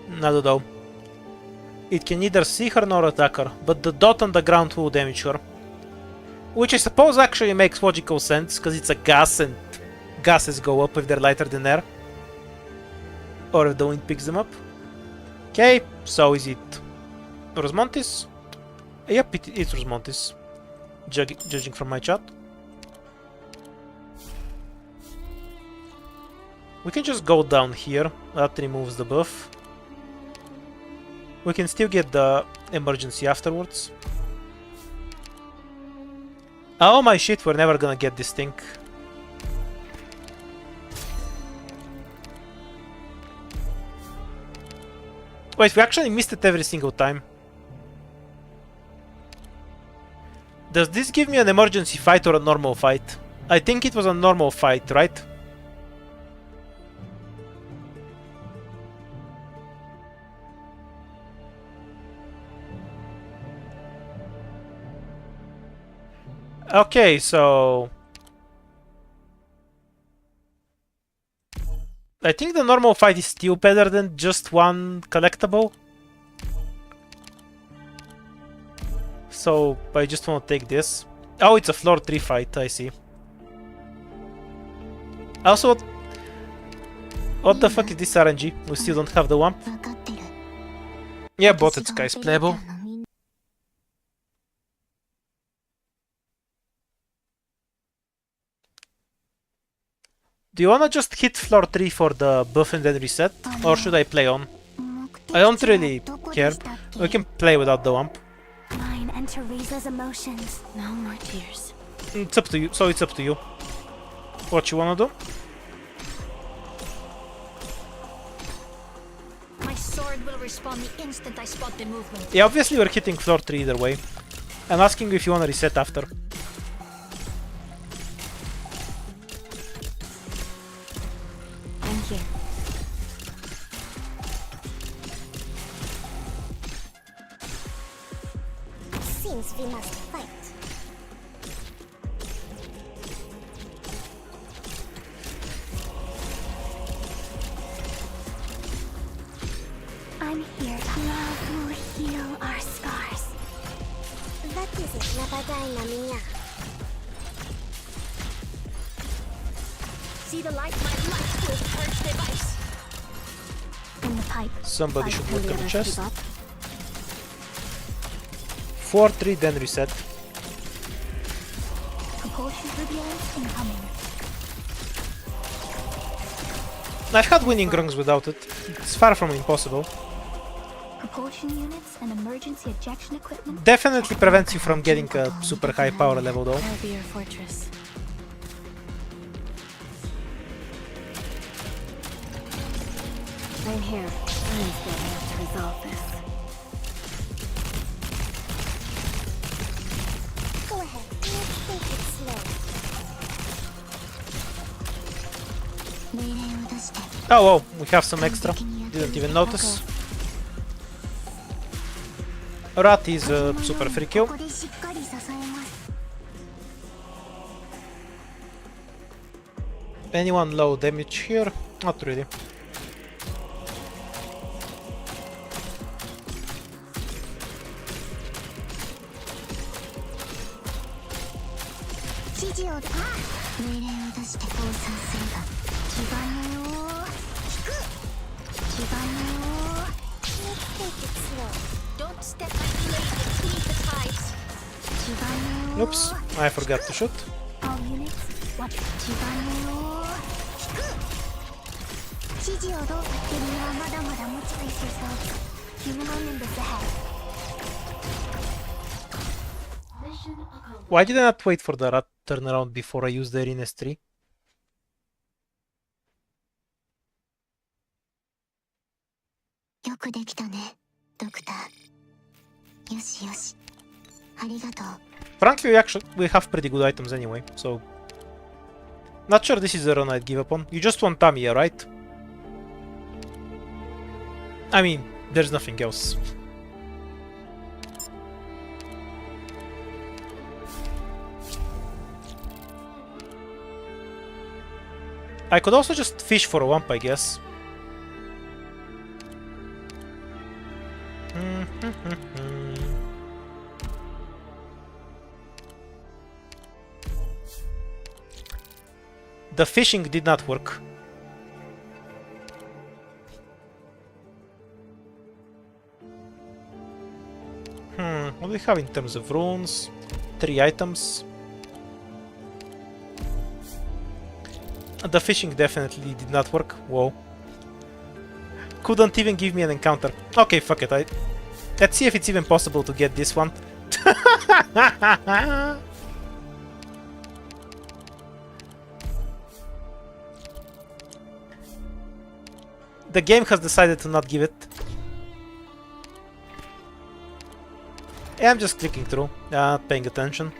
Not at all. It can neither see her nor attack her, but the dot on the ground will damage her. Which I suppose actually makes logical sense, because it's a gas and gases go up if they're lighter than air. Or if the wind picks them up. Okay, so is it Rosmontis? Yep, it's Rosmontis. Judging from my chat. We can just go down here, that removes the buff. We can still get the emergency afterwards. Oh my shit, we're never gonna get this thing. Wait, we actually missed it every single time. Does this give me an emergency fight or a normal fight? I think it was a normal fight, right? Okay, so I think the normal fight is still better than just one collectible. So I just want to take this. Oh, it's a floor 3 fight, I see. Also, what the fuck is this RNG? We still don't have the WAMP. Yeah, but it's guy's playable. Do you wanna just hit floor 3 for the buff and then reset? Or should I play on? I don't really care. We can play without the WAMP. Mine and Teresa's emotions. No more tears. It's up to you, so it's up to you. What you wanna do? My sword will respond the instant I spot the movement. Yeah, obviously we're hitting floor 3 either way. I'm asking you if you wanna reset after. I'm here. Seems we must fight. I'm here. Love will heal our scars. That is it, nabagay na minya. See the light, my light will purge device. In the pipe. Somebody should Can look the at the others chest. keep up? 4-3, then reset. Propulsion turbulence incoming. I've had winning runs without it. It's far from impossible. Propulsion units and emergency ejection equipment. Definitely prevents you from getting a super high power level though. I'll be your fortress. I'm here. I'm getting us to resolve this. Go ahead. Let's take it slow. Oh, oh, we have some extra. Didn't even notice. Rat is a super free kill. ここでしっかり支えます。Anyone low damage here? Not really. Don't step my blade between the ties. Oops, I forgot to shoot. All units, watch. 指示をどう君はまだまだ無茶いせそう。You moment is ahead. Why did I not wait for the turnaround before I used the Arenas 3? よくできたね、ドクター。よしよし。ありがとう。 Frankly, we have pretty good items anyway, so... Not sure this is the run I'd give up on. You just want Tamiya, right? I mean, there's nothing else. I could also just fish for a wamp, I guess. The fishing did not work. What do we have in terms of runes? 3 items. The fishing definitely did not work. Whoa. Couldn't even give me an encounter. Okay, fuck it. Let's see if it's even possible to get this one. The game has decided to not give it. Yeah, I'm just clicking through, not paying attention.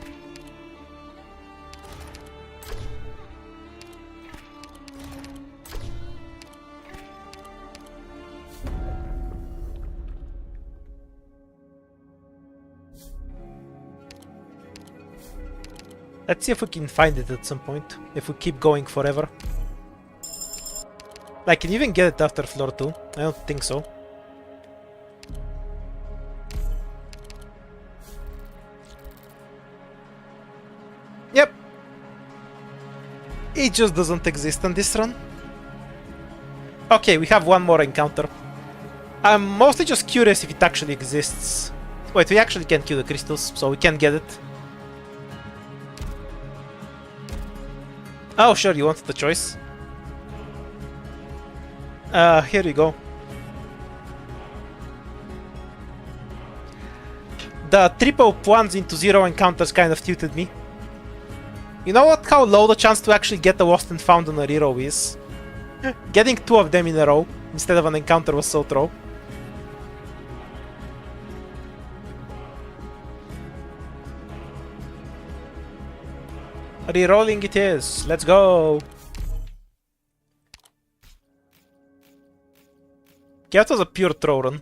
Let's see if we can find it at some point, if we keep going forever. Like, can you even get it after floor 2? I don't think so. Yep. It just doesn't exist on this run. Okay, we have one more encounter. I'm mostly just curious if it actually exists. Wait, we actually can kill the crystals, so we can get it. Oh, sure, you wanted the choice. Here you go. The triple ones into 0 encounters kind of tilted me. You know what? How low the chance to actually get the lost and found on a reroll is? Getting 2 of them in a row instead of an encounter was so throw. Rerolling it is. Let's go. That was a pure throw run.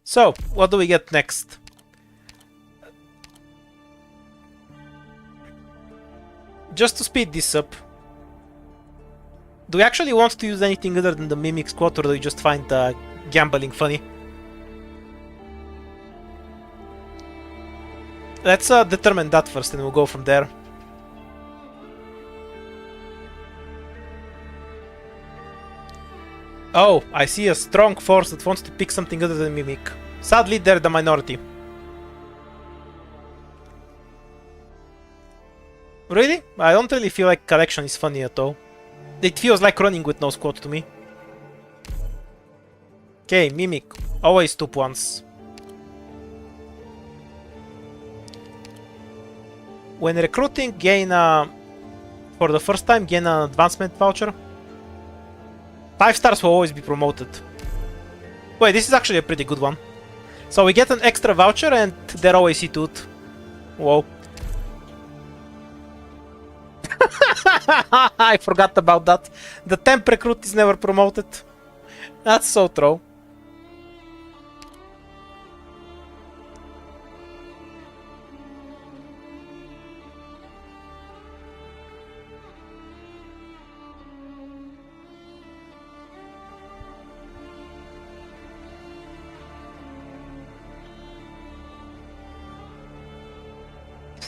So, what do we get next? Just to speed this up, do we actually want to use anything other than the Mimic Squad, or do we just find gambling funny? Let's determine that first and we'll go from there. Oh, I see a strong force that wants to pick something other than Mimic. Sadly, they're the minority. Really? I don't really feel like collection is funny at all. It feels like running with no squad to me. Okay, Mimic. Always 2 points. When recruiting, gain for the first time, gain an advancement voucher. 5 stars will always be promoted. Wait, this is actually a pretty good one. So we get an extra voucher and they're always E2'd. Whoa. I forgot about that. The temp recruit is never promoted. That's so true.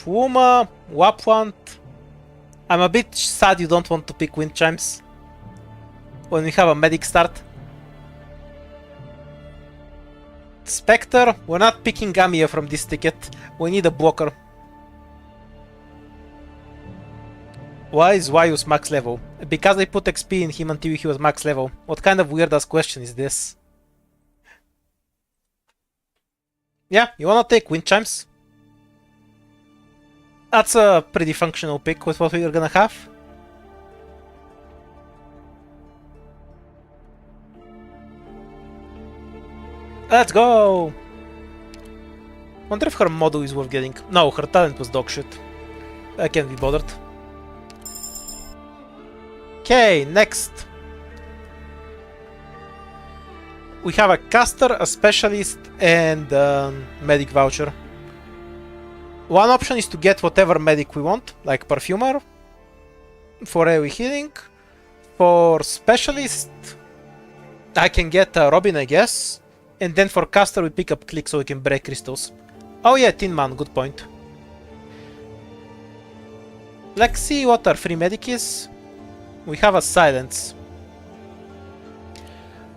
Wuma, Wapwant. I'm a bit sad you don't want to pick Wind Chimes when we have a medic start. Spectre, we're not picking Gamia from this ticket. We need a blocker. Why is Waius max level? Because I put XP in him until he was max level. What kind of weird ass question is this? Yeah, you wanna take Wind Chimes? That's a pretty functional pick with what we're gonna have. Let's go! Wonder if her model is worth getting. No, her talent was dog shit. I can't be bothered. Okay, next. We have a caster, a specialist, and a medic voucher. One option is to get whatever medic we want, like perfumer, for AoE healing. For specialist, I can get Robin, I guess. And then for caster, we pick up click so we can break crystals. Oh yeah, Tin Man, good point. Let's see what our free medic is. We have a silence.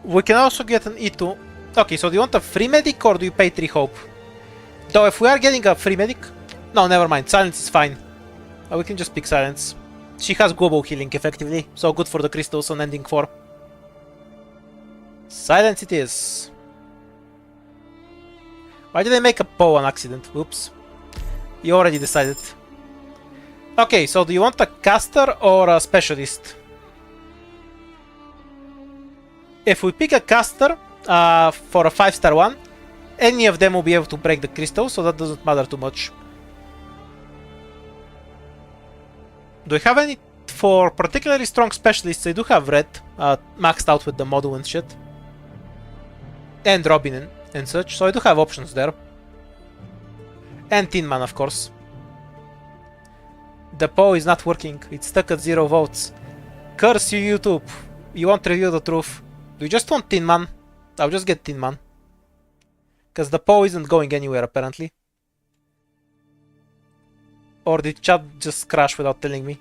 We can also get an E2. Okay, so do you want a free medic or do you pay 3 hope? Though if we are getting a free medic... No, never mind, silence is fine. We can just pick silence. She has global healing effectively, so good for the crystals on ending 4. Silence it is. Why did I make a Poe on accident? Oops. You already decided. Okay, so do you want a caster or a specialist? If we pick a caster for a 5-star one, any of them will be able to break the crystal, so that doesn't matter too much. Do we have any for particularly strong specialists? I do have Red, maxed out with the model and shit. And Robin and such, so I do have options there. And Tin Man, of course. The Poe is not working, it's stuck at 0 votes. Curse you, YouTube. You won't reveal the truth. Do you just want Tin Man? I'll just get Tin Man. Because the Poe isn't going anywhere, apparently. Or did chat just crash without telling me?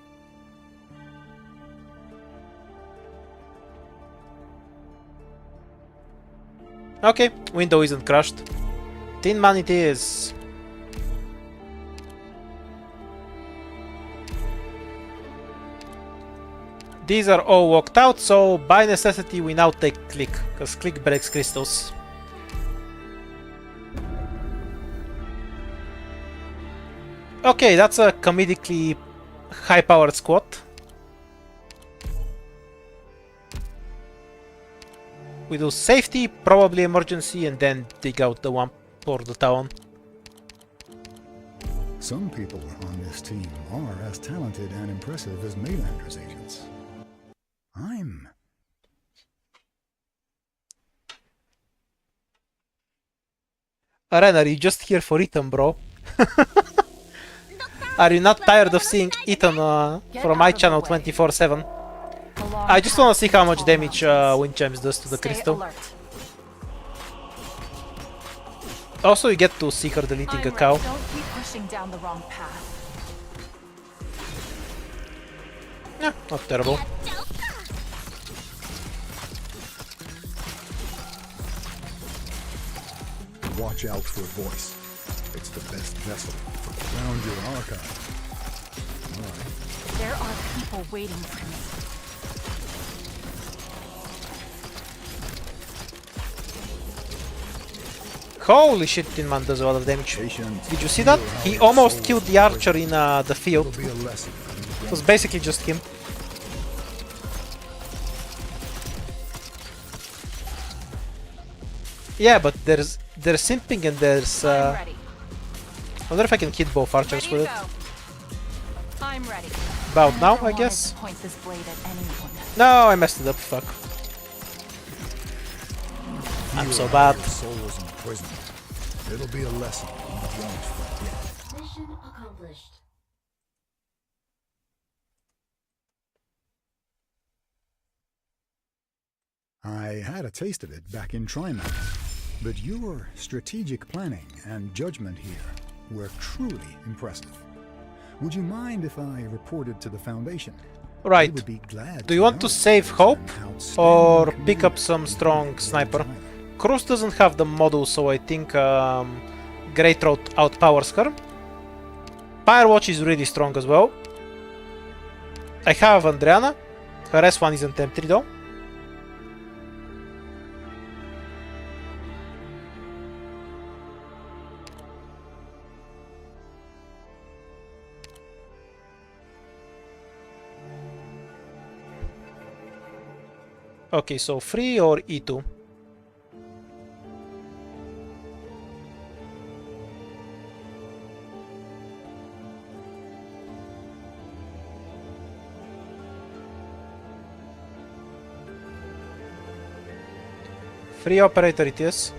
Okay, window isn't crashed. Tin Man it is. These are all walked out, so by necessity we now take Click, because Click breaks crystals. Okay, that's a comedically high-powered squad. We do safety, probably emergency, and then dig out the one or the town. Some people on this team are as talented and impressive as Maylander's agents. Arena, are you just here for Ethan, bro? Are you not tired of seeing Ethan from my channel 24/7? I just want to see how much damage Wind Chimes does to the crystal. Also, you get to see her deleting a cow. Don't keep pushing down the wrong path. Yeah, not terrible. Watch out for voice. It's the best vessel for around your archive. Alright. There are people waiting for me. Holy shit, Tin Man does a lot of damage. Did you see that? He almost killed the archer in the field. It was basically just him. Yeah, but there's simping and there's I wonder if I can hit both archers with it. I'm ready. About now, I guess. Point this blade at anyone. No, I messed it up, fuck. I'm so bad. Souls in prison. It'll be a lesson you won't forget. Mission accomplished. I had a taste of it back in Trimac, but your strategic planning and judgment here were truly impressive. Would you mind if I reported to the Foundation? They Right. would be glad Do you want to know save there's Hope an outstanding or pick up community some strong in sniper? China. Cruz doesn't have the model, so I think Great Road outpowers her. Firewatch is really strong as well. I have Andriana. Her S1 isn't M3 though. Okay, so free or E2? Free operator it is.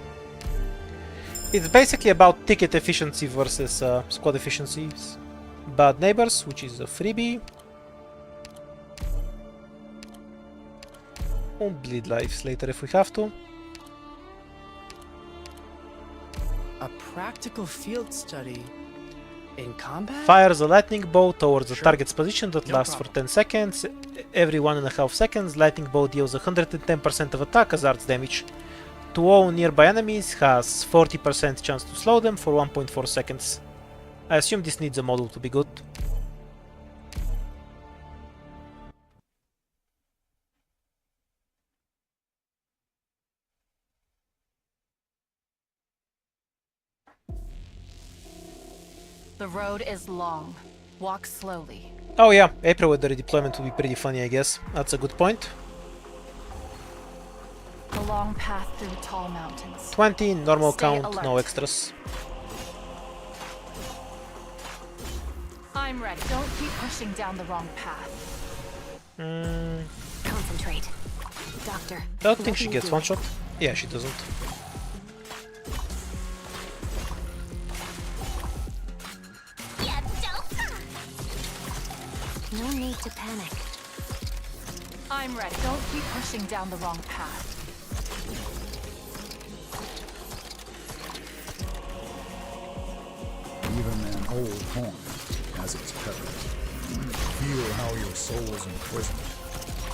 It's basically about ticket efficiency versus squad efficiencies. Bad neighbors, which is a freebie. We'll bleed lives later if we have to. A practical field study in combat? Fires a lightning bolt towards the Sure. target's position that No lasts for problem. 10 seconds. Every 1.5 seconds, lightning bolt deals 110% of attack as arts damage. To all nearby enemies, has 40% chance to slow them for 1.4 seconds. I assume this needs a model to be good. The road is long. Walk slowly. Oh yeah, April with the redeployment will be pretty funny, I guess. That's a good point. A long path through tall mountains. 20, normal Stay count, alert. no extras. I'm ready. Don't keep pushing down the wrong path. Concentrate. Doctor. I don't think she gets one shot. Yeah, she doesn't. No need to panic. I'm ready. Don't keep pushing down the wrong path. Even an old horn has its perils. Feel how your soul's imprisoned.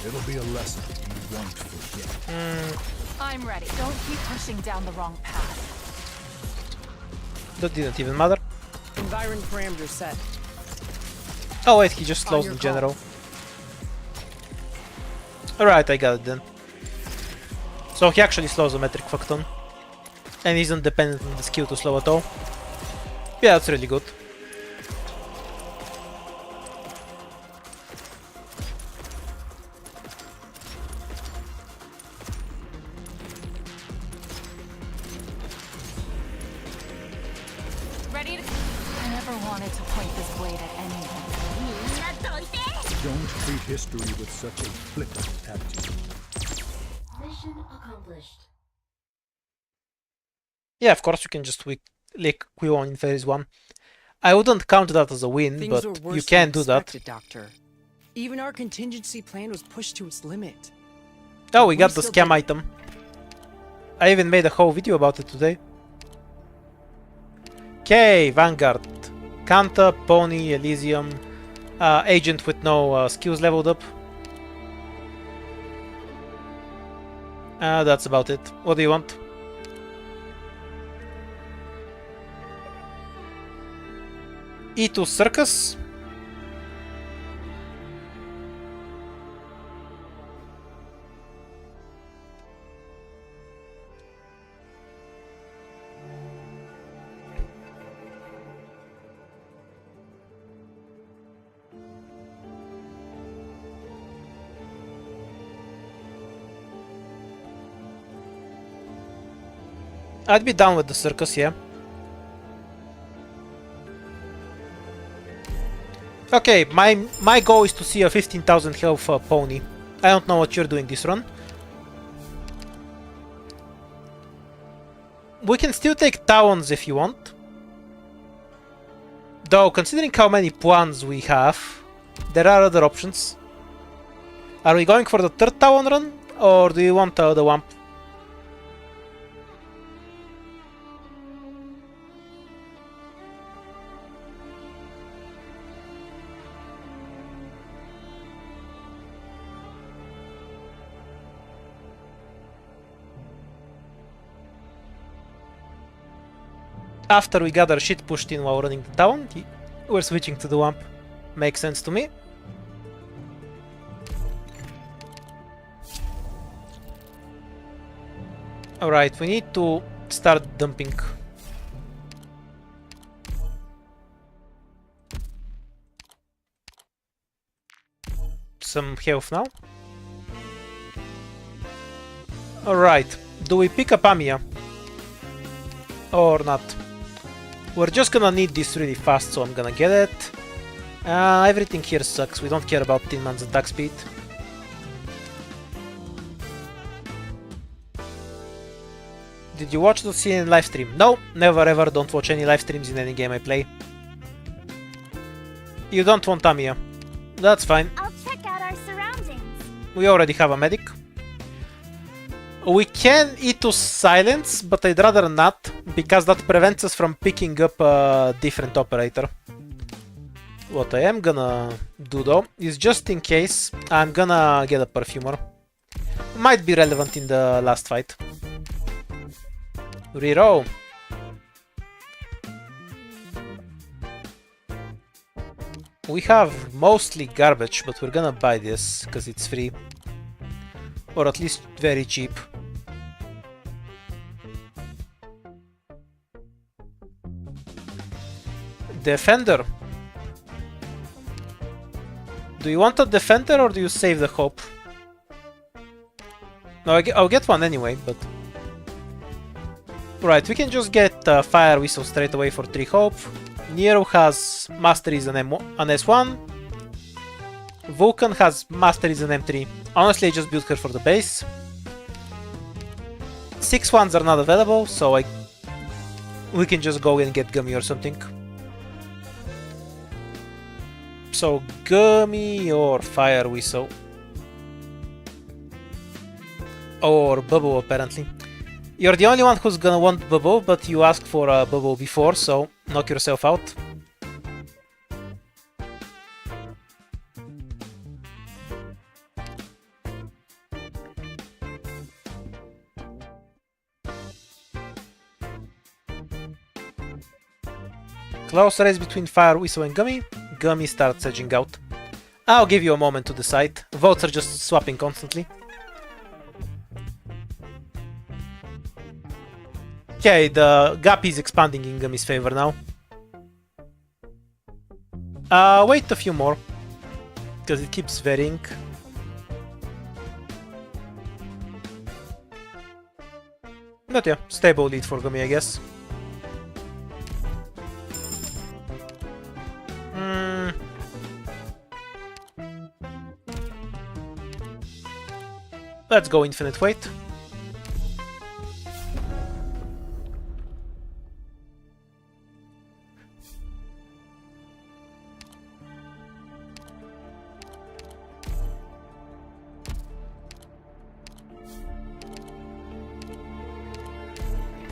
It'll be a lesson you won't forget. I'm ready. Don't keep pushing down the wrong path. That didn't even matter. Environ parameters set. Oh wait, he just slows your in call. general. Alright, I got it then. So he actually slows the metric Facton. And isn't dependent on the skill to slow at all. Yeah, that's really good. Ready to... I never wanted to point this blade at anyone. Don't treat history with such a flippant attitude. Mission accomplished. Yeah, of course you can just lick Qui'Lon in phase 1. I wouldn't count that as a win, Things but were worse you can than do that. expected, Doctor. Even our contingency plan was pushed to its limit. Oh, we got the still scam did- item. I even made a whole video about it today. Okay, Vanguard. Kanta, Pony, Elysium. Agent with no skills leveled up. That's about it. What do you want? E2 Circus? I'd be down with the circus, yeah. Okay, my goal is to see a 15,000 health pony. I don't know what you're doing this run. We can still take Talons if you want. Though, considering how many Puans we have, there are other options. Are we going for the third Talon run? Or do you want the Wamp? after we got our shit pushed in while running the town, we're switching to the Wamp. Makes sense to me. Alright, we need to start dumping some health now. Alright, do we pick up Amiya? Or not? We're just gonna need this really fast, so I'm gonna get it. Everything here sucks, we don't care about Tin Man's attack speed. Did you watch the CNN live stream? No, never ever, don't watch any live streams in any game I play. You don't want Amiya. That's fine. I'll check out our surroundings. We already have a medic. We can E2 silence, but I'd rather not, because that prevents us from picking up a different operator. What I am gonna do though, is just in case, I'm gonna get a perfumer. Might be relevant in the last fight. Reroll. We have mostly garbage, but we're gonna buy this, because it's free. Or at least very cheap. Defender. Do you want a defender or do you save the hope? No, I'll get one anyway, but... Right, we can just get Fire Whistle straight away for 3 hope. Nero has Masteries and an S1. Vulcan has Masteries and M3. Honestly, I just built her for the base. 6 ones are not available, so we can just go and get Gummy or something. So, Gummy or Fire Whistle. Or Bubble, apparently. You're the only one who's gonna want Bubble, but you asked for a Bubble before, so knock yourself out. Close race between Fire Whistle and Gummy. Gummy starts edging out. I'll give you a moment to decide. Votes are just swapping constantly. Okay, the gap is expanding in Gummy's favor now. Wait a few more, because it keeps varying. But yeah, stable lead for Gummy, I guess. Let's go infinite weight.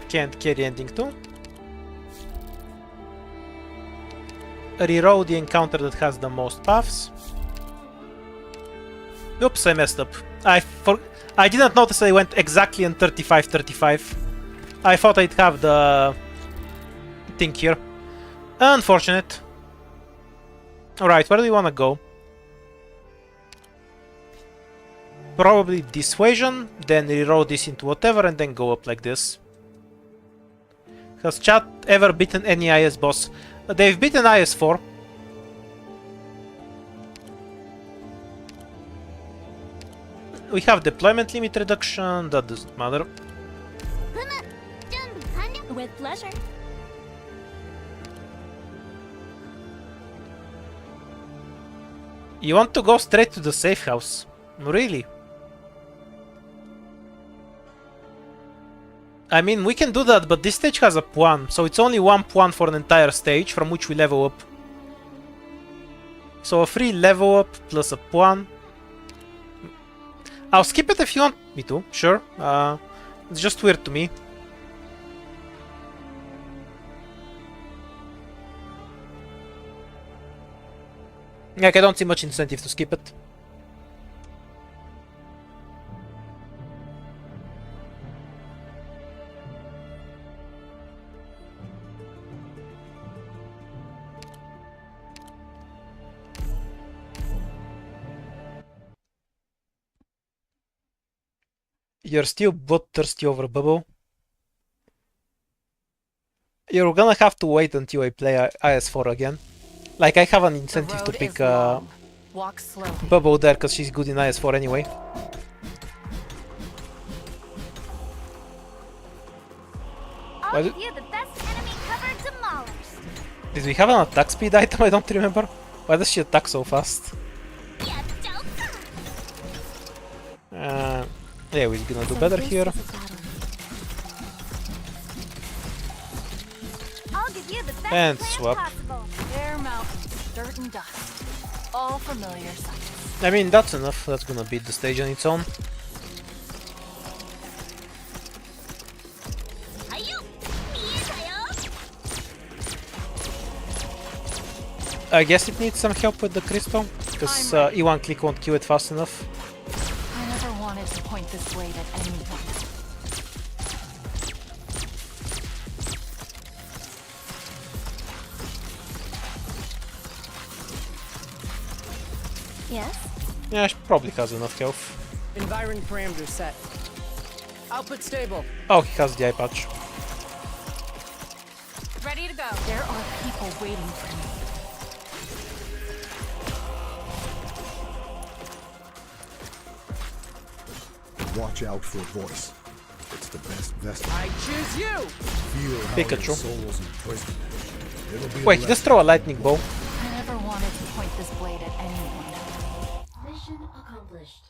Can't carry ending 2. Reroll the encounter that has the most paths. Oops, I messed up. I didn't notice I went exactly on 35-35. I thought I'd have the thing here. Unfortunate. Alright, where do you wanna go? Probably Dissuasion, then reroll this into whatever, and then go up like this. Has chat ever beaten any IS boss? They've beaten IS-4. We have deployment limit reduction, that doesn't matter. With pleasure. You want to go straight to the safe house? Really? I mean, we can do that, but this stage has a Puan, so it's only 1 Puan for an entire stage, from which we level up. So a free level up plus a Puan. I'll skip it if you want me to, sure. It's just weird to me. Like, I don't see much incentive to skip it. you're still bloodthirsty over Bubble, you're gonna have to wait until I play IS4 again. Like, I have an incentive to pick Walk slowly. Bubble there because she's good in IS4 anyway. I'll give you the best enemy cover demolished. Did we have an attack speed item? I don't remember. Why does she attack so fast? Yeah, we're gonna do better here. I'll give you the best And plan swap. possible. Bare mountains, dirt and dust. All familiar sights. I mean, that's enough. That's gonna beat the stage on its own. I guess it needs some help with the crystal, because E1 click won't kill it fast enough. I never wanted to point this blade at anyone. Yes? Yeah, she probably has enough health. Environ parameters set. Output stable. Oh, he has the eye patch. Ready to go. There are people waiting for me. Watch out for a voice. It's the best vessel. I choose you! Feel how Pikachu. your soul's imprisoned. It'll be a Wait, just throw a lightning bolt. I never wanted to point this blade at anyone. Mission accomplished.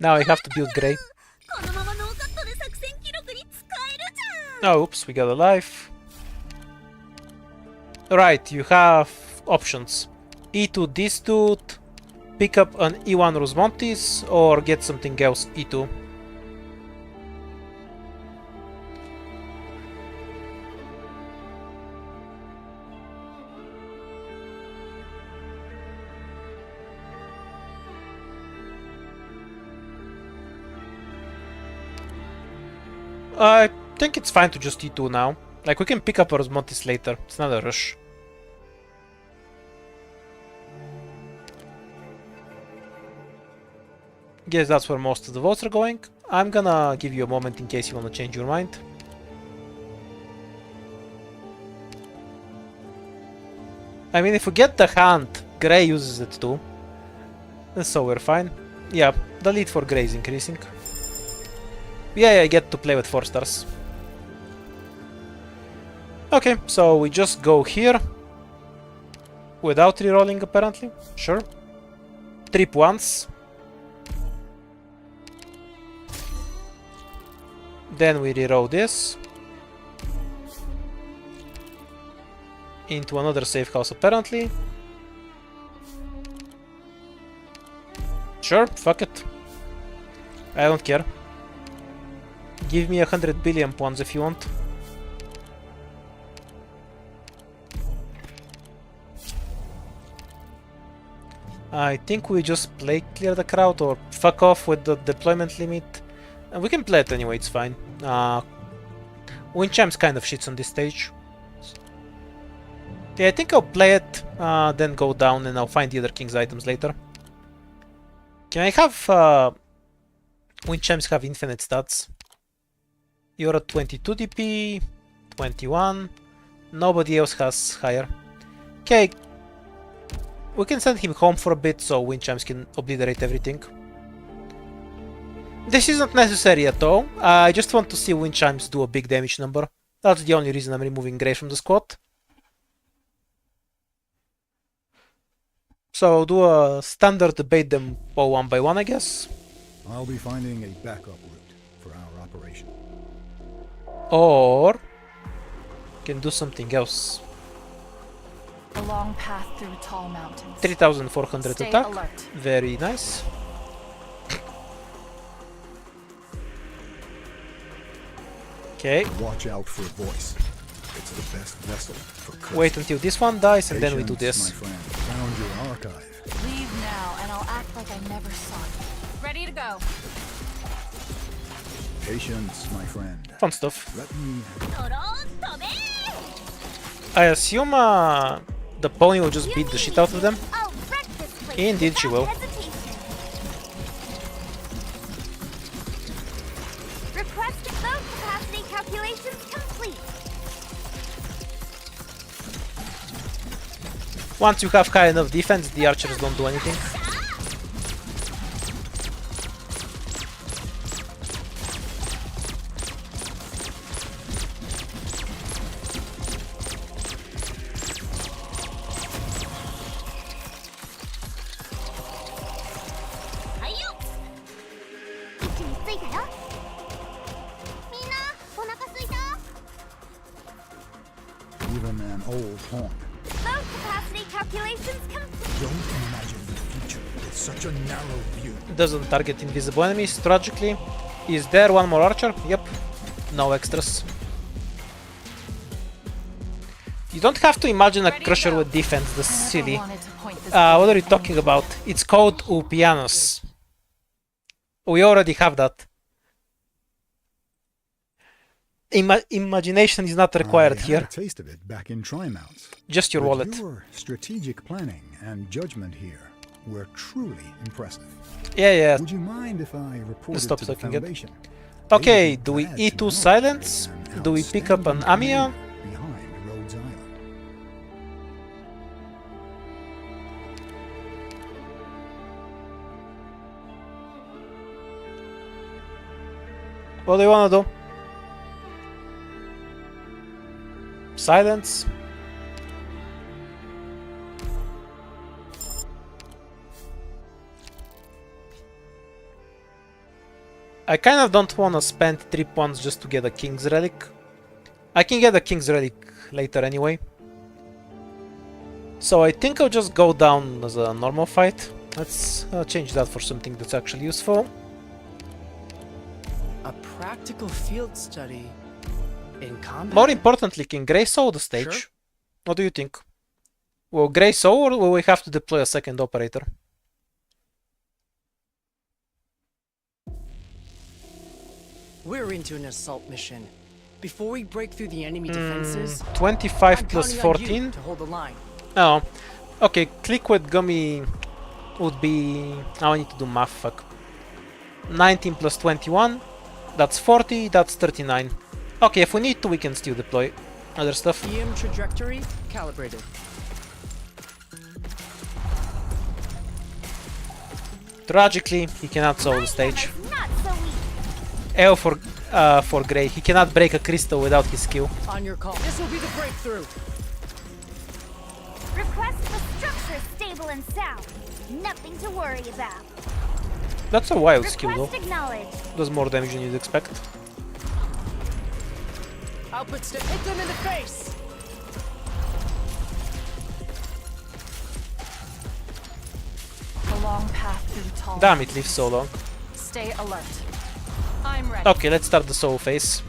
Now I have to build Grey. Oh, oops, we got a life. Right, you have options. E2 this dude, pick up an E1 Rosmontis, or get something else E2. I think it's fine to just E2 now. Like, we can pick up Rosmontis later. It's not a rush. Guess that's where most of the votes are going. I'm gonna give you a moment in case you wanna change your mind. I mean, if we get the hand, Grey uses it too. And so we're fine. Yeah, the lead for Grey is increasing. Yeah, I get to play with 4 stars. Okay, so we just go here. Without rerolling, apparently. Sure. Trip once. Then we reroll this. Into another safe house, apparently. Sure, fuck it. I don't care. Give me 100 billion points if you want. I think we just play clear the crowd or fuck off with the deployment limit. We can play it anyway, it's fine. Winchamps kind of shits on this stage. Yeah, I think I'll play it, then go down and I'll find the other King's items later. Can I have... Winchamps have infinite stats? You're at 22 DP, 21. Nobody else has higher. Okay. We can send him home for a bit so Winchamps can obliterate everything. This isn't necessary at all. I just want to see Winchamps do a big damage number. That's the only reason I'm removing Grey from the squad. So I'll do a standard debate them all one by one, I guess. I'll be finding a backup route for our operation. Or can do something else. A long path through tall mountains. 3400 Stay attack. alert. Very nice. Okay. Watch out for a voice. It's the best vessel for cursing. Wait until this one dies and then we do Patience, this. my friend. Found your archive. Leave now, and I'll act like I never saw you. Ready to go. Patience, my friend. Fun stuff. Let me... I assume the pony will just beat the shit out of them. I'll Indeed she will. Request load capacity calculations complete. Once you have high enough defense, the archers don't do anything. Even an old honk. Load capacity calculations complete. Don't imagine the future with such a narrow view. Doesn't target invisible enemies, tragically. Is there one more archer? Yep. No extras. You don't have to imagine a crusher with defense, that's silly. What are you talking about? It's called Upianos. We already have that. Imagination is not required I here. had a taste of it back in Trimal's. Just your But wallet. Your strategic planning and judgment here were truly impressive. Yeah. Would you mind if I reported Stop to the sucking it. Foundation? Okay, They'd be do we glad E2 to know silence? an Do we pick up an outstanding Amiya? commander behind Rhodes Island. What do you wanna do? Silence. I kind of don't wanna spend 3 points just to get a King's Relic. I can get a King's Relic later anyway. So I think I'll just go down as a normal fight. Let's change that for something that's actually useful. A practical field study in combat? More importantly, can Grey Soul the stage? Sure. What do you think? Will Grey Soul, or will we have to deploy a second operator? We're into an assault mission. Before we break through the enemy defenses, 25 I'm plus counting on you 14? to hold the line. Oh, okay, click with Gummy would be... Now I need to do math, fuck. 19 plus 21, that's 40, that's 39. Okay, if we need to, we can still deploy other stuff. EM trajectory calibrated. Tragically, he cannot solve the stage. Not so easy. L for Grey, he cannot break a crystal without his skill. On your call. This will be the breakthrough. Request the structure stable and sound. Nothing to worry about. That's a wild skill Request though. acknowledged. Does more damage than you'd expect. Output stick. Hit them in the face. The long path through tall. Damn, it lives so long. Stay alert. I'm ready. Okay, let's start the soul phase.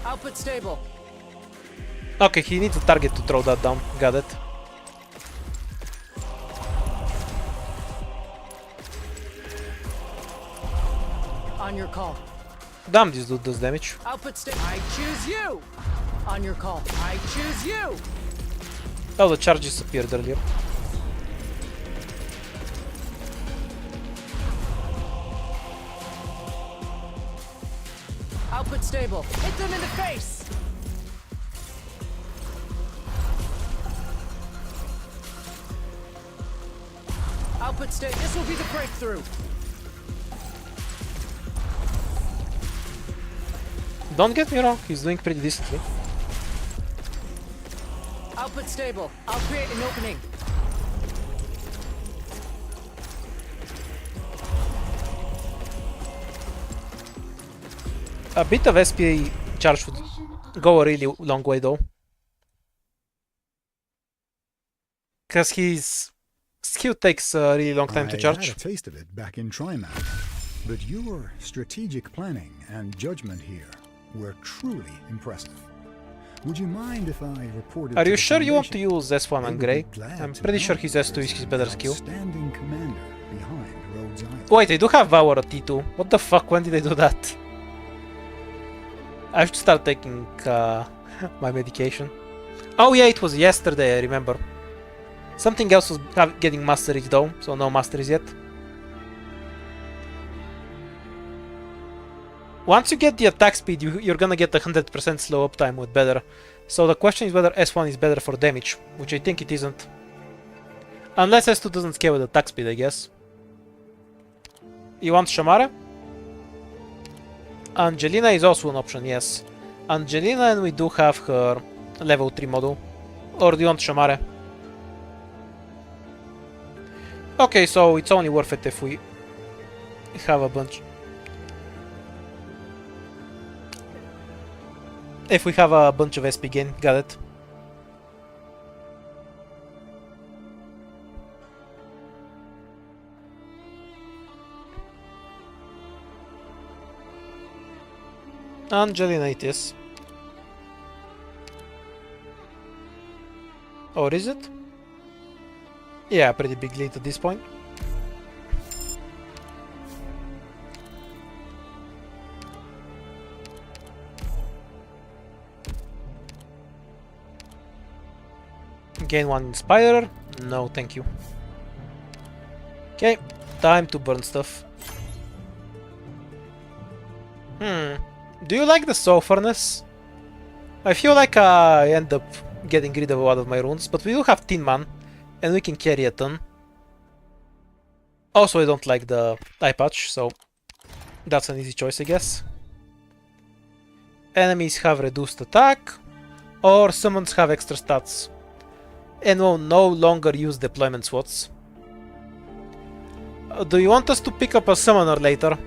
Output stable. Okay, he needs a target to throw that down. Got it. On your call. Damn, this dude does damage. Output stick. I choose you. On your call. I choose you. Oh, the charges appeared earlier. Output stable. Hit them in the face. Output stable. This will be the breakthrough. Don't get me wrong, he's doing pretty decently. Output stable. I'll create an opening. A bit of SPA charge would go a really long way though. Because his skill takes a really long time to I charge. had a taste of it back in Trimal, but your strategic planning and judgment here were truly impressive. Would you mind if I reported Are to you the sure you want to Foundation? use S1 They and would Grey? be glad I'm to pretty know sure his S2 is his better an skill. outstanding commander behind Rhodes Island. Wait, I do have Valor at T2. What the fuck, when did I do that? I should start taking my medication. Oh yeah, it was yesterday, I remember. Something else was getting masteries though, so no masteries yet. Once you get the attack speed, you're gonna get 100% slow uptime with better. So the question is whether S1 is better for damage, which I think it isn't. Unless S2 doesn't scale with attack speed, I guess. You want Shamara? Angelina is also an option, yes. Angelina, and we do have her level 3 model. Or do you want Shamara? Okay, so it's only worth it if we have a bunch. If we have a bunch of SP gain, got it. Angelina it is. Or is it? Yeah, pretty big lead at this point. Gain 1 Inspirer? No, thank you. Okay, time to burn stuff. Do you like the Soul Furnace? I feel like I end up getting rid of a lot of my runes, but we do have Tin Man, and we can carry a ton. Also, I don't like the eye patch, so that's an easy choice, I guess. Enemies have reduced attack, or summons have extra stats, and will no longer use deployment slots. Do you want us to pick up a summoner later?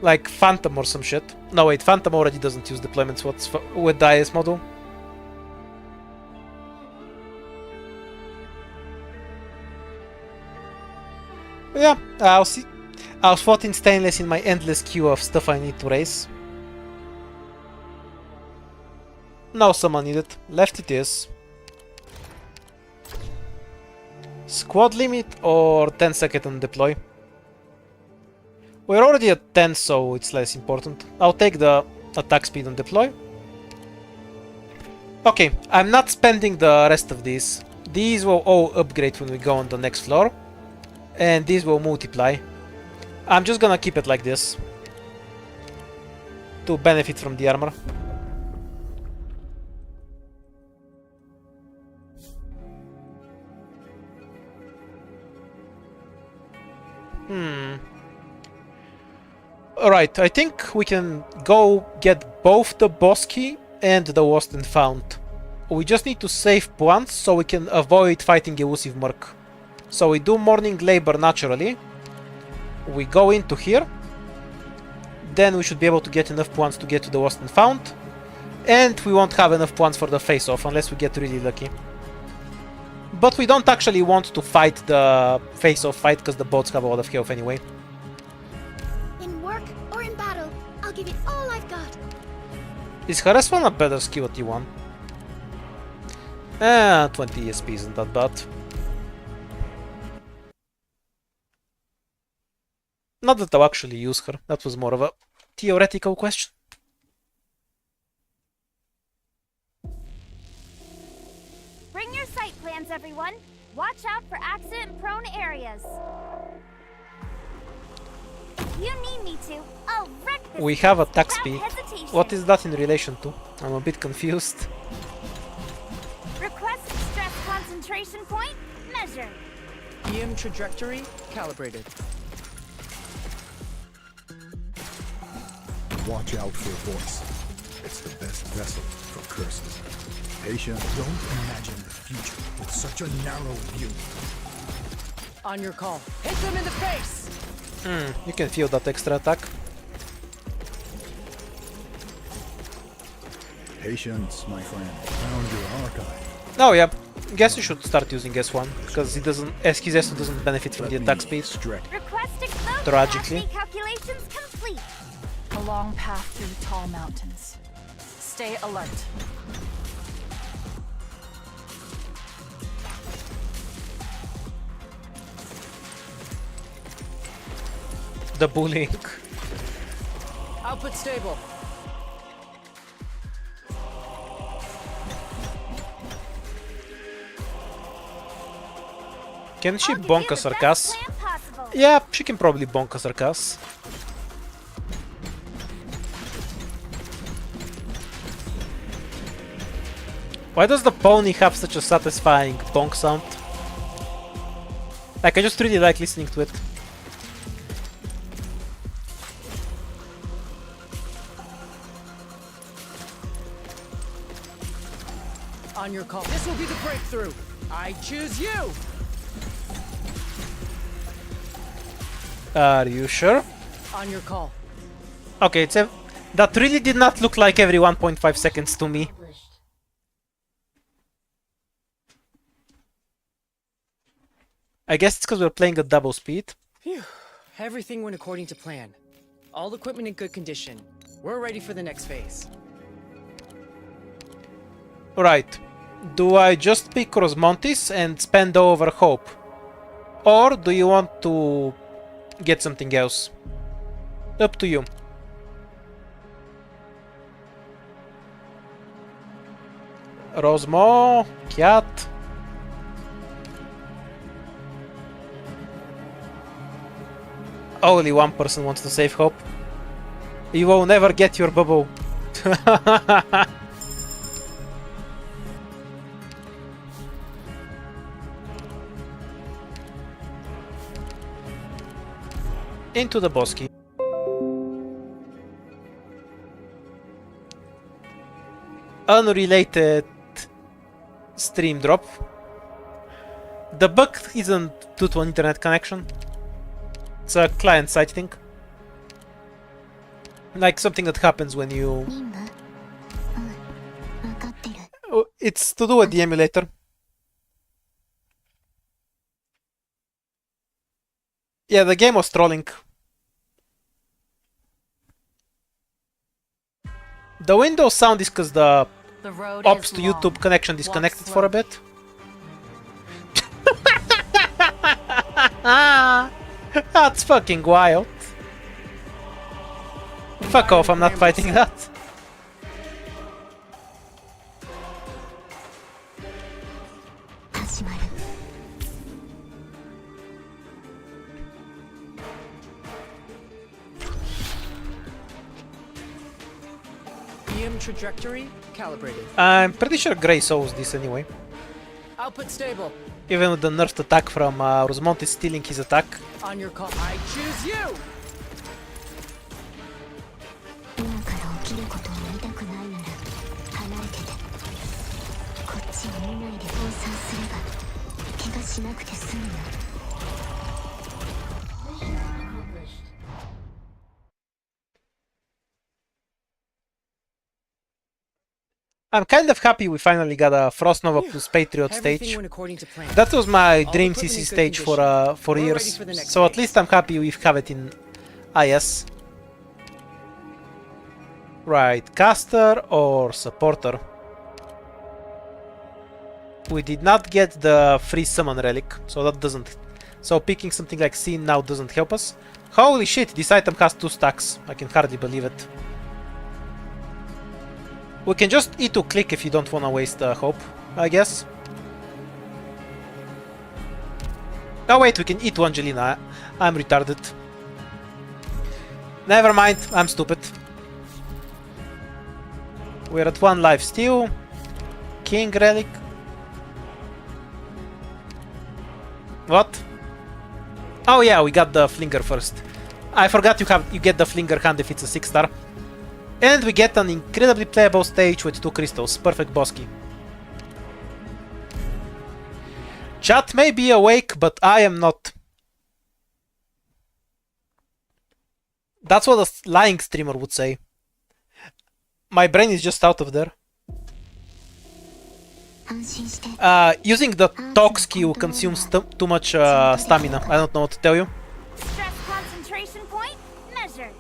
Like Phantom or some shit? No wait, Phantom already doesn't use deployment slots with the IS model. Yeah, I'll see. I'll slot in Stainless in my endless queue of stuff I need to raise. No summon needed. Left it is. Squad limit or 10-second on deploy? We're already at 10, so it's less important. I'll take the attack speed on deploy. Okay, I'm not spending the rest of these. These will all upgrade when we go on the next floor. And these will multiply. I'm just gonna keep it like this. To benefit from the armor. Alright, I think we can go get both the boss key and the lost and found. We just need to save once so we can avoid fighting elusive merc. So we do morning labor naturally. We go into here. Then we should be able to get enough points to get to the lost and found. And we won't have enough points for the face-off unless we get really lucky. But we don't actually want to fight the face-off fight because the bots have a lot of health anyway. In work or in battle, I'll give it all I've got. Is Harass one a better skill at T1? 20 ESP isn't that bad. Not that I'll actually use her, that was more of a theoretical question. Bring your site plans, everyone. Watch out for accident-prone areas. If you need me to, I'll wreck this We have place attack without speed. hesitation. What is that in relation to? I'm a bit confused. Request stress concentration point measured. EM trajectory calibrated. Watch out for voice. It's the best vessel for curses. Patient, don't imagine the future with such a narrow view. On your call. Hit them in the face! You can feel that extra attack. Patience, my friend. Found your archive. Oh yeah, guess you should start using S1 because he doesn't, his S2 doesn't benefit from the attack speed. Requesting load Tragically. capacity calculations complete. A long path through tall mountains. Stay alert. The bullying. Output stable. Can she I'll give bonk you a the best Sarkas? plan possible. Yeah, she can probably bonk a Sarkas. Why does the pony have such a satisfying bonk sound? Like, I just really like listening to it. On your call. This will be the breakthrough. I choose you. Are you sure? On your call. Okay, that really did not look like every 1.5 seconds to me. I guess it's because we're playing at double speed. Phew. Everything went according to plan. All equipment in good condition. We're ready for the next phase. Right. Do I just pick Rosmontis and spend over Hope? Or do you want to get something else? Up to you. Rosmo, Cat. Only one person wants to save Hope. You will never get your bubble. Into the bosky. Unrelated stream drop. The bug isn't due to an internet connection. It's a client-side thing. Like something that happens when you... Oh, it's to do with the emulator. Yeah, the game was trolling. The Windows sound is because the ops to YouTube connection disconnected for a bit. That's fucking wild. Fuck off, I'm not fighting that. EM trajectory calibrated. I'm pretty sure Grey solves this anyway. Output stable. Even with the nerfed attack from Rosmontis stealing his attack. On your call. I choose you. I'm kind of happy we finally got a Frost Nova plus Patriot stage. That was my dream CC stage for years, so at least I'm happy we have it in IS. Right, caster or supporter? We did not get the free summon relic, so that doesn't... So picking something like Scene now doesn't help us. Holy shit, this item has 2 stacks. I can hardly believe it. We can just E2 click if you don't want to waste Hope, I guess. Oh wait, we can E2 Angelina. I'm retarded. Never mind, I'm stupid. We're at 1 life still. King Relic. What? Oh yeah, we got the Flinger first. I forgot you get the Flinger hand if it's a 6-star. And we get an incredibly playable stage with 2 crystals. Perfect boss key. Chat may be awake, but I am not. That's what a lying streamer would say. My brain is just out of there. Using the talk skill consumes too much stamina. I don't know what to tell you. Stress concentration point measured.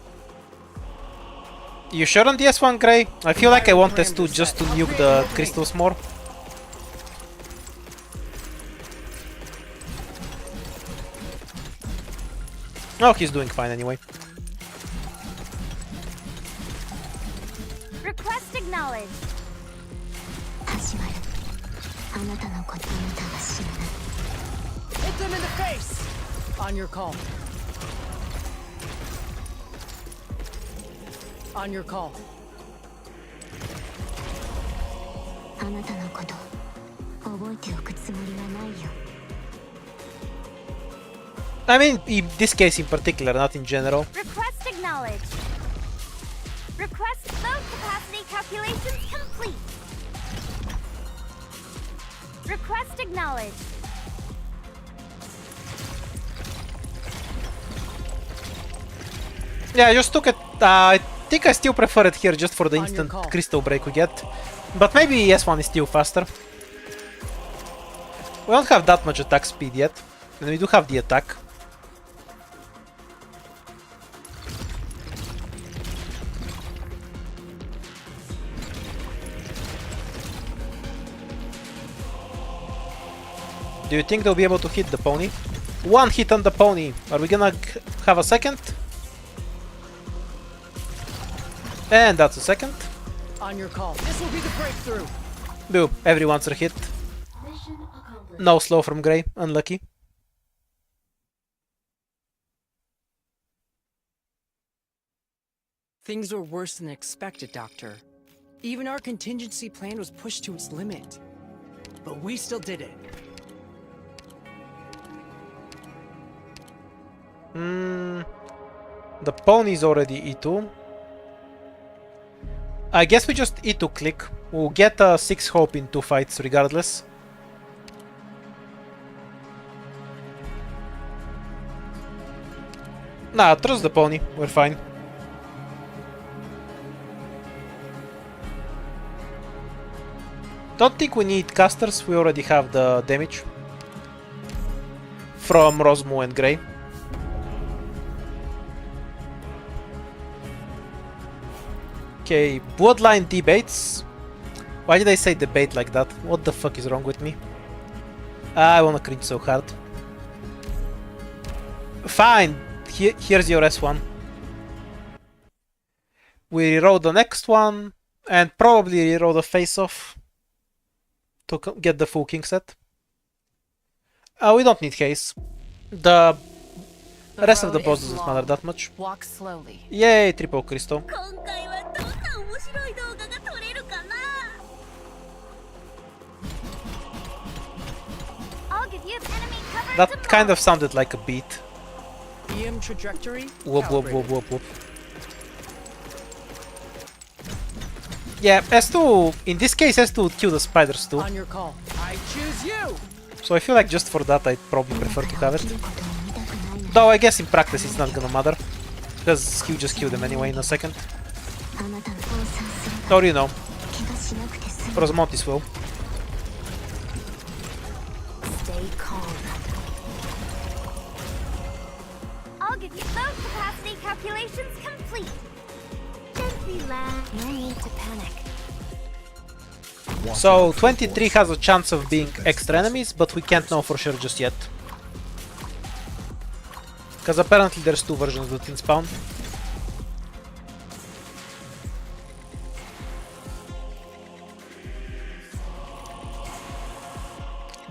You sure on the S1, Grey? I feel like I want S2 just to nuke the crystals more. Oh, he's doing fine anyway. Request acknowledged. Hit them in the face! On your call. On your call. あなたのこと覚えておくつもりはないよ。 I mean, in this case in particular, not in general. Request acknowledged. Request load capacity calculations complete. Request acknowledged. Yeah, I just took it. I think I still prefer it here just for the instant crystal break we get. But maybe S1 is still faster. We don't have that much attack speed yet. And we do have the attack. Do you think they'll be able to hit the pony? One hit on the pony. Are we gonna have a second? And that's a second. On your call. This will be the breakthrough. Boop, everyone's a hit. No slow from Grey, unlucky. Things were worse than expected, Doctor. Even our contingency plan was pushed to its limit. But we still did it. The pony's already E2. I guess we just E2 click. We'll get a 6 hope in 2 fights regardless. Nah, trust the pony. We're fine. Don't think we need casters. We already have the damage from Rosmo and Grey. Okay, Bloodline debates. Why did I say debate like that? What the fuck is wrong with me? I wanna cringe so hard. Fine, here's your S1. We reroll the next one, and probably reroll the face-off to get the full king set. We don't need haste. The rest of the boss doesn't matter that much. Walk slowly. Yay, triple crystal. That kind of sounded like a beat. EM trajectory. Whoop, whoop, whoop, whoop, whoop. Yeah, S2, in this case, S2 would kill the spiders too. On your call. I choose you. So I feel like just for that, I'd probably prefer to have it. Though I guess in practice it's not gonna matter, because he'll just kill them anyway in a second. Or you know, Rosmontis will. Stay calm. I'll give you load capacity calculations complete. Just relax. No need to panic. So 23 has a chance of being extra enemies, but we can't know for sure just yet. Because apparently there's 2 versions that can spawn.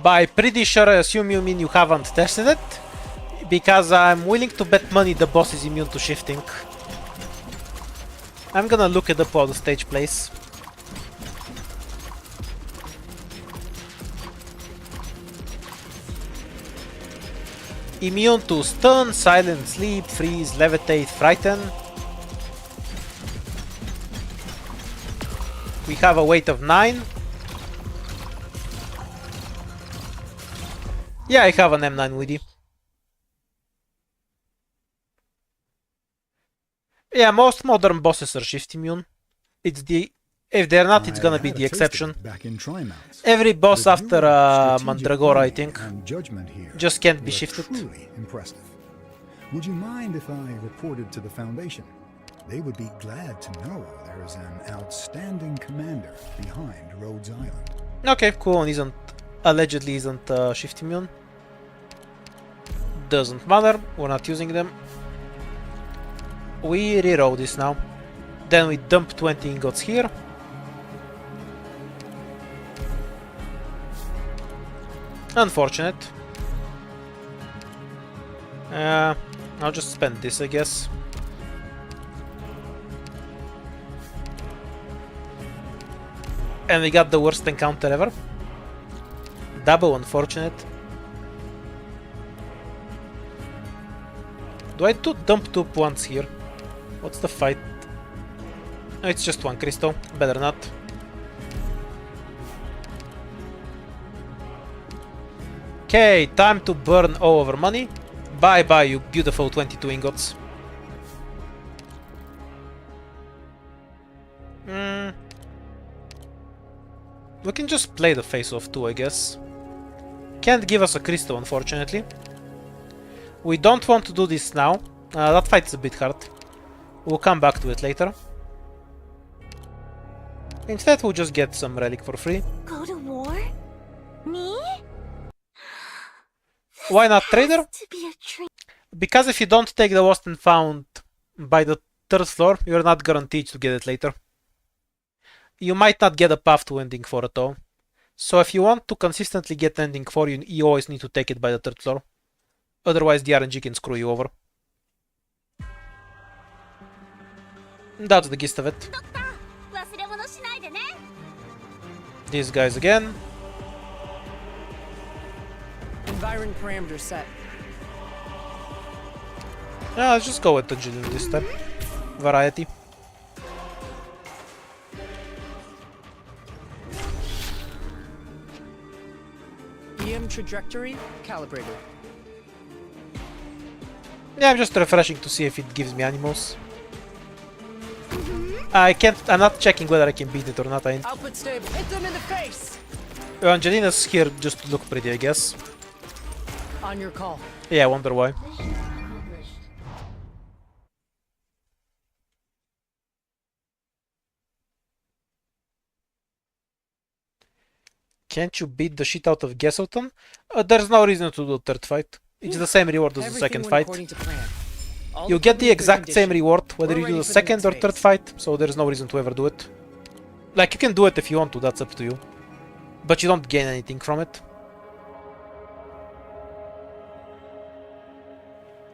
By pretty sure I assume you mean you haven't tested it, because I'm willing to bet money the boss is immune to shifting. I'm gonna look at the while the stage plays. Immune to stun, silent, sleep, freeze, levitate, frighten. We have a weight of 9. Yeah, I have an M9 Woody. Yeah, most modern bosses are shift immune. It's the... If they're not, it's gonna be the exception. Every boss after Mandragora, I think, just can't be shifted. Truly impressive. Would you mind if I reported to the Foundation? They would be glad to know there is an outstanding commander behind Rhodes Island. Okay, Qui'Lon isn't... allegedly isn't shift immune. Doesn't matter, we're not using them. We reroll this now. Then we dump 20 ingots here. Unfortunate. I'll just spend this, I guess. And we got the worst encounter ever. Double unfortunate. Do I dump 2 once here? What's the fight? Oh, it's just 1 crystal. Better not. Okay, time to burn all of our money. Bye bye, you beautiful 22 ingots. We can just play the face off too, I guess. Can't give us a crystal, unfortunately. We don't want to do this now. That fight is a bit hard. We'll come back to it later. Instead, we'll just get some relic for free. Go to war? Me? Why not, trader? To be a dream. Because if you don't take the lost and found by the 3rd floor, you're not guaranteed to get it later. You might not get a path to ending 4 at all. So if you want to consistently get ending 4, you always need to take it by the 3rd floor. Otherwise the RNG can screw you over. That's the gist of it. These guys again. Environ parameter set. Yeah, let's just go with Angelina this time. Variety. EM trajectory calibrated. Yeah, I'm just refreshing to see if it gives me animals. I'm not checking whether I can beat it or not. Output stable. Hit them in the face. Angelina's here just to look pretty, I guess. On your call. Yeah, I wonder why. Can't you beat the shit out of Gesselton? There's no reason to do a 3rd fight. It's the same reward as the 2nd fight. You get the exact same reward whether you do the 2nd or 3rd fight, so there's no reason to ever do it. Like, you can do it if you want to, that's up to you. But you don't gain anything from it.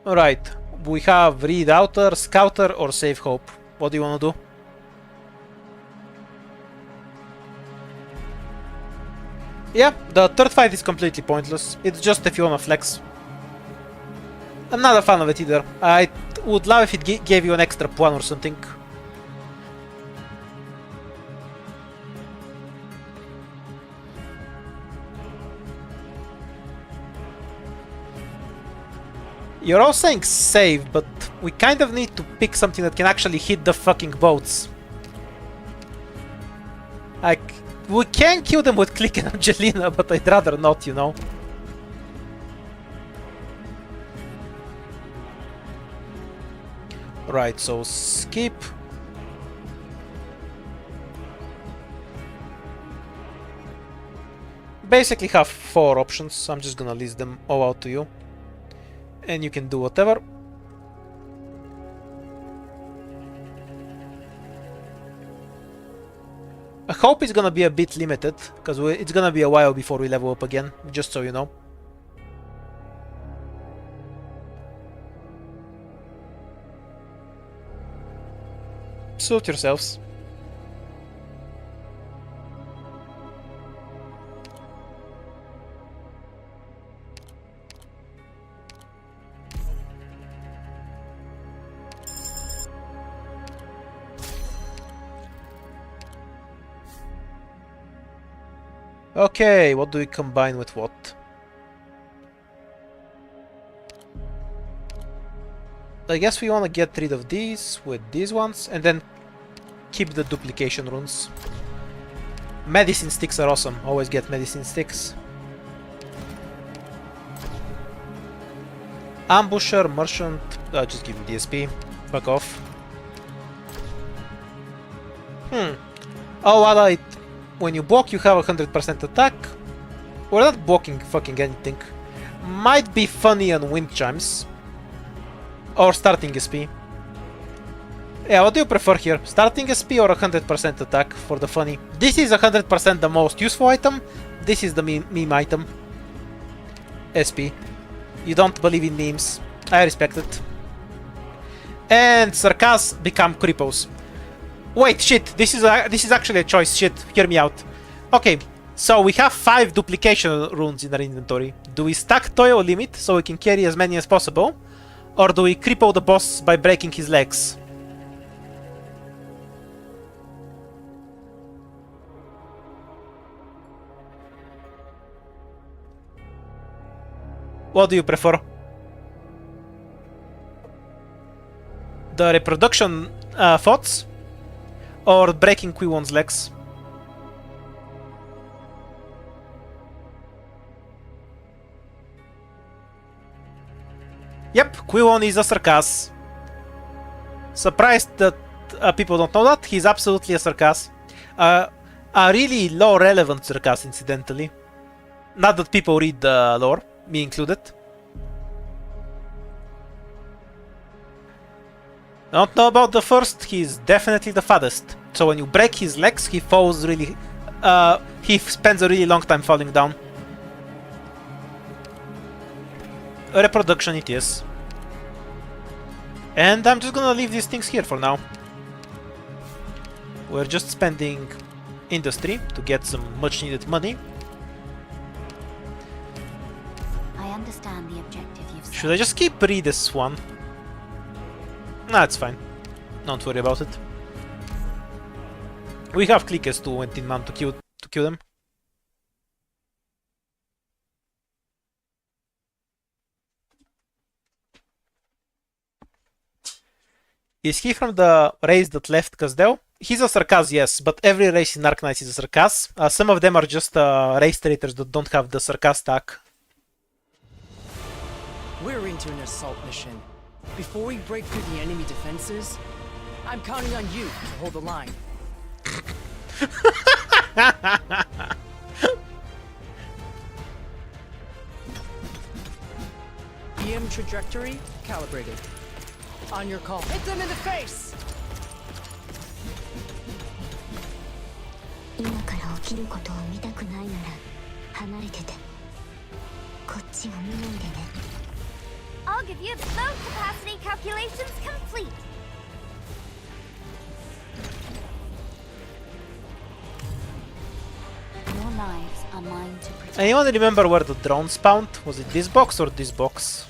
Alright, we have Read Outer, Scouter, or Save Hope. What do you want to do? Yeah, the 3rd fight is completely pointless. It's just if you want to flex. I'm not a fan of it either. I would love if it gave you an extra one or something. You're all saying save, but we kind of need to pick something that can actually hit the fucking boats. Like, we can kill them with Click and Angelina, but I'd rather not, you know. Right, so skip. Basically have 4 options. I'm just gonna list them all out to you. And you can do whatever. I hope it's gonna be a bit limited, because it's gonna be a while before we level up again, just so you know. Suit yourselves. Okay, what do we combine with what? I guess we want to get rid of these with these ones and then keep the duplication runes. Medicine sticks are awesome. Always get medicine sticks. Ambusher, merchant. Just give me DSP. Fuck off. Oh, when you block, you have 100% attack. We're not blocking fucking anything. Might be funny on wind chimes. Or starting SP. Yeah, what do you prefer here? Starting SP or 100% attack for the funny? This is 100% the most useful item. This is the meme item. SP. You don't believe in memes. I respect it. And Sarkas become Creepos. Wait, shit, this is actually a choice, shit, hear me out. Okay, so we have 5 duplication runes in our inventory. Do we stack Toyo Limit so we can carry as many as possible? Or do we cripple the boss by breaking his legs? What do you prefer? The reproduction thoughts? Or breaking Qui'Lon's legs? Yep, Qui'Lon is a Sarkas. Surprised that people don't know that. He's absolutely a Sarkas. A really low relevant Sarkas, incidentally. Not that people read the lore, me included. Don't know about the first, he's definitely the fattest. So when you break his legs, he falls really... he spends a really long time falling down. A reproduction it is. And I'm just gonna leave these things here for now. We're just spending industry to get some much needed money. I understand the objective you've set. Should I just keep this one? Nah, it's fine. Don't worry about it. We have clickers too, 20 man to kill them. Is he from the race that left Kazdel? He's a Sarkaz, yes, but every race in Arknights is a Sarkaz. Some of them are just race traitors that don't have the Sarkaz stack. We're into an assault mission. Before we break through the enemy defenses, I'm counting on you to hold the line. EM trajectory calibrated. On your call. Hit them in the face! 今から起きることを見たくないなら離れてて。こっちを見ないでね。I'll give you the load capacity calculations complete. Your lives are mine to protect. Anyone remember where the drone spawned? Was it this box or this box?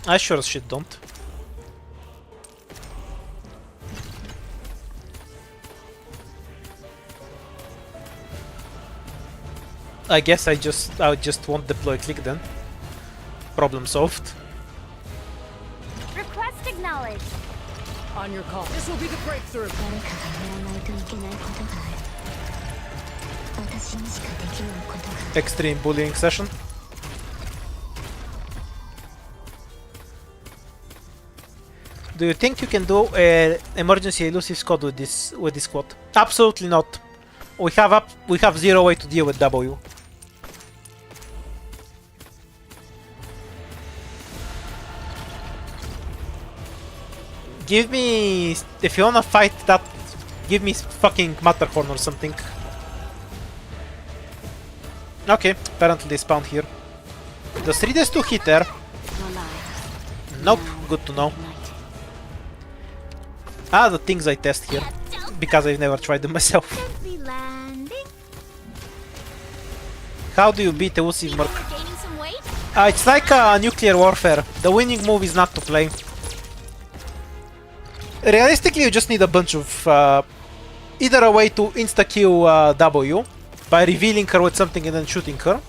I sure as shit don't. I guess I just won't deploy click then. Problem solved. Request acknowledged. On your call. This will be the breakthrough. 誰かがやらないといけないことがある。私にしかできないことが。Extreme bullying session. Do you think you can do an emergency elusive squad with this squad? Absolutely not. We have zero way to deal with W. Give me, if you wanna fight that, give me fucking Matterhorn or something. Okay, apparently they spawned here. Does 3 2 hit there? Nope, good to know. Ah, the things I test here, because I've never tried them myself. Gently landing. How do you beat elusive merc? Gaining some weight. It's like nuclear warfare. The winning move is not to play. Realistically, you just need a bunch of either a way to insta-kill W by revealing her with something and then shooting her,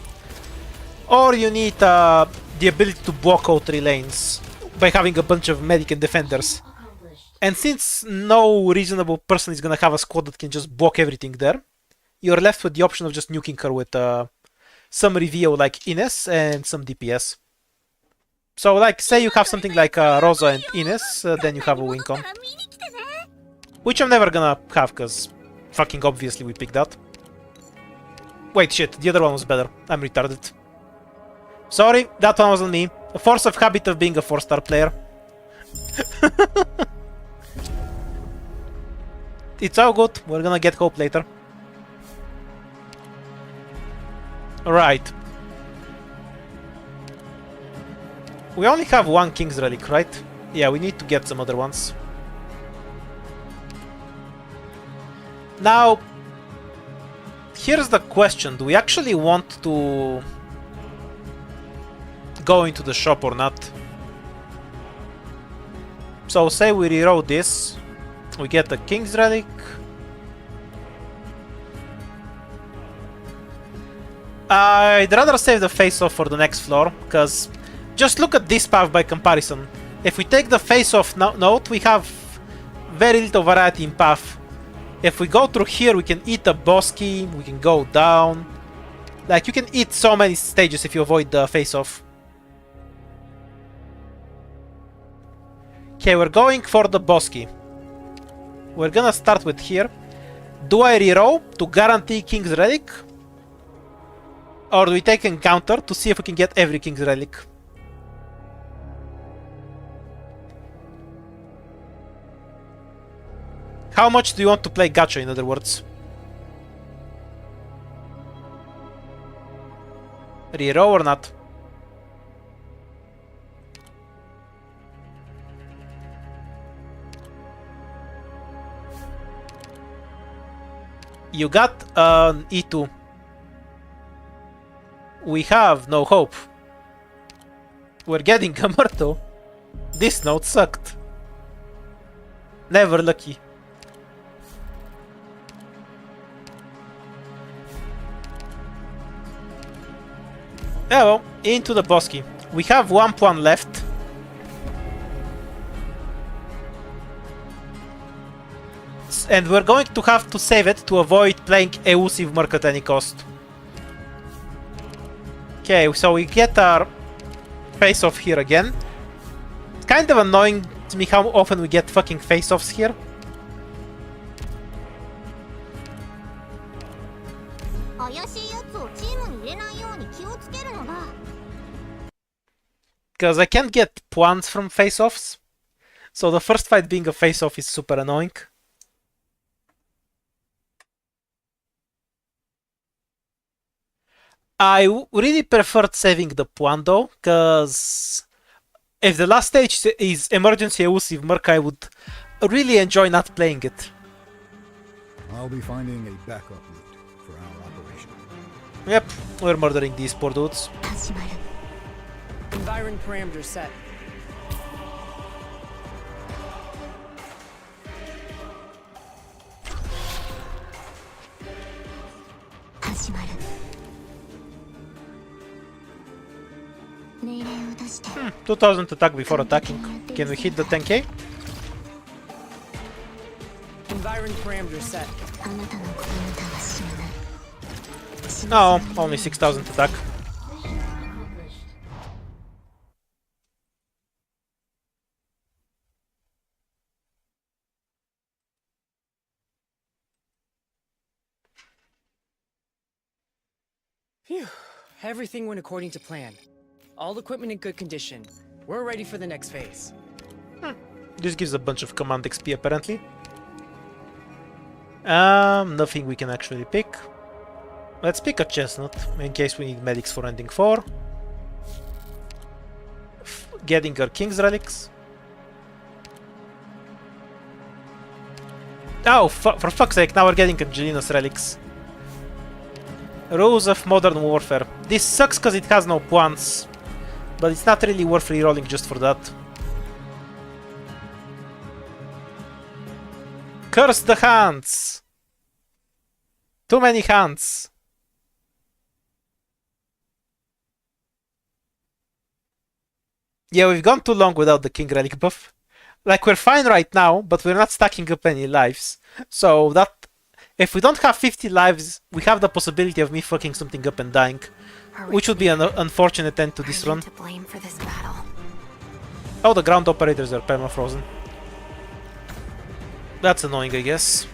or you need the ability to block all 3 lanes by having a bunch of medic and defenders. And since no reasonable person is gonna have a squad that can just block everything there, you're left with the option of just nuking her with some reveal like Ines and some DPS. So, like, say you have something like Rosa and Ines, then you have a win con. Which I'm never gonna have, cause fucking obviously we picked that. Wait, shit, the other one was better. I'm retarded. Sorry, that one wasn't me. A force of habit of being a 4-star player. It's all good, we're gonna get hope later. Alright. We only have one King's Relic, right? Yeah, we need to get some other ones. Now, here's the question. Do we actually want to go into the shop or not? So say we reroll this. We get the King's Relic. I'd rather save the face-off for the next floor, because just look at this path by comparison. If we take the face-off note, we have very little variety in path. If we go through here, we can eat a boss key, we can go down. Like, you can eat so many stages if you avoid the face-off. Okay, we're going for the boss key. We're gonna start with here. Do I reroll to guarantee King's Relic? Or do we take encounter to see if we can get every King's Relic? How much do you want to play gacha, in other words? Reroll or not? You got an E2. We have no hope. We're getting a Myrtle. This note sucked. Never lucky. Yeah, well, into the boss key. We have one pawn left. And we're going to have to save it to avoid playing elusive Merc at any cost. Okay, so we get our face-off here again. It's kind of annoying to me how often we get fucking face-offs here. Because I can't get pawns from face-offs. So the first fight being a face-off is super annoying. I really preferred saving the pawn though, because if the last stage is emergency elusive Merc, I would really enjoy not playing it. I'll be finding a backup route for our operation. Yep, we're murdering these poor dudes. Environ parameters set. Hashimaru. 2000 attack before attacking. Can we hit the 10k? Environ parameters set. No, only 6000 attack. Phew. Everything went according to plan. All equipment in good condition. We're ready for the next phase. This gives a bunch of command XP apparently. Nothing we can actually pick. Let's pick a chestnut in case we need medics for ending 4. Getting our King's Relics. Oh, for fuck's sake, now we're getting Angelina's Relics. Rules of Modern Warfare. This sucks because it has no pawns, but it's not really worth rerolling just for that. Curse the hands! Too many hands! Yeah, we've gone too long without the King Relic buff. Like, we're fine right now, but we're not stacking up any lives. So that... if we don't have 50 lives, we have the possibility of me fucking something up and dying. Which would be an unfortunate end to this run. To blame for this battle. Oh, the ground operators are perma-frozen. That's annoying, I guess.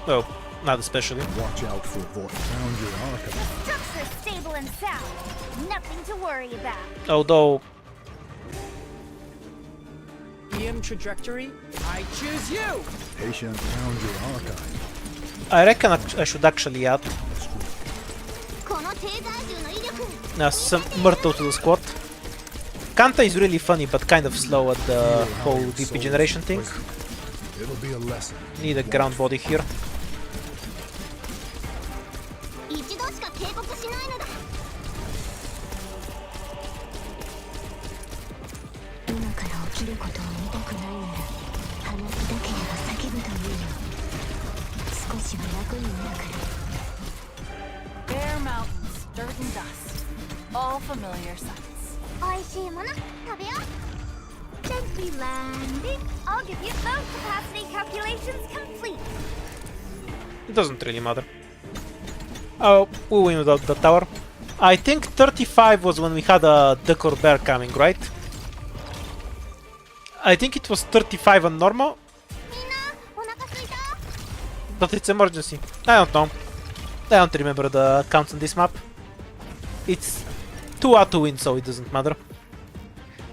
Oh, not especially. Watch out for what found your archive. Trucks are stable and sound. Nothing to worry about. Although... EM trajectory? I choose you! Patient found your archive. I reckon I should actually add some Myrtle to the squad. Kanta is really funny, but kind of slow at the whole VP generation thing. It'll be a lesson. Need a ground body here. 一度しか警告しないのだ。今から起きることを見たくないなら、話したければ叫ぶといいよ。少しは楽になるから。 Bare mountains, dirt and dust. All familiar sights. 美味しいもの食べよう。Gently landing. I'll give you those capacity calculations complete. It doesn't really matter. Oh, we win without the tower. I think 35 was when we had a duck or bear coming, right? I think it was 35 on normal. But it's emergency. I don't know. I don't remember the counts on this map. It's 2 out to win, so it doesn't matter.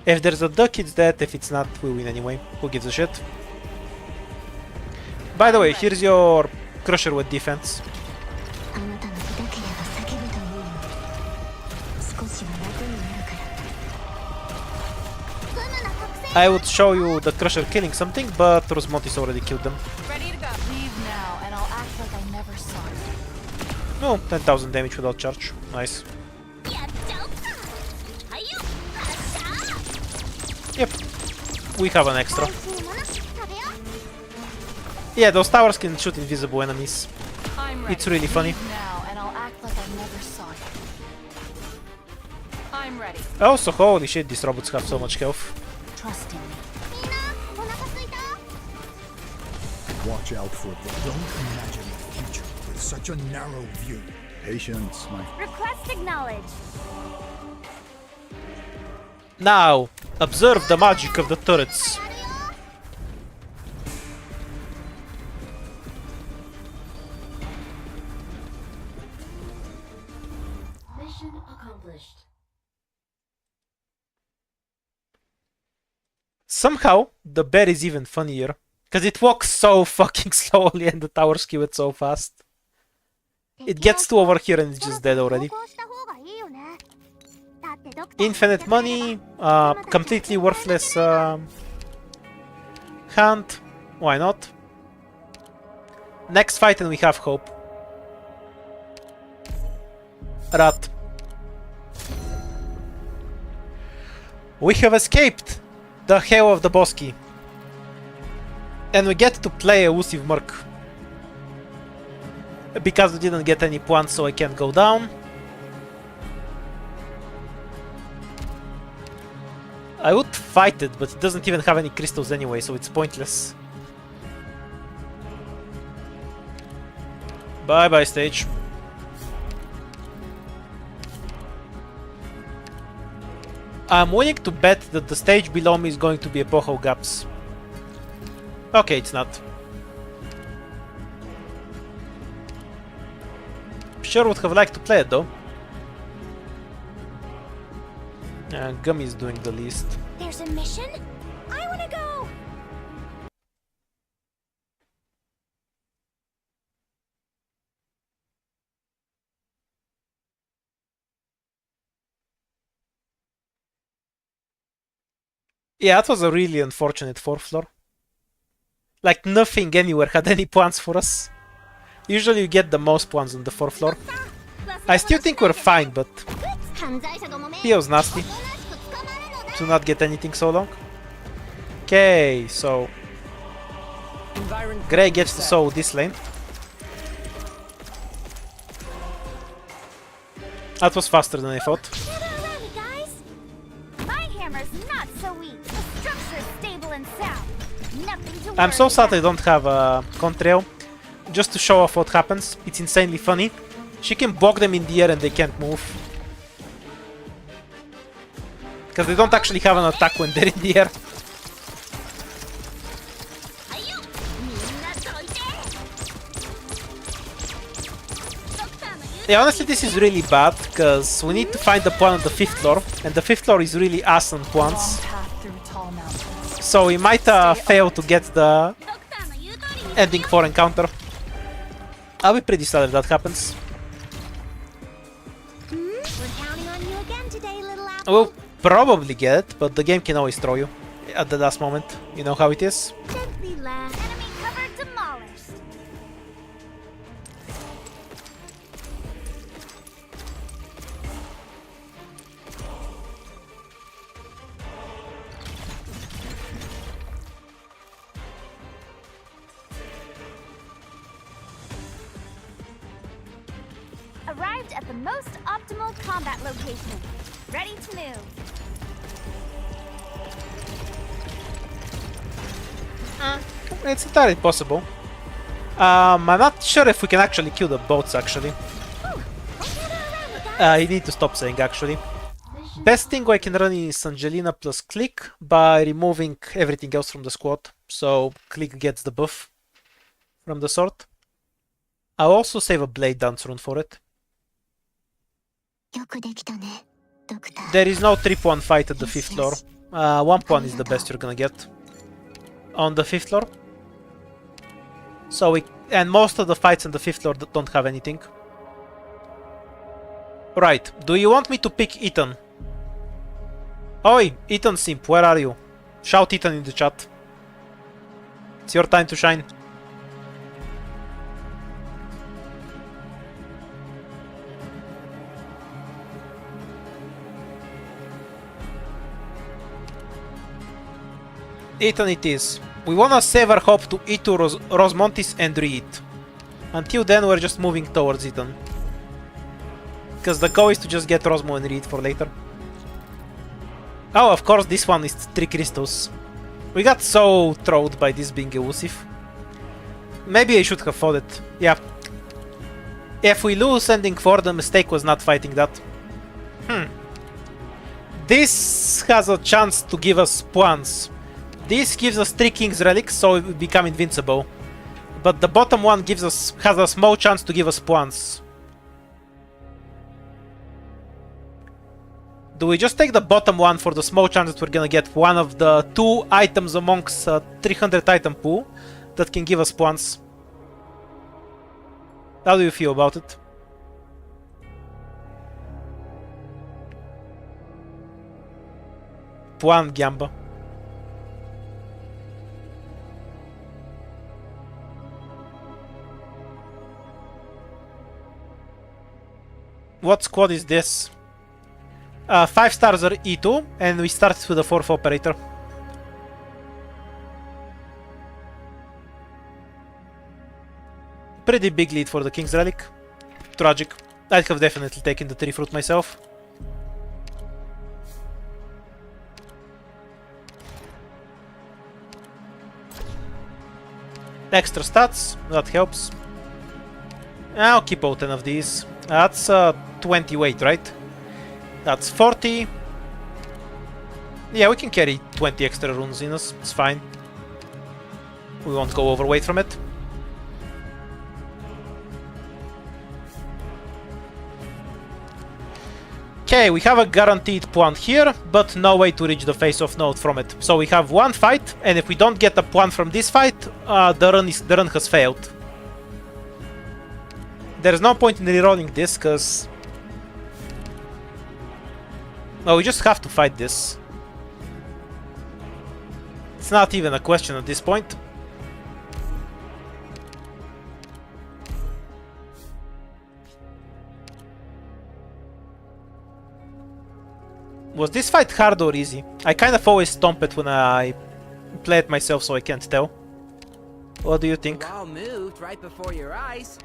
If there's a duck, it's dead. If it's not, we win anyway. Who gives a shit? By the way, here's your Crusher with defense. I would show you the Crusher killing something, but Rosmontis already killed them. Ready to go. Leave now, and I'll act like I never saw it. No, 10,000 damage without charge. Nice. Yep. We have an extra. Yeah, those towers can shoot invisible enemies. It's really funny. Now, and I'll act like I never saw it. I'm ready. Also, holy shit, these robots have so much health. Trust in me. Watch out for them. Don't imagine the future with such a narrow view. Patience, my Request acknowledged. Now, observe the magic of the turrets. Mission accomplished. Somehow, the bear is even funnier. Because it walks so fucking slowly and the towers kill it so fast. It gets to over here and it's just dead already. Infinite money, completely worthless hunt. Why not? Next fight and we have hope. Rat. We have escaped the hell of the Bosky. And we get to play elusive Merc. Because we didn't get any points, so I can't go down. I would fight it, but it doesn't even have any crystals anyway, so it's pointless. Bye bye, stage. I'm willing to bet that the stage below me is going to be Epocho Gaps. Okay, it's not. Sure would have liked to play it though. Gummy is doing the least. There's a mission? I wanna go! Yeah, that was a really unfortunate 4th floor. Like, nothing anywhere had any points for us. Usually you get the most points on the 4th floor. I still think we're fine, but feels nasty to not get anything so long. Okay, so Grey gets to sow this lane. That was faster than I thought. I'm so sad I don't have a contrail. Just to show off what happens. It's insanely funny. She can block them in the air and they can't move. Because they don't actually have an attack when they're in the air. Yeah, honestly this is really bad, because we need to find the pawn on the 5th floor, and the 5th floor is really ass on pawns. So we might fail to get the ending 4 encounter. I'll be pretty sad if that happens. We're counting on you again today, little apple. We'll probably get it, but the game can always throw you at the last moment. You know how it is. Gently land. Enemy cover demolished. Arrived at the most optimal combat location. Ready to move. It's entirely possible. I'm not sure if we can actually kill the boats, actually. I need to stop saying, actually. Best thing I can run is Angelina plus Click by removing everything else from the squad. So Click gets the buff from the sword. I'll also save a Blade Dance rune for it. There is no 3-1 fight at the 5th floor. 1-1 is the best you're gonna get on the 5th floor. So and most of the fights on the 5th floor don't have anything. Right, do you want me to pick Ethan? Oi, Ethan Simp, where are you? Shout Ethan in the chat. It's your time to shine. Ethan it is. We wanna save our hope to E2 Rosmontis and re-eat. Until then we're just moving towards Ethan. Because the goal is to just get Rosmo and re-eat for later. Oh, of course this one is 3 crystals. We got so trolled by this being elusive. Maybe I should have fought it. Yeah. If we lose ending 4, the mistake was not fighting that. This has a chance to give us points. This gives us 3 King's Relics, so we become invincible. But the bottom one has a small chance to give us points. Do we just take the bottom one for the small chance that we're gonna get one of the 2 items amongst 300 item pool that can give us points? How do you feel about it? Puan Gamba. What squad is this? 5 stars are E2, and we start with the 4th operator. Pretty big lead for the King's Relic. Tragic. I'd have definitely taken the 3 fruit myself. Extra stats, that helps. I'll keep all 10 of these. That's 20 weight, right? That's 40. Yeah, we can carry 20 extra runes in us, it's fine. We won't go overweight from it. Okay, we have a guaranteed point here, but no way to reach the face-off node from it. So we have 1 fight, and if we don't get a point from this fight, the run has failed. There's no point in rerolling this, because... No, we just have to fight this. It's not even a question at this point. Was this fight hard or easy? I kind of always stomp it when I play it myself, so I can't tell. What do you think? The wall moved right before your eyes.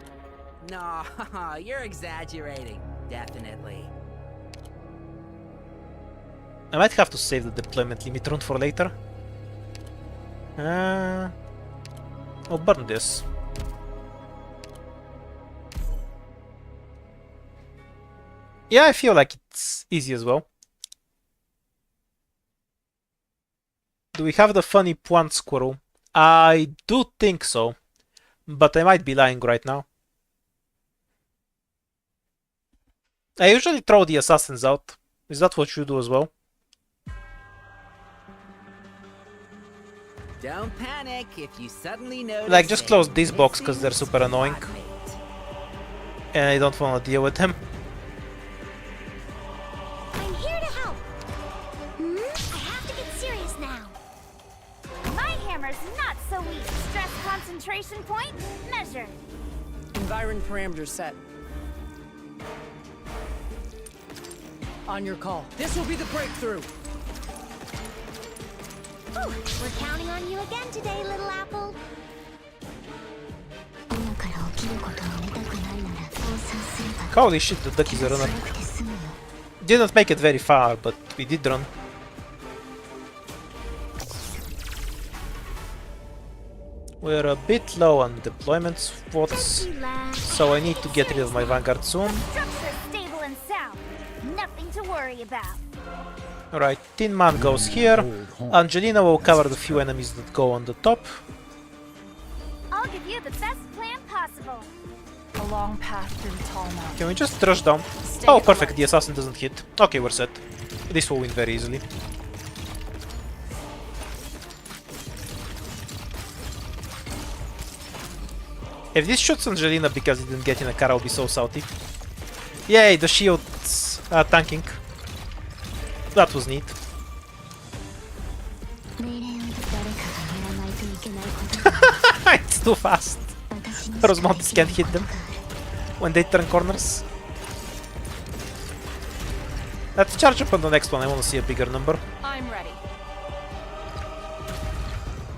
No, you're exaggerating. Definitely. I might have to save the deployment limit rune for later. I'll burn this. Yeah, I feel like it's easy as well. Do we have the funny plant squirrel? I do think so, but I might be lying right now. I usually throw the assassins out. Is that what you do as well? Don't panic if you suddenly notice. Like, just close this box because they're super annoying. And I don't want to deal with them. I'm here to help. Siren parameters set. On your call. This will be the breakthrough. Ooh, we're counting on you again today, little apple. Holy shit, the duck is a runner. Didn't make it very far, but we did run. We're a bit low on deployment spots, so I need to get rid of my vanguard soon. Structure stable and sound. Nothing to worry about. Alright, Tin Man goes here. Angelina will cover the few enemies that go on the top. I'll give you the best plan possible. A long path through tall mountains. Can we just rush down? Oh, perfect, the assassin doesn't hit. Okay, we're set. This will win very easily. If this shoots Angelina because he didn't get in a car, I'll be so salty. Yay, the shields are tanking. That was neat. It's too fast. Rosemontes can't hit them when they turn corners. Let's charge up on the next one. I want to see a bigger number. I'm ready.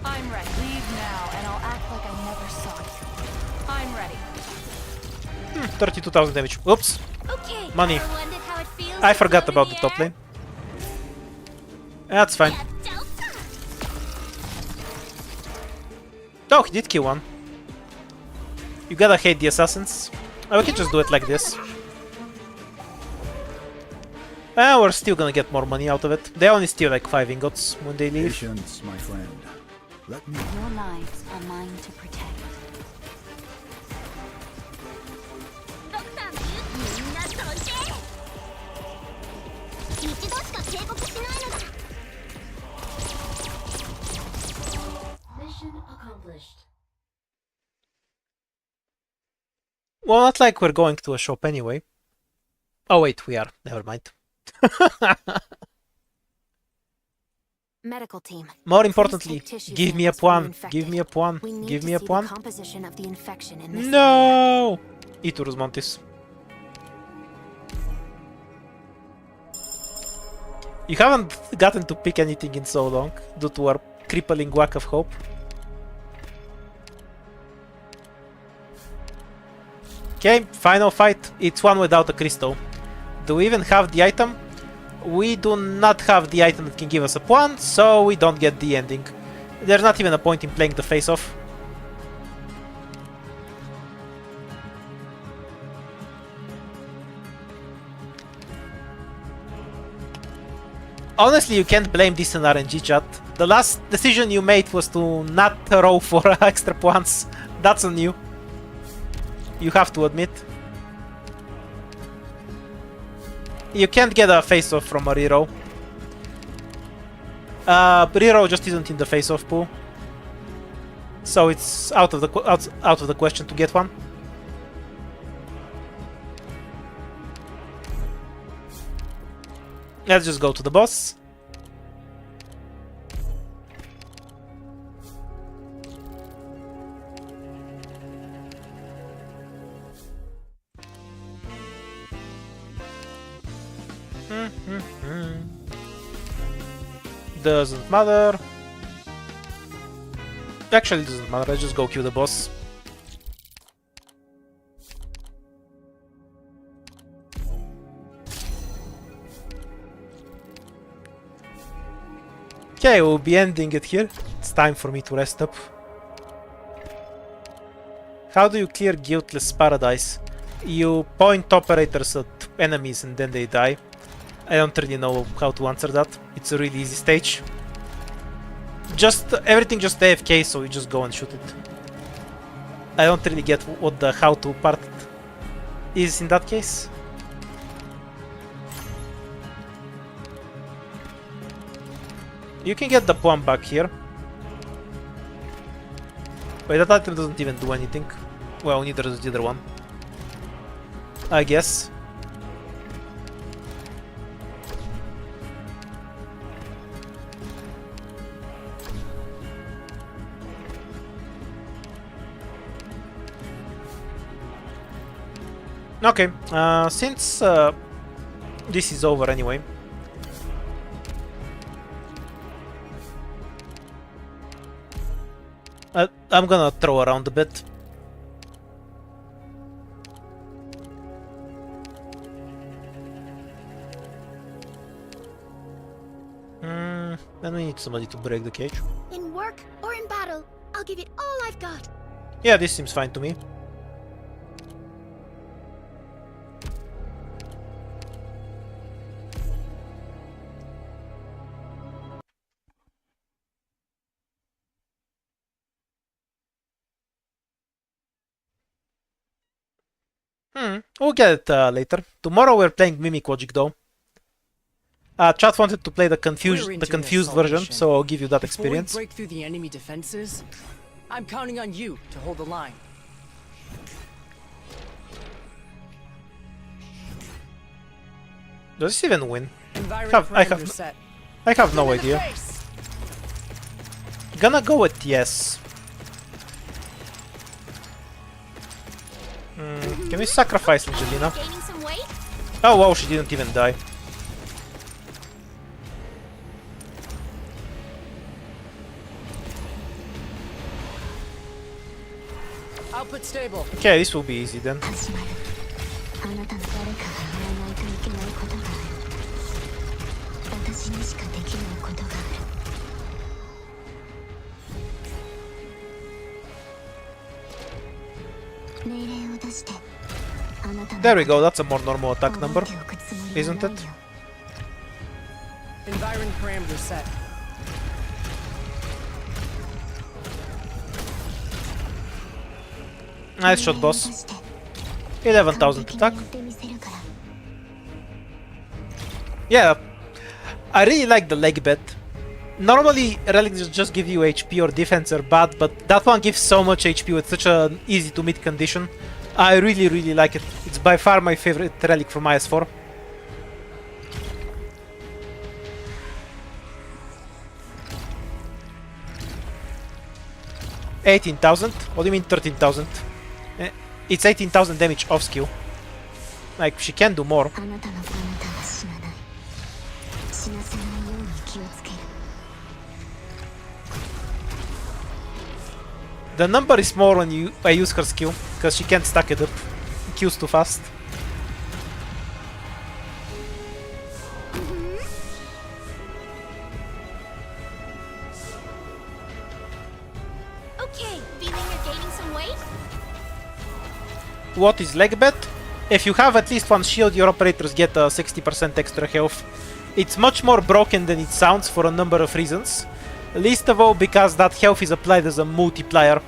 I'm ready. Leave now, and I'll act like I never saw you. I'm ready. 32,000 damage. Oops. Okay. Money. ever wondered how it feels I to forgot float about in the the top air? lane. That's fine. Yeah, Delta. Oh, he did kill one. You gotta hate the assassins. Oh, we can just do it like this. We're still gonna get more money out of it. They only steal like 5 ingots when they leave. Patience, my friend. Let me... Your lives are mine to protect. Mission accomplished. Well, not like we're going to a shop anyway. Oh wait, we are. Never mind. Medical team. More importantly, Please take tissue give me a samples from the puan. infected. Give me a puan. We need Give to me a see puan. the composition of the infection in this area. No! Eat Rosemontes. You haven't gotten to pick anything in so long due to our crippling whack of hope. Okay, final fight. It's one without a crystal. Do we even have the item? We do not have the item that can give us a puan, so we don't get the ending. There's not even a point in playing the face-off. Honestly, you can't blame this on RNG, chat. The last decision you made was to not roll for extra points. That's on you. You have to admit. You can't get a face-off from a reroll. Reroll just isn't in the face-off pool. So it's out of the question to get one. Let's just go to the boss. Doesn't matter. Actually, it doesn't matter. Let's just go kill the boss. Okay, we'll be ending it here. It's time for me to rest up. How do you clear Guiltless Paradise? You point operators at enemies and then they die. I don't really know how to answer that. It's a really easy stage. Everything just AFK, so you just go and shoot it. I don't really get what the how to part is in that case. You can get the puan back here. Wait, that item doesn't even do anything. Well, neither does the other one. I guess. Okay, since this is over anyway, I'm gonna throw around a bit. Then we need somebody to break the cage. In work or in battle, I'll give it all I've got. Yeah, this seems fine to me. We'll get it later. Tomorrow we're playing Mimic Logic though. Chat wanted to play the confused version, so I'll give you that experience. Before we break through the enemy defenses, I'm counting on you to hold the line. Does this even win? I have no idea. Gonna go with yes. Can we sacrifice Angelina? Gaining some weight? Oh wow, she didn't even die. Output stable. Okay, this will be easy then. There we go, that's a more normal attack number, isn't it? Environ parameter set. Nice shot, boss. 11,000 attack. Yeah, I really like the leg bet. Normally, relics just give you HP or defense or bad, but that one gives so much HP with such an easy to meet condition. I really like it. It's by far my favorite relic from IS4. $18,000? What do you mean 13,000? It's 18,000 damage off skill. Like, she can do more. The number is more when I use her skill, because she can't stack it up. It kills too fast. Okay, feeling you're gaining some weight? What is leg bet? If you have at least one shield, your operators get 60% extra health. It's much more broken than it sounds for a number of reasons. Least of all because that health is applied as a multiplier.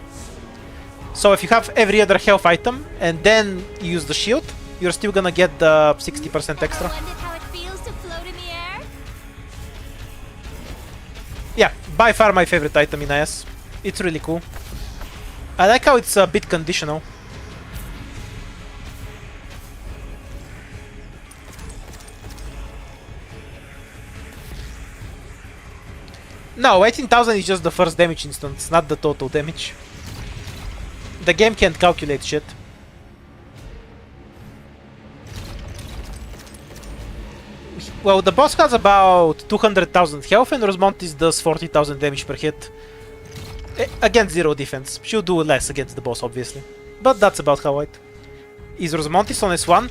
So if you have every other health item and then you use the shield, you're still gonna get the 60% extra. How it feels to float in the air? Yeah, by far my favorite item in IS. It's really cool. I like how it's a bit conditional. No, 18,000 is just the first damage instance, not the total damage. The game can't calculate shit. Well, the boss has about 200,000 health and Rosmontis does 40,000 damage per hit. Against zero defense. She'll do less against the boss, obviously. But that's about how it. Is Rosmontis on S1?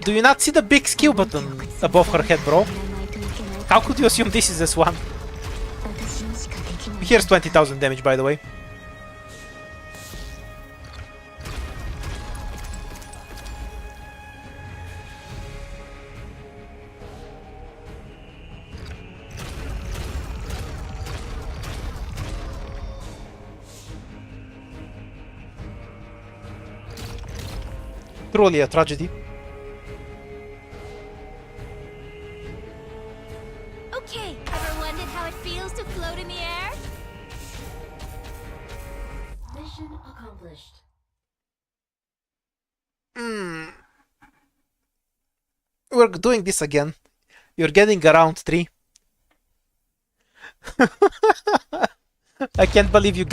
Do you not see the big skill button above her head, bro? How could you assume this is S1? Here's 20,000 damage, by the way. Truly a tragedy. Okay, ever wondered how it feels to float in the air? Mission accomplished. We're doing this again. You're getting around 3. I can't believe you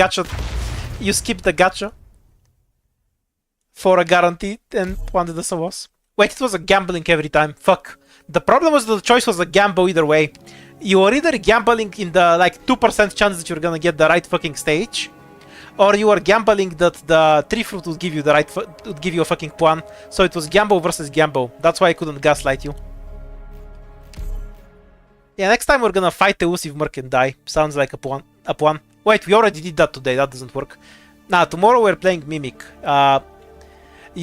skipped the gacha. for a guarantee and one that was. Wait, it was a gambling every time. Fuck. The problem was the choice was a gamble either way. You were either gambling in the like 2% chance that you're gonna get the right fucking stage, or you were gambling that the tree fruit would give you the right would give you a fucking pawn. So it was gamble versus gamble. That's why I couldn't gaslight you. Yeah, next time we're gonna fight Elusive Merc and die. Sounds like a pawn. A pawn. Wait, we already did that today. That doesn't work. Nah, tomorrow we're playing Mimic.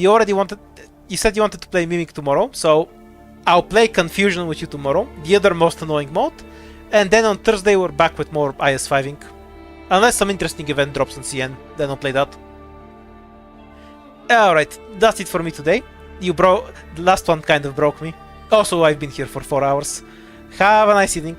You already wanted. You said you wanted to play Mimic tomorrow, so I'll play Confusion with you tomorrow, the other most annoying mode, and then on Thursday we're back with more IS5ing. Unless some interesting event drops on CN, then I'll play that. Alright, that's it for me today. The last one kind of broke me. Also, I've been here for 4 hours. Have a nice evening.